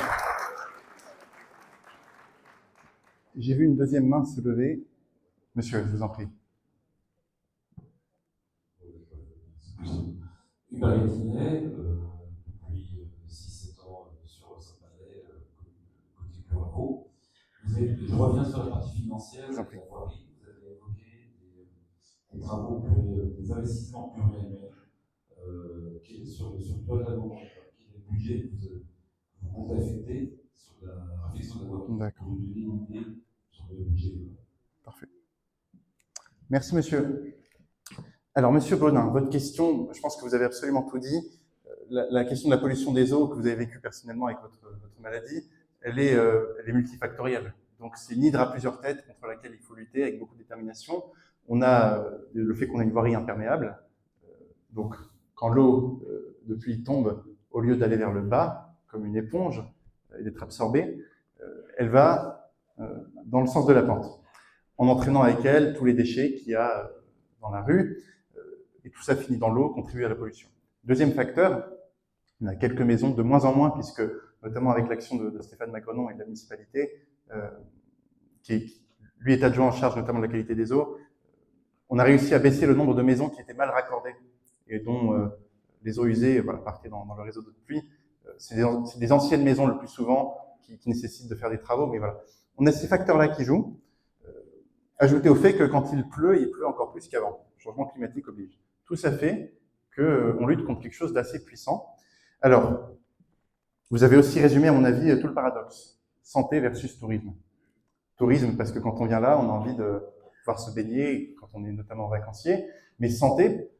J'ai vu une deuxième main se lever. Monsieur, je vous en prie. Hubert Etinet, depuis 6-7 ans sur Saint-Palais, côté Puraco. Je reviens sur la partie financière de la voirie. Vous avez évoqué des travaux, des investissements pluriannuels sur le plan de la voirie. Quel est le budget que vous comptez affecter sur la réflexion de la voirie? D'accord. Pour nous donner une idée sur le budget. Parfait. Merci, monsieur. Alors, monsieur Bonin, votre question, je pense que vous avez absolument tout dit. La question de la pollution des eaux que vous avez vécue personnellement avec votre maladie, elle est multifactorielle. Donc, c'est une hydre à plusieurs têtes contre laquelle il faut lutter avec beaucoup de détermination. On a le fait qu'on a une voirie imperméable. Donc, quand l'eau de pluie tombe, au lieu d'aller vers le bas, comme une éponge, et d'être absorbée, elle va dans le sens de la pente, en entraînant avec elle tous les déchets qu'il y a dans la rue, et tout ça finit dans l'eau, contribue à la pollution. Deuxième facteur, on a quelques maisons, de moins en moins, puisque, notamment avec l'action de Stéphane Macronon et de la municipalité, qui lui est adjoint en charge notamment de la qualité des eaux, on a réussi à baisser le nombre de maisons qui étaient mal raccordées, et dont les eaux usées partaient dans le réseau d'eau de pluie. C'est des anciennes maisons le plus souvent qui nécessitent de faire des travaux, mais voilà. On a ces facteurs-là qui jouent, ajouté au fait que quand il pleut encore plus qu'avant. Le changement climatique oblige. Tout ça fait qu'on lutte contre quelque chose d'assez puissant. Alors, vous avez aussi résumé, à mon avis, tout le paradoxe. Santé versus tourisme. Tourisme, parce que quand on vient là, on a envie de pouvoir se baigner, quand on est notamment vacancier. Mais santé,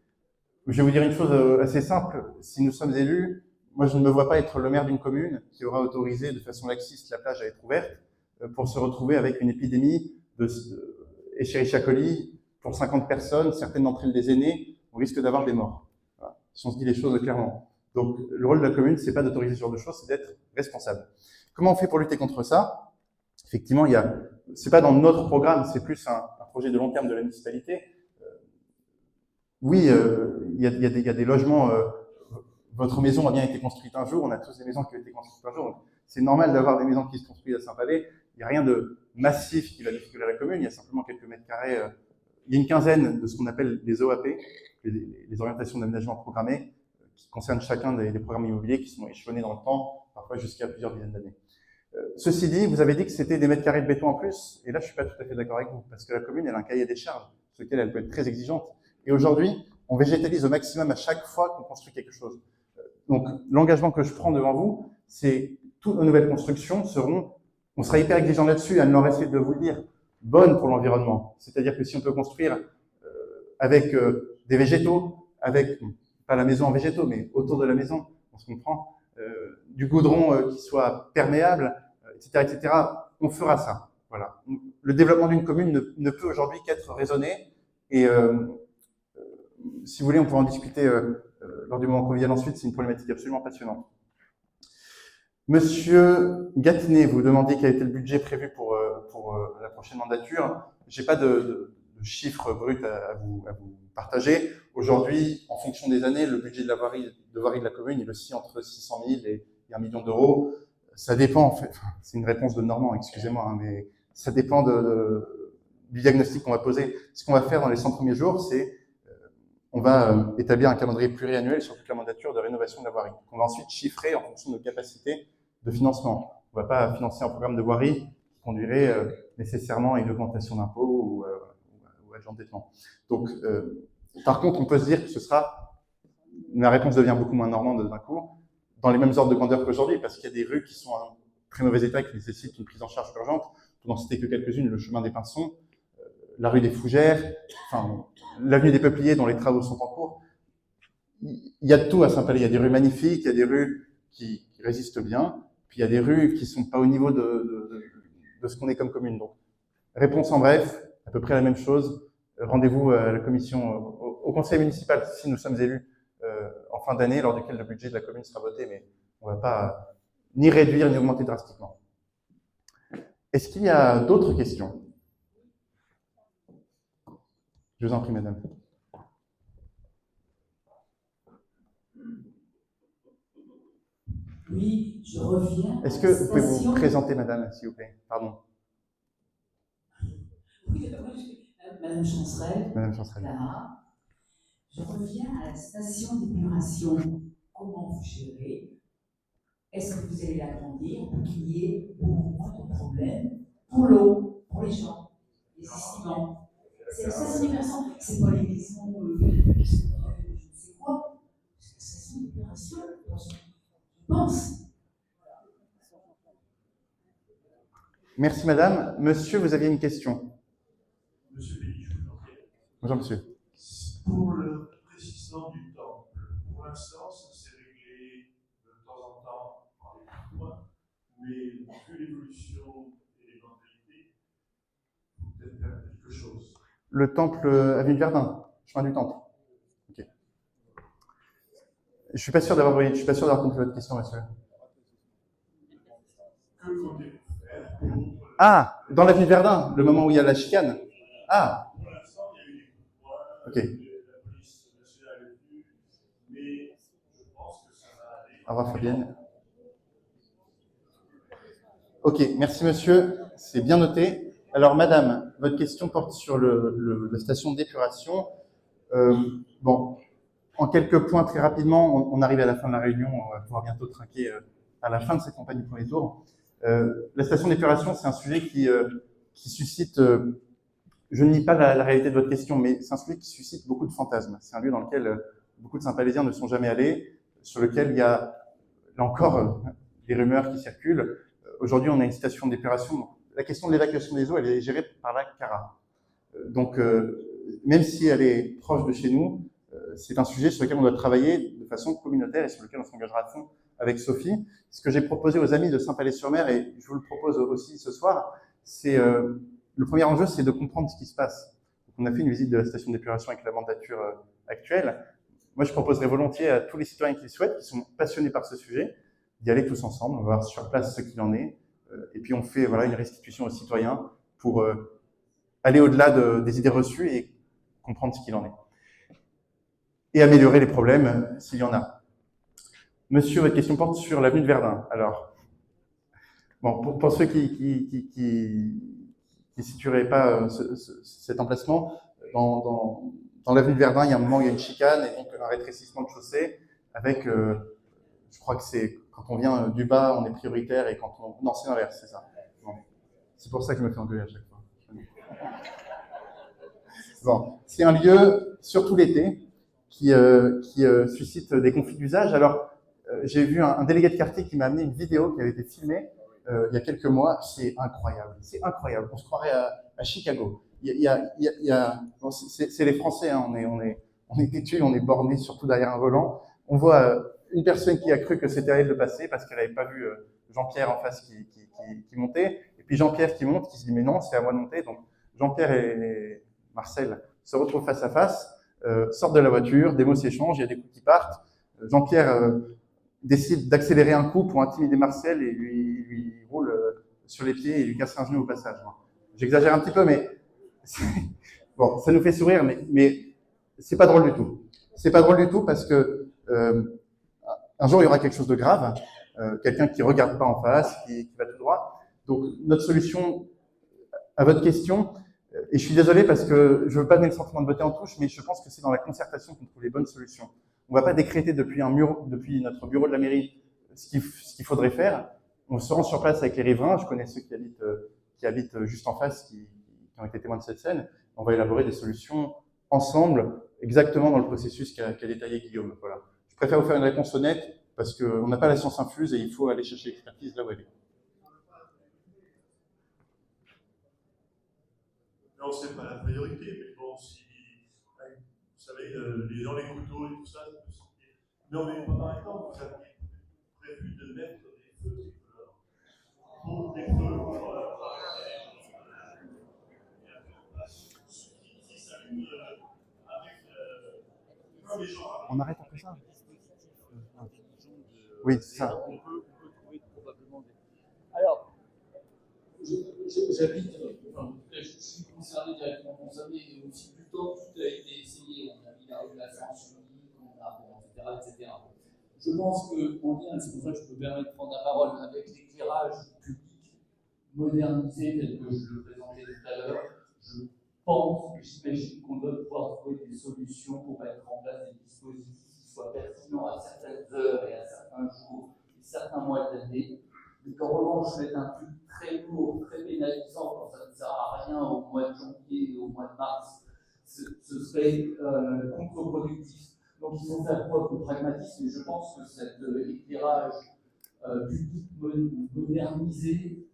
je vais vous dire une chose assez simple. Si nous sommes élus, moi je ne me vois pas être le maire d'une commune qui aura autorisé de façon laxiste la plage à être ouverte pour se retrouver avec une épidémie de Escherichia coli pour 50 personnes, certaines d'entre elles des aînés, on risque d'avoir des morts. Voilà. Si on se dit les choses clairement. Donc, le rôle de la commune, c'est pas d'autoriser ce genre de choses, c'est d'être responsable. Comment on fait pour lutter contre ça? Effectivement, c'est pas dans notre programme, c'est plus un projet de long terme de la municipalité. Oui, il y a des logements. Votre maison a bien été construite un jour, on a tous des maisons qui ont été construites un jour. C'est normal d'avoir des maisons qui se construisent à Saint-Palais. Il n'y a rien de massif qui va difficulter la commune, il y a simplement quelques mètres carrés. Il y a une quinzaine de ce qu'on appelle les OAP, les orientations d'aménagement programmées, qui concernent chacun des programmes immobiliers qui sont échelonnés dans le temps, parfois jusqu'à plusieurs dizaines d'années. Ceci dit, vous avez dit que c'était des mètres carrés de béton en plus, et là je ne suis pas tout à fait d'accord avec vous, parce que la commune, elle a un cahier des charges, sur lequel elle peut être très exigeante. Et aujourd'hui, on végétalise au maximum à chaque fois qu'on construit quelque chose. Donc, l'engagement que je prends devant vous, c'est toutes nos nouvelles constructions on sera hyper exigeant là-dessus, Anne-Laure essaie de vous le dire, bonnes pour l'environnement. C'est-à-dire que si on peut construire avec des végétaux, avec, pas la maison en végétaux, mais autour de la maison, on se comprend, du goudron qui soit perméable, etc., on fera ça. Voilà. Le développement d'une commune ne peut aujourd'hui qu'être raisonné, et si vous voulez, on pourra en discuter lors du moment convivial ensuite, c'est une problématique absolument passionnante. Monsieur Gatinet, vous demandiez quel était le budget prévu pour la prochaine mandature. Je n'ai pas de chiffres bruts à vous partager. Aujourd'hui, en fonction des années, le budget de voirie de la commune, il oscille entre 600 000 et 1 million d'euros. Ça dépend, en fait, c'est une réponse de Normand, excusez-moi, hein, mais ça dépend du diagnostic qu'on va poser. Ce qu'on va faire dans les 100 premiers jours, c'est on va établir un calendrier pluriannuel sur toute la mandature de rénovation de la voirie. On va ensuite chiffrer en fonction de nos capacités de financement. On ne va pas financer un programme de voirie qui conduirait nécessairement à une augmentation d'impôts ou à de l'endettement. Donc, par contre, on peut se dire que la réponse devient beaucoup moins normande d'un coup, dans les mêmes ordres de grandeur qu'aujourd'hui, parce qu'il y a des rues qui sont en très mauvais état, qui nécessitent une prise en charge urgente. Pour n'en citer que quelques-unes, le chemin des Pinsons, la rue des Fougères, l'avenue des Peupliers dont les travaux sont en cours. Il y a de tout à Saint-Palais. Il y a des rues magnifiques, il y a des rues qui résistent bien, puis il y a des rues qui ne sont pas au niveau de ce qu'on est comme commune. Donc, réponse en bref, à peu près la même chose. Rendez-vous à la commission, au conseil municipal, si nous sommes élus en fin d'année, lors duquel le budget de la commune sera voté, mais on ne va pas ni réduire, ni augmenter drastiquement. Est-ce qu'il y a d'autres questions? Je vous en prie, madame. Oui, je reviens. Est-ce que vous pouvez vous présenter, madame, s'il vous plaît? Pardon. Oui, Madame Chancerelle. Madame Chancerelle. Clara. Je reviens à la station d'épuration. Comment vous gérez? Est-ce que vous allez l'agrandir pour qu'il y ait beaucoup moins de problèmes pour l'eau, pour les gens, les estimants? C'est la station d'épuration, c'est pas les maisons, je ne sais quoi. C'est la station d'épuration, je pense. Merci, madame. Monsieur, vous aviez une question? Monsieur Béni, je vous en prie. Bonjour, monsieur. Pour le précisement du temple, pour l'instant, ça s'est réglé de temps en temps par les points, mais vu l'évolution et l'éventualité, il faut peut-être faire quelque chose. Le temple avenue Verdun, chemin du temple. Ok. Je suis pas sûr d'avoir compris votre question, monsieur. Que comptez-vous faire? Ah, dans l'avenue Verdun, le moment où il y a la chicane. Ah. Pour l'instant, il y a eu des coups de poing, Ok. la police nationale est venue, mais je pense que ça va aller. Au revoir, Fabienne. Ok, merci monsieur, c'est bien noté. Alors madame, votre question porte sur la station d'épuration. Bon, en quelques points très rapidement, on arrive à la fin de la réunion, on va pouvoir bientôt trinquer à la fin de cette campagne du premier tour. La station d'épuration, c'est un sujet qui suscite, je ne nie pas la réalité de votre question, mais c'est un sujet qui suscite beaucoup de fantasmes. C'est un lieu dans lequel beaucoup de Saint-Palésiens ne sont jamais allés, sur lequel il y a, là encore, des rumeurs qui circulent. Aujourd'hui, on a une station d'épuration. La question de l'évacuation des eaux, elle est gérée par la CARA. Donc, même si elle est proche de chez nous, c'est un sujet sur lequel on doit travailler de façon communautaire et sur lequel on s'engagera à fond avec Sophie. Ce que j'ai proposé aux amis de Saint-Palais-sur-Mer, et je vous le propose aussi ce soir, c'est le premier enjeu, c'est de comprendre ce qui se passe. Donc, on a fait une visite de la station d'épuration avec la mandature actuelle. Moi, je proposerais volontiers à tous les citoyens qui le souhaitent, qui sont passionnés par ce sujet, d'y aller tous ensemble, on va voir sur place ce qu'il en est, et puis on fait voilà, une restitution aux citoyens pour aller au-delà des idées reçues et comprendre ce qu'il en est. Et améliorer les problèmes s'il y en a. Monsieur, votre question porte sur l'avenue de Verdun. Alors, bon, pour ceux qui ne situeraient pas cet emplacement, dans l'avenue de Verdun, il y a un moment où il y a une chicane et donc un rétrécissement de chaussée avec, je crois que c'est quand on vient du bas, on est prioritaire et quand on... Non, c'est l'inverse, c'est ça. Bon. C'est pour ça que je me fais engueuler à chaque fois. Bon, c'est un lieu, surtout l'été, qui suscite des conflits d'usage. Alors, j'ai vu un délégué de quartier qui m'a amené une vidéo qui avait été filmée il y a quelques mois. C'est incroyable, c'est incroyable. On se croirait à Chicago. Bon, c'est les Français, hein, on est têtus, on est bornés, surtout derrière un volant. On voit une personne qui a cru que c'était à elle de passer parce qu'elle n'avait pas vu Jean-Pierre en face qui montait. Et puis Jean-Pierre qui monte, qui se dit mais non, c'est à moi de monter. Donc Jean-Pierre et Marcel se retrouvent face à face, sortent de la voiture, des mots s'échangent, il y a des coups qui partent. Jean-Pierre décide d'accélérer un coup pour intimider Marcel et lui roule sur les pieds et lui casse un genou au passage. J'exagère un petit peu, mais bon, ça nous fait sourire, mais c'est pas drôle du tout. C'est pas drôle du tout parce que un jour il y aura quelque chose de grave, quelqu'un qui regarde pas en face, qui va tout droit. Donc notre solution à votre question, et je suis désolé parce que je veux pas donner le sentiment de botter en touche, mais je pense que c'est dans la concertation qu'on trouve les bonnes solutions. On va pas décréter depuis notre bureau de la mairie ce qu'il faudrait faire. On se rend sur place avec les riverains. Je connais ceux qui habitent juste en face, qui ont été témoins de cette scène. On va élaborer des solutions ensemble, exactement dans le processus qu'a détaillé Guillaume. Voilà. Je préfère vous faire une réponse honnête parce qu'on n'a pas la science infuse et il faut aller chercher l'expertise là où elle est. Non, c'est pas la priorité, mais bon, si, vous savez, les gens, les couteaux et tout ça, ça peut sortir. Non, mais pendant un temps, vous aviez prévu de mettre des feux tricolores. Pour des feux, qui s'allument avec les gens. On arrête après ça? Oui, c'est ça. On peut trouver j'habite, enfin, je suis concerné, directement concerné, et aussi plus tôt, tout a été essayé. On a mis la régulation unique, on a, bon, etc. Je pense qu'en lien, c'est pour ça que je me permets de prendre la parole, avec l'éclairage public modernisé tel que je le présentais tout à l'heure, je pense, j'imagine qu'on doit pouvoir trouver des solutions pour mettre en place des dispositifs qui soient pertinents à certaines heures et à certains jours et certains mois de l'année. Mais qu'en revanche, mettre un truc très lourd, très pénalisant, quand ça ne sert à rien au mois de janvier et au mois de mars, ce serait contre-productif. Donc il faut faire preuve de pragmatisme, et je pense que cet éclairage public modernisé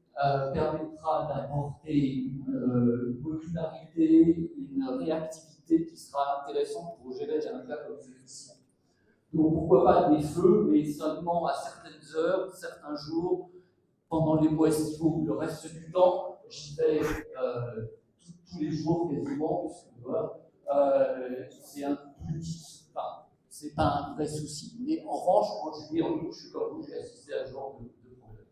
permettra d'apporter une modularité, une réactivité qui sera intéressante pour gérer un cas comme celui-ci. Donc pourquoi pas des feux, mais seulement à certaines heures, certains jours, pendant les mois estivaux. Le reste du temps, j'y vais tous les jours quasiment, puisque voilà, c'est un petit, enfin, c'est pas un vrai souci. Mais en revanche, quand je vis en août, je suis comme vous, j'ai assisté à ce genre de problème.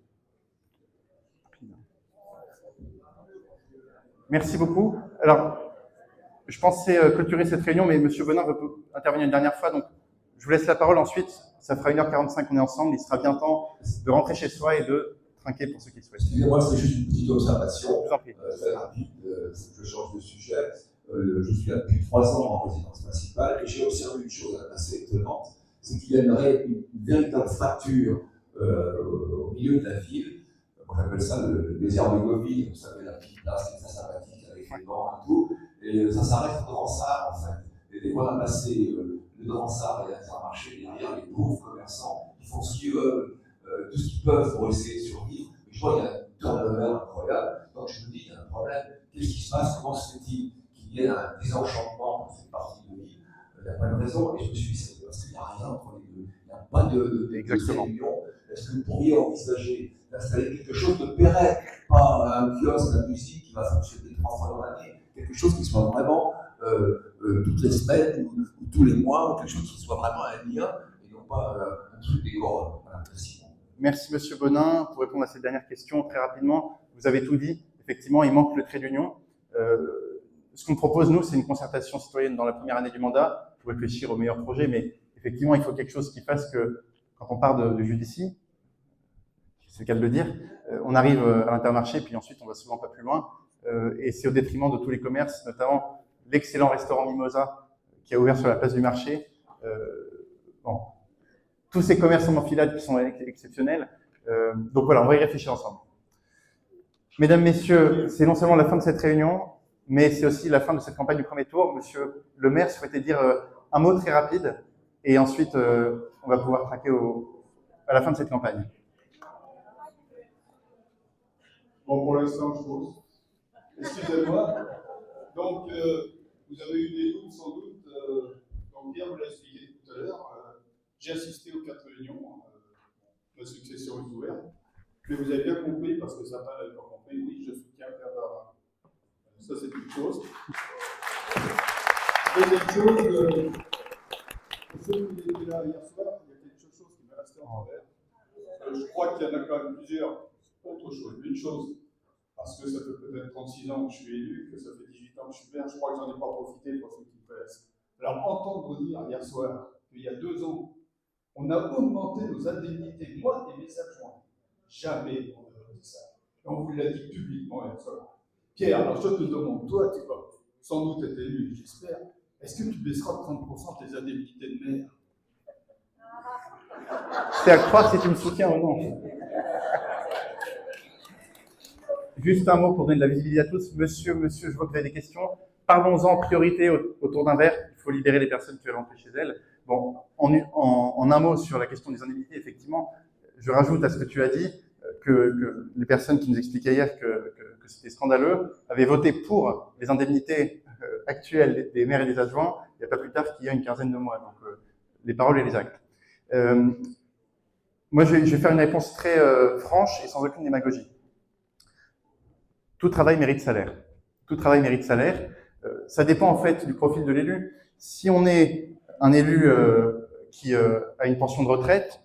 Merci beaucoup. Alors, je pensais clôturer cette réunion, mais M. Bonin veut intervenir une dernière fois, donc je vous laisse la parole ensuite. Ça fera 1h45 qu'on est ensemble. Il sera bien temps de rentrer chez soi et de trinquer pour ceux qui le souhaitent. Excusez-moi, c'est juste une petite observation. Très rapide, je change de sujet. Je suis là depuis 3 ans en résidence principale et j'ai observé une chose assez étonnante, c'est qu'il y a une véritable fracture au milieu de la ville. Moi, j'appelle ça le désert de Gobi. Vous savez, la petite place qui est très sympathique avec les bancs et tout. Et ça s'arrête au Dransart, en fait. Et dès qu'on a passé le Dransart et l'Intermarché derrière, les pauvres commerçants, ils font ce qu'ils veulent, tout ce qu'ils peuvent pour essayer de survivre. Et je vois qu'il y a un turnover incroyable. Donc je me dis, il y a un problème. Qu'est-ce qui se passe? Comment se fait-il qu'il y ait un désenchantement dans cette partie de ville? Il n'y a pas de raison. Et je me suis dit, c'est parce qu'il n'y a rien entre les deux. Il n'y a pas de réunion. Est-ce que vous pourriez envisager d'installer quelque chose de pérenne, pas un kiosque à musique qui va fonctionner 3 fois dans l'année, quelque chose qui soit vraiment toutes les semaines ou tous les mois, ou quelque chose qui soit vraiment un lien et non pas un truc décor. Voilà, merci. Merci Monsieur Bonin. Pour répondre à cette dernière question très rapidement, vous avez tout dit. Effectivement, il manque le trait d'union. Ce qu'on propose, nous, c'est une concertation citoyenne dans la première année du mandat pour réfléchir aux meilleurs projets, mais effectivement, il faut quelque chose qui fasse que, quand on part de Judici, c'est le cas de le dire, on arrive à l'Intermarché, puis ensuite on va souvent pas plus loin, et c'est au détriment de tous les commerces, notamment l'excellent restaurant Mimosa qui a ouvert sur la place du marché. Bon, tous ces commerces en enfilade qui sont exceptionnels. Donc voilà, on va y réfléchir ensemble. Mesdames, Messieurs, c'est non seulement la fin de cette réunion, mais c'est aussi la fin de cette campagne du premier tour. Monsieur le maire souhaitait dire un mot très rapide, et ensuite on va pouvoir traquer à la fin de cette campagne. Bon, pour l'instant, je pose. Excusez-moi. Donc, vous avez eu des doutes, sans doute. Donc, Pierre vous l'a expliqué tout à l'heure. J'ai assisté aux 4 réunions. La succession est ouverte. Mais vous avez bien compris, parce que certains n'avaient pas compris, oui, je soutiens Pierre Barra. Ça, c'est une chose. Deuxième chose, ceux qui étaient là hier soir, il y a quelque chose qui m'est resté en travers. Je crois qu'il y en a quand même plusieurs autres choses. Une chose, parce que ça fait peut-être 36 ans que je suis élu, que ça fait 18 ans que je suis maire, je crois que j'en ai pas profité pour ceux qui me connaissent. Alors, entendre dire hier soir qu'il y a 2 ans, on a augmenté nos indemnités, moi et mes adjoints. Jamais on n'a dit ça. Et on vous l'a dit publiquement hier soir. Pierre, alors je te demande, toi, tu vas sans doute être élu, j'espère, est-ce que tu baisseras de 30% tes indemnités de maire? C'est à croire si tu me soutiens ou non. Juste un mot pour donner de la visibilité à tous. Monsieur, je vois que vous avez des questions. Parlons-en en priorité autour d'un verre. Il faut libérer les personnes qui veulent rentrer chez elles. Bon, en un mot sur la question des indemnités, effectivement, je rajoute à ce que tu as dit que les personnes qui nous expliquaient hier que c'était scandaleux avaient voté pour les indemnités actuelles des maires et des adjoints il n'y a pas plus tard qu'il y a une quinzaine de mois. Donc, les paroles et les actes. Moi, je vais faire une réponse très franche et sans aucune démagogie. Tout travail mérite salaire. Tout travail mérite salaire. Ça dépend en fait du profil de l'élu. Si on est un élu qui a une pension de retraite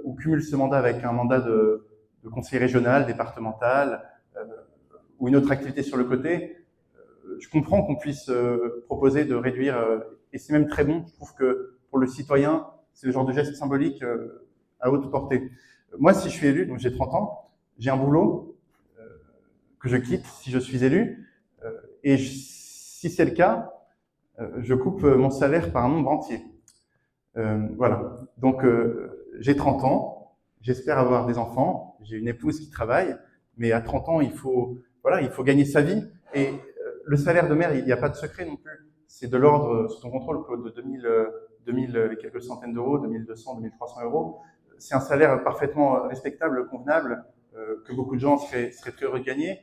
ou cumule ce mandat avec un mandat de conseiller régional, départemental ou une autre activité sur le côté, je comprends qu'on puisse proposer de réduire, et c'est même très bon. Je trouve que pour le citoyen, c'est le genre de geste symbolique à haute portée. Moi, si je suis élu, donc j'ai 30 ans, j'ai un boulot que je quitte si je suis élu, et si c'est le cas, je coupe mon salaire par un nombre entier. Voilà. Donc, j'ai 30 ans, j'espère avoir des enfants, j'ai une épouse qui travaille, mais à 30 ans, il faut gagner sa vie. Et le salaire de maire, il n'y a pas de secret non plus. C'est de l'ordre, sous ton contrôle, Claude, de 2000 et quelques centaines d'euros, 2200, 2300 euros. C'est un salaire parfaitement respectable, convenable, que beaucoup de gens seraient très heureux de gagner.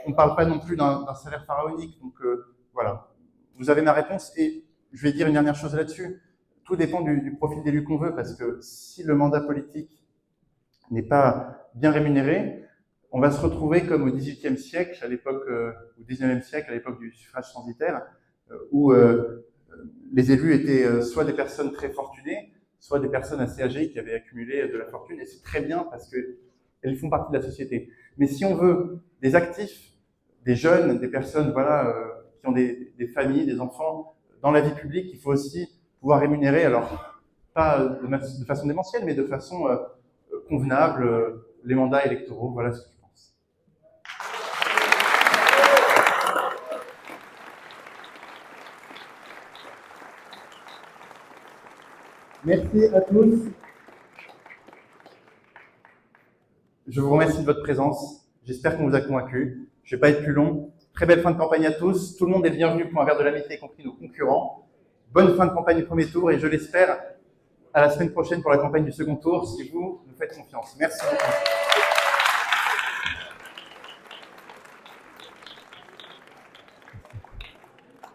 On ne parle pas non plus d'un salaire pharaonique. Donc voilà, vous avez ma réponse. Et je vais dire une dernière chose là-dessus. Tout dépend du profil d'élu qu'on veut, parce que si le mandat politique n'est pas bien rémunéré, on va se retrouver comme au XVIIIe siècle, à l'époque, au XIXe siècle, à l'époque du suffrage censitaire, où les élus étaient soit des personnes très fortunées, soit des personnes assez âgées qui avaient accumulé de la fortune, et c'est très bien parce qu'elles font partie de la société. Mais si on veut des actifs, des jeunes, des personnes qui ont des familles, des enfants dans la vie publique, il faut aussi pouvoir rémunérer, alors pas de façon démentielle, mais de façon convenable, les mandats électoraux. Voilà ce que je pense. Merci à tous. Je vous remercie de votre présence. J'espère qu'on vous a convaincu. Je ne vais pas être plus long. Très belle fin de campagne à tous. Tout le monde est bienvenu pour un verre de l'amitié, y compris nos concurrents. Bonne fin de campagne du premier tour et je l'espère à la semaine prochaine pour la campagne du second tour, si vous nous faites confiance. Merci beaucoup.